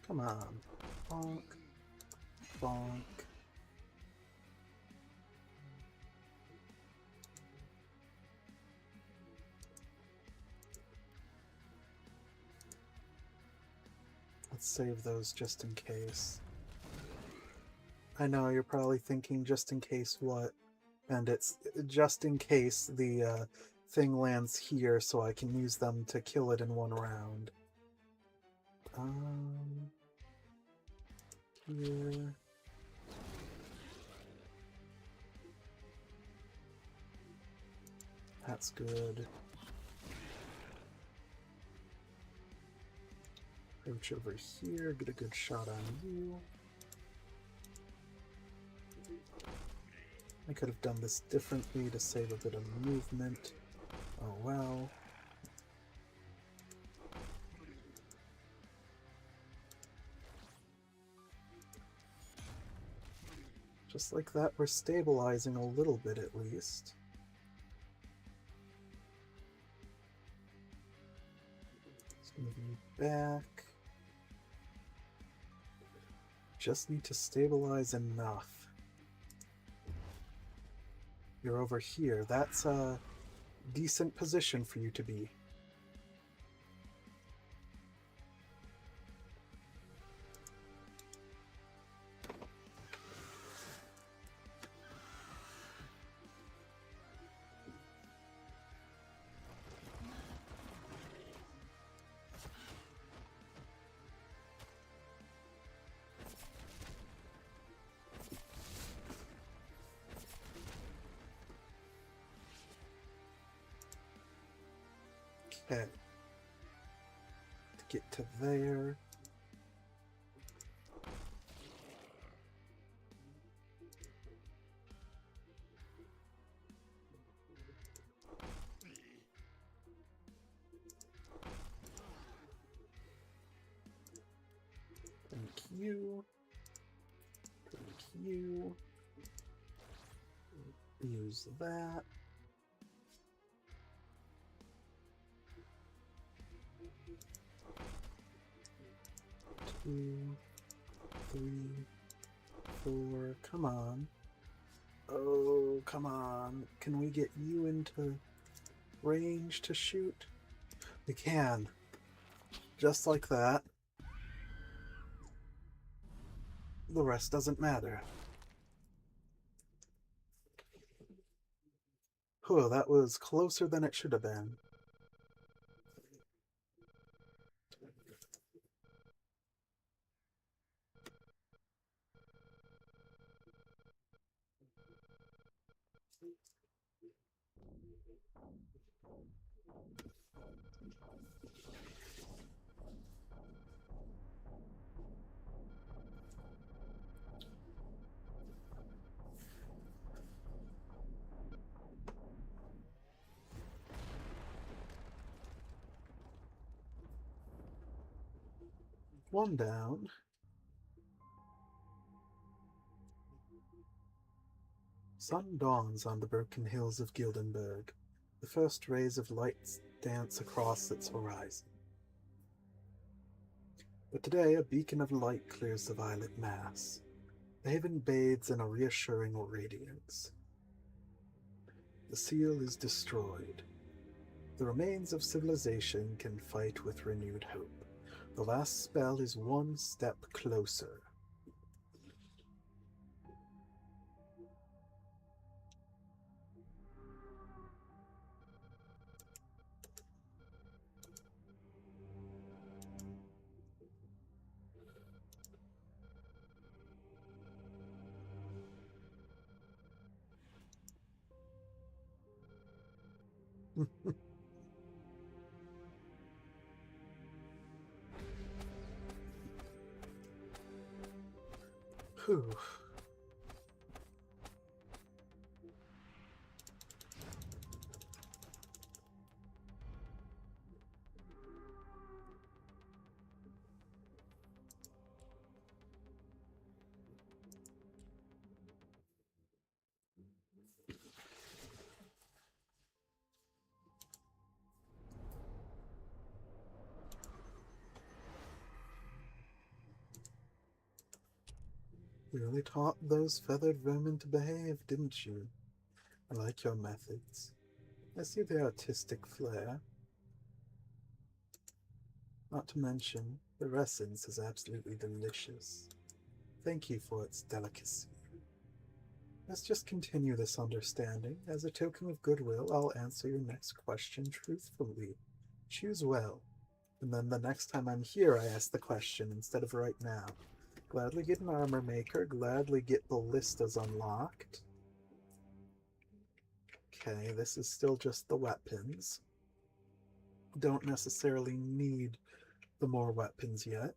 Come on. Bonk. Bonk. Let's save those just in case. I know you're probably thinking, just in case what? And it's just in case the thing lands here so I can use them to kill it in 1 round. Here. That's good. Approach over here, get a good shot on you. I could have done this differently to save a bit of movement. Oh well. Just like that, we're stabilizing a little bit at least. Let's move you back. Just need to stabilize enough. You're over here. That's a decent position for you to be. Okay. To get to there. Thank you. Thank you. Use that. Two, three, four. Come on. Oh, come on. Can we get you into range to shoot? We can. Just like that. The rest doesn't matter. Whew, that was closer than it should have been. One down. Sun dawns on the broken hills of Gildenberg. The first rays of light dance across its horizon. But today a beacon of light clears the violet mass. The haven bathes in a reassuring radiance. The seal is destroyed. The remains of civilization can fight with renewed hope. The last spell is one step closer. Whew. You really taught those feathered vermin to behave, didn't you? I like your methods. I see the artistic flair. Not to mention, their essence is absolutely delicious. Thank you for its delicacy. Let's just continue this understanding. As a token of goodwill, I'll answer your next question truthfully. Choose well. And then the next time I'm here, I ask the question instead of right now. Gladly get an armor maker. Gladly get ballistas unlocked. Okay, this is still just the weapons. Don't necessarily need the more weapons yet.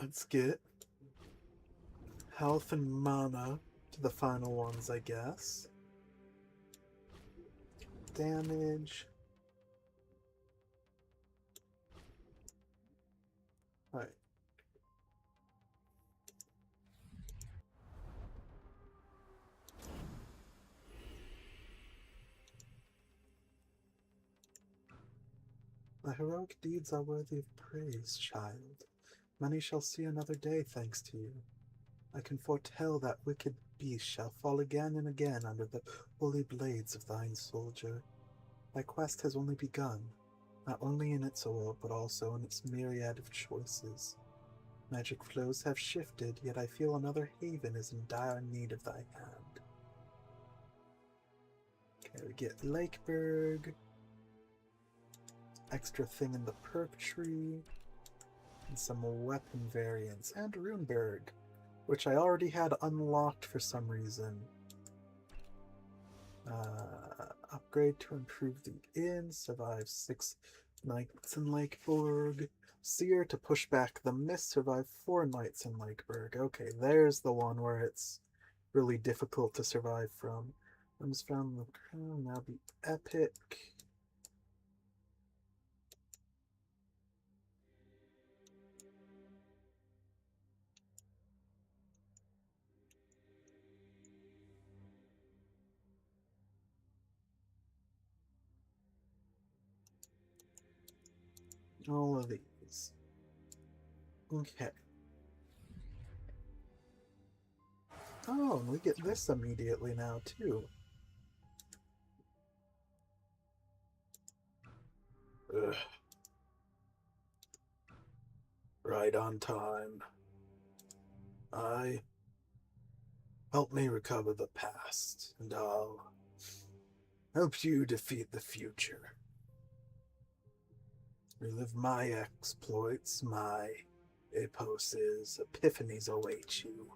Let's get health and mana to the final ones, I guess. Damage. Alright. Thy heroic deeds are worthy of praise, child. Many shall see another day thanks to you. I can foretell that wicked beast shall fall again and again under the holy blades of thine soldier. Thy quest has only begun, not only in its orb, but also in its myriad of choices. Magic flows have shifted, yet I feel another haven is in dire need of thy hand. Okay, we get Lakeberg. Extra thing in the perk tree. And some weapon variants. And Runeberg, which I already had unlocked for some reason. Upgrade to improve the inn. Survive 6 nights in Lakeberg. Seer to push back the mist. Survive 4 nights in Lakeberg. Okay, there's the one where it's really difficult to survive from. Items found in the crown now be epic. All of these. Okay. Oh, and we get this immediately now, too. Ugh. Right on time. Help me recover the past, and I'll help you defeat the future. Relive my exploits, my eposes, epiphanies await you.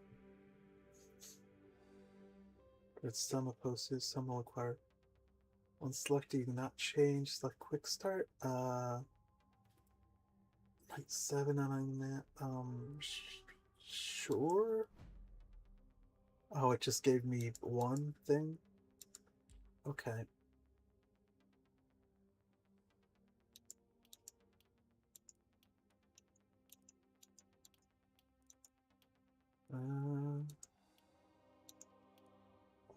But some eposes, some will acquire. When selected, you cannot change. Select quick start. Night 7 on that. Sure. Oh, it just gave me one thing? Okay.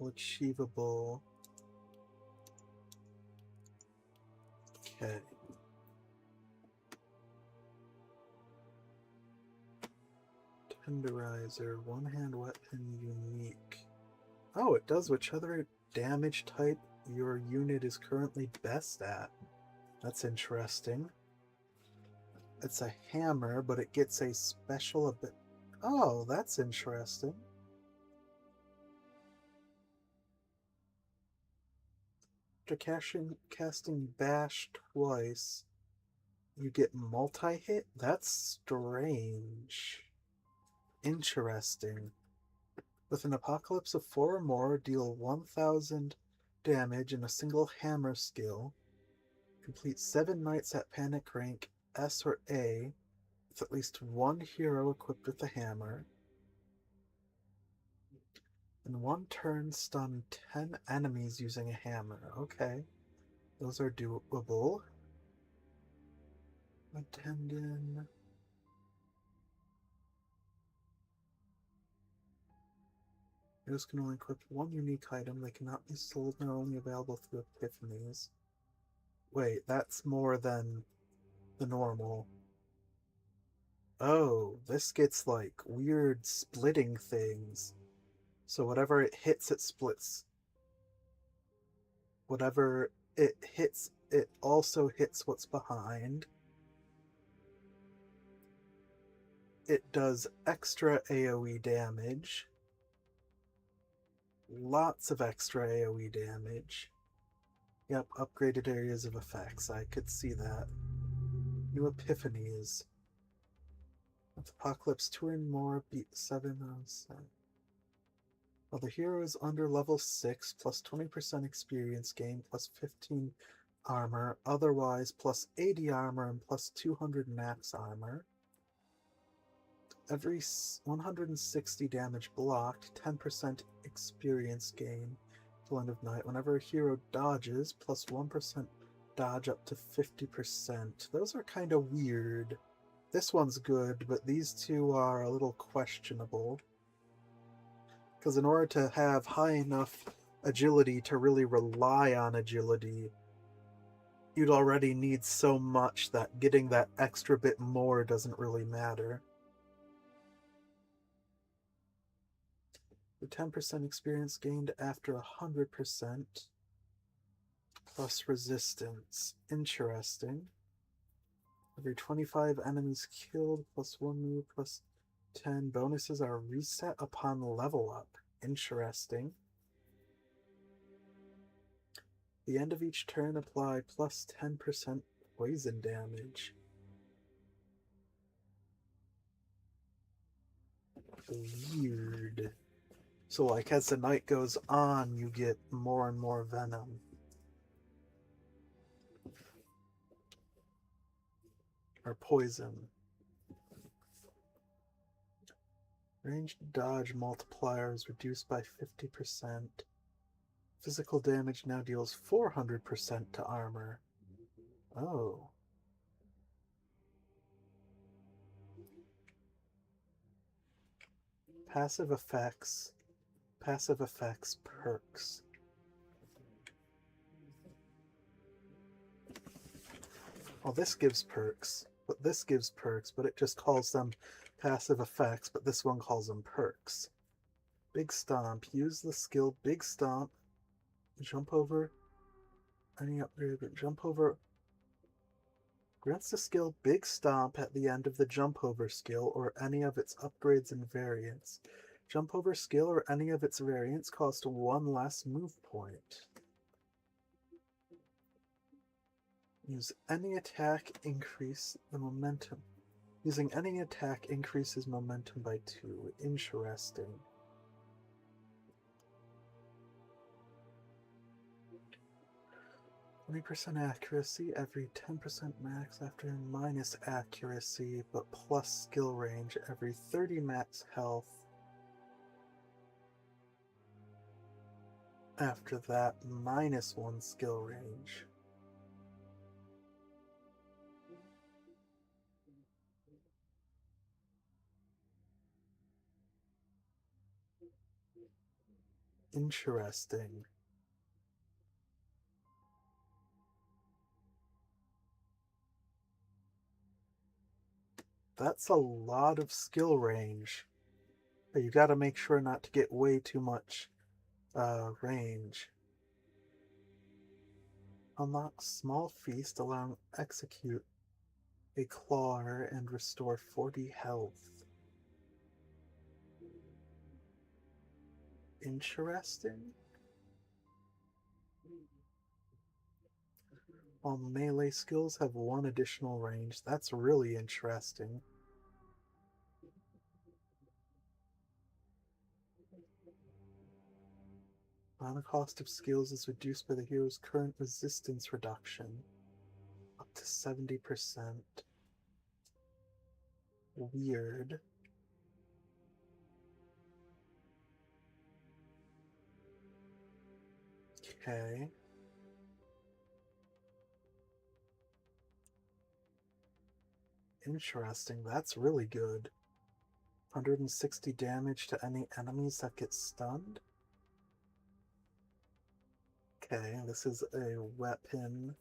Achievable. Okay. Tenderizer, one-hand weapon, unique. Oh, it does whichever damage type your unit is currently best at. That's interesting. It's a hammer, but it gets a special ability. Oh, that's interesting. After casting Bash twice, you get multi-hit? That's strange. Interesting. With an Apocalypse of 4 or more, deal 1000 damage in a single hammer skill. Complete 7 nights at panic rank S or A with at least one hero equipped with a hammer. In one turn, stun 10 enemies using a hammer. Okay. Those are doable. A tendon. Heroes can only equip one unique item. They cannot be sold and are only available through epiphanies. Wait, that's more than the normal. Oh, this gets like weird splitting things. So whatever it hits, it splits. Whatever it hits, it also hits what's behind. It does extra AoE damage. Lots of extra AoE damage. Yep, upgraded areas of effects. I could see that. New epiphanies. With Apocalypse 2 and more, beat 7 on 7. While the hero is under level 6, plus 20% experience gain, plus 15 armor, otherwise plus 80 armor and plus 200 max armor. Every 160 damage blocked, 10% experience gain till end of night. Whenever a hero dodges, plus 1% dodge up to 50%. Those are kind of weird. This one's good, but these two are a little questionable. Because in order to have high enough agility to really rely on agility, you'd already need so much that getting that extra bit more doesn't really matter. The 10% experience gained after 100% plus resistance. Interesting. Every 25 enemies killed plus 1 move plus 10 bonuses are reset upon level up. Interesting. The end of each turn apply plus 10% poison damage. Weird. So like as the night goes on, you get more and more venom. Or poison. Ranged dodge multiplier is reduced by 50%. Physical damage now deals 400% to armor. Oh. Passive effects. Passive effects perks. Well, this gives perks, but it just calls them passive effects, but this one calls them perks. Big Stomp. Use the skill Big Stomp. Jump over any upgrade, jump over. Grants the skill Big Stomp at the end of the jump over skill or any of its upgrades and variants. Jump over skill or any of its variants cost 1 less move point. Use any attack, increase the momentum. Using any attack increases momentum by 2. Interesting. %, accuracy, every 10% max after minus accuracy, but plus skill range, every 30 max health. After that, minus 1 skill range. Interesting. That's a lot of skill range. But you gotta make sure not to get way too much range. Unlock small feast, allowing execute a claw and restore 40 health. Interesting. All melee skills have 1 additional range. That's really interesting. The cost of skills is reduced by the hero's current resistance reduction. Up to 70%. Weird. Okay. Interesting. That's really good. 160 damage to any enemies that get stunned. Okay, this is a weapon.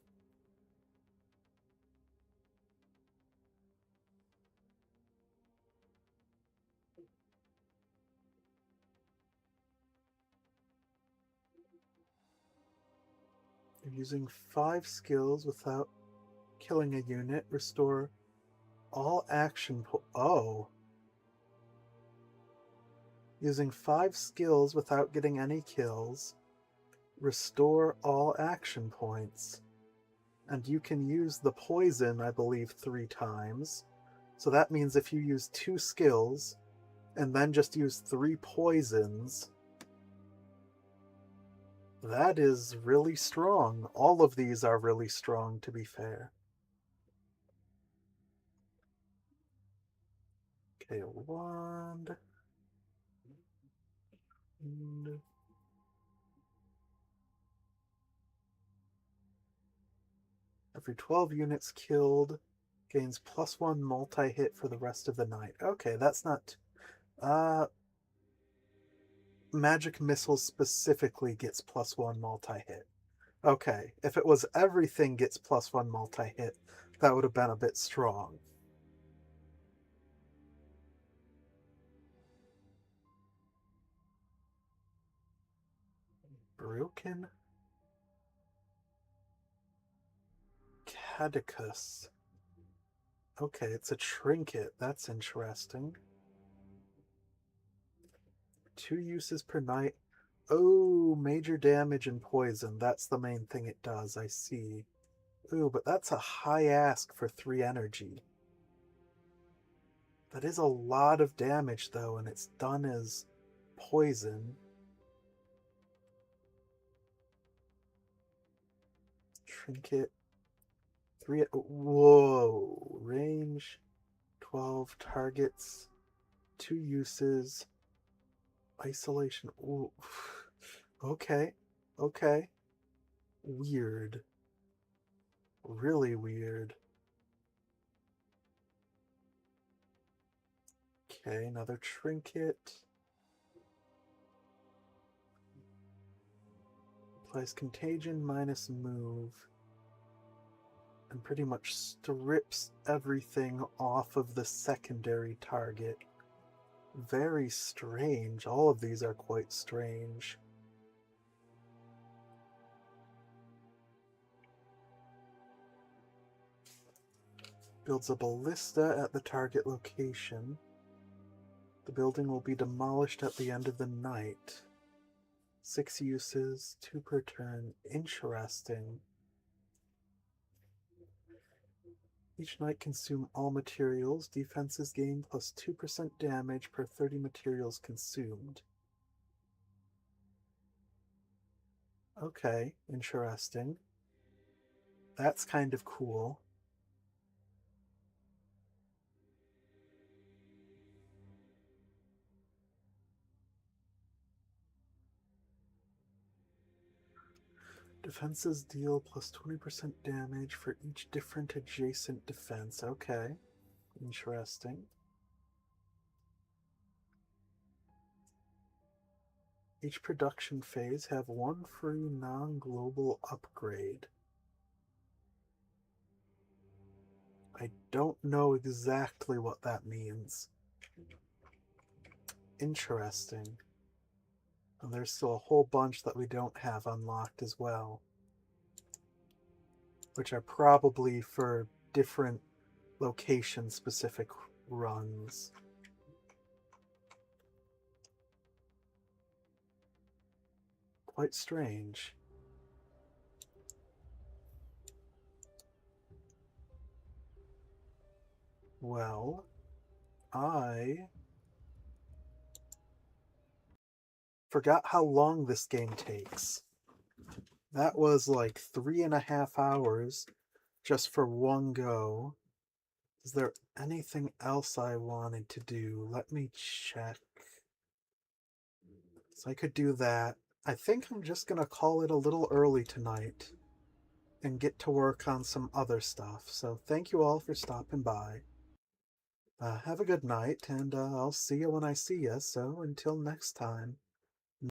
Using 5 skills without killing a unit, restore all action oh. Using 5 skills without getting any kills, restore all action points. And you can use the poison, I believe, 3 times. So that means if you use 2 skills, and then just use 3 poisons, that is really strong. All of these are really strong, to be fair. Okay, a wand. And every 12 units killed, gains +1 multi-hit for the rest of the night. Okay, that's not... Magic Missile specifically gets +1 multi-hit. Okay, if it was everything gets +1 multi-hit, that would have been a bit strong. Broken Cadicus. Okay, it's a trinket. That's interesting. 2 uses per night. Oh, major damage and poison. That's the main thing it does, I see. Ooh, but that's a high ask for 3 energy. That is a lot of damage, though, and it's done as poison. Trinket. 3. Whoa. Range. 12 targets. 2 uses. Isolation. Ooh. Okay. Okay. Weird. Really weird. Okay, another trinket. Applies contagion minus move. And pretty much strips everything off of the secondary target. Very strange. All of these are quite strange. Builds a ballista at the target location. The building will be demolished at the end of the night. 6 uses, 2 per turn. Interesting. Each night consume all materials. Defenses gain plus 2% damage per 30 materials consumed. Okay, interesting. That's kind of cool. Defenses deal plus 20% damage for each different adjacent defense. Okay, interesting. Each production phase have 1 free non-global upgrade. I don't know exactly what that means. Interesting. And there's still a whole bunch that we don't have unlocked as well, which are probably for different location-specific runs. Quite strange. Well, I forgot how long this game takes. That was like 3.5 hours just for one go. Is there anything else I wanted to do? Let me check. So I could do that. I think I'm just gonna call it a little early tonight and get to work on some other stuff. So thank you all for stopping by. Have a good night, and I'll see you when I see you. So until next time.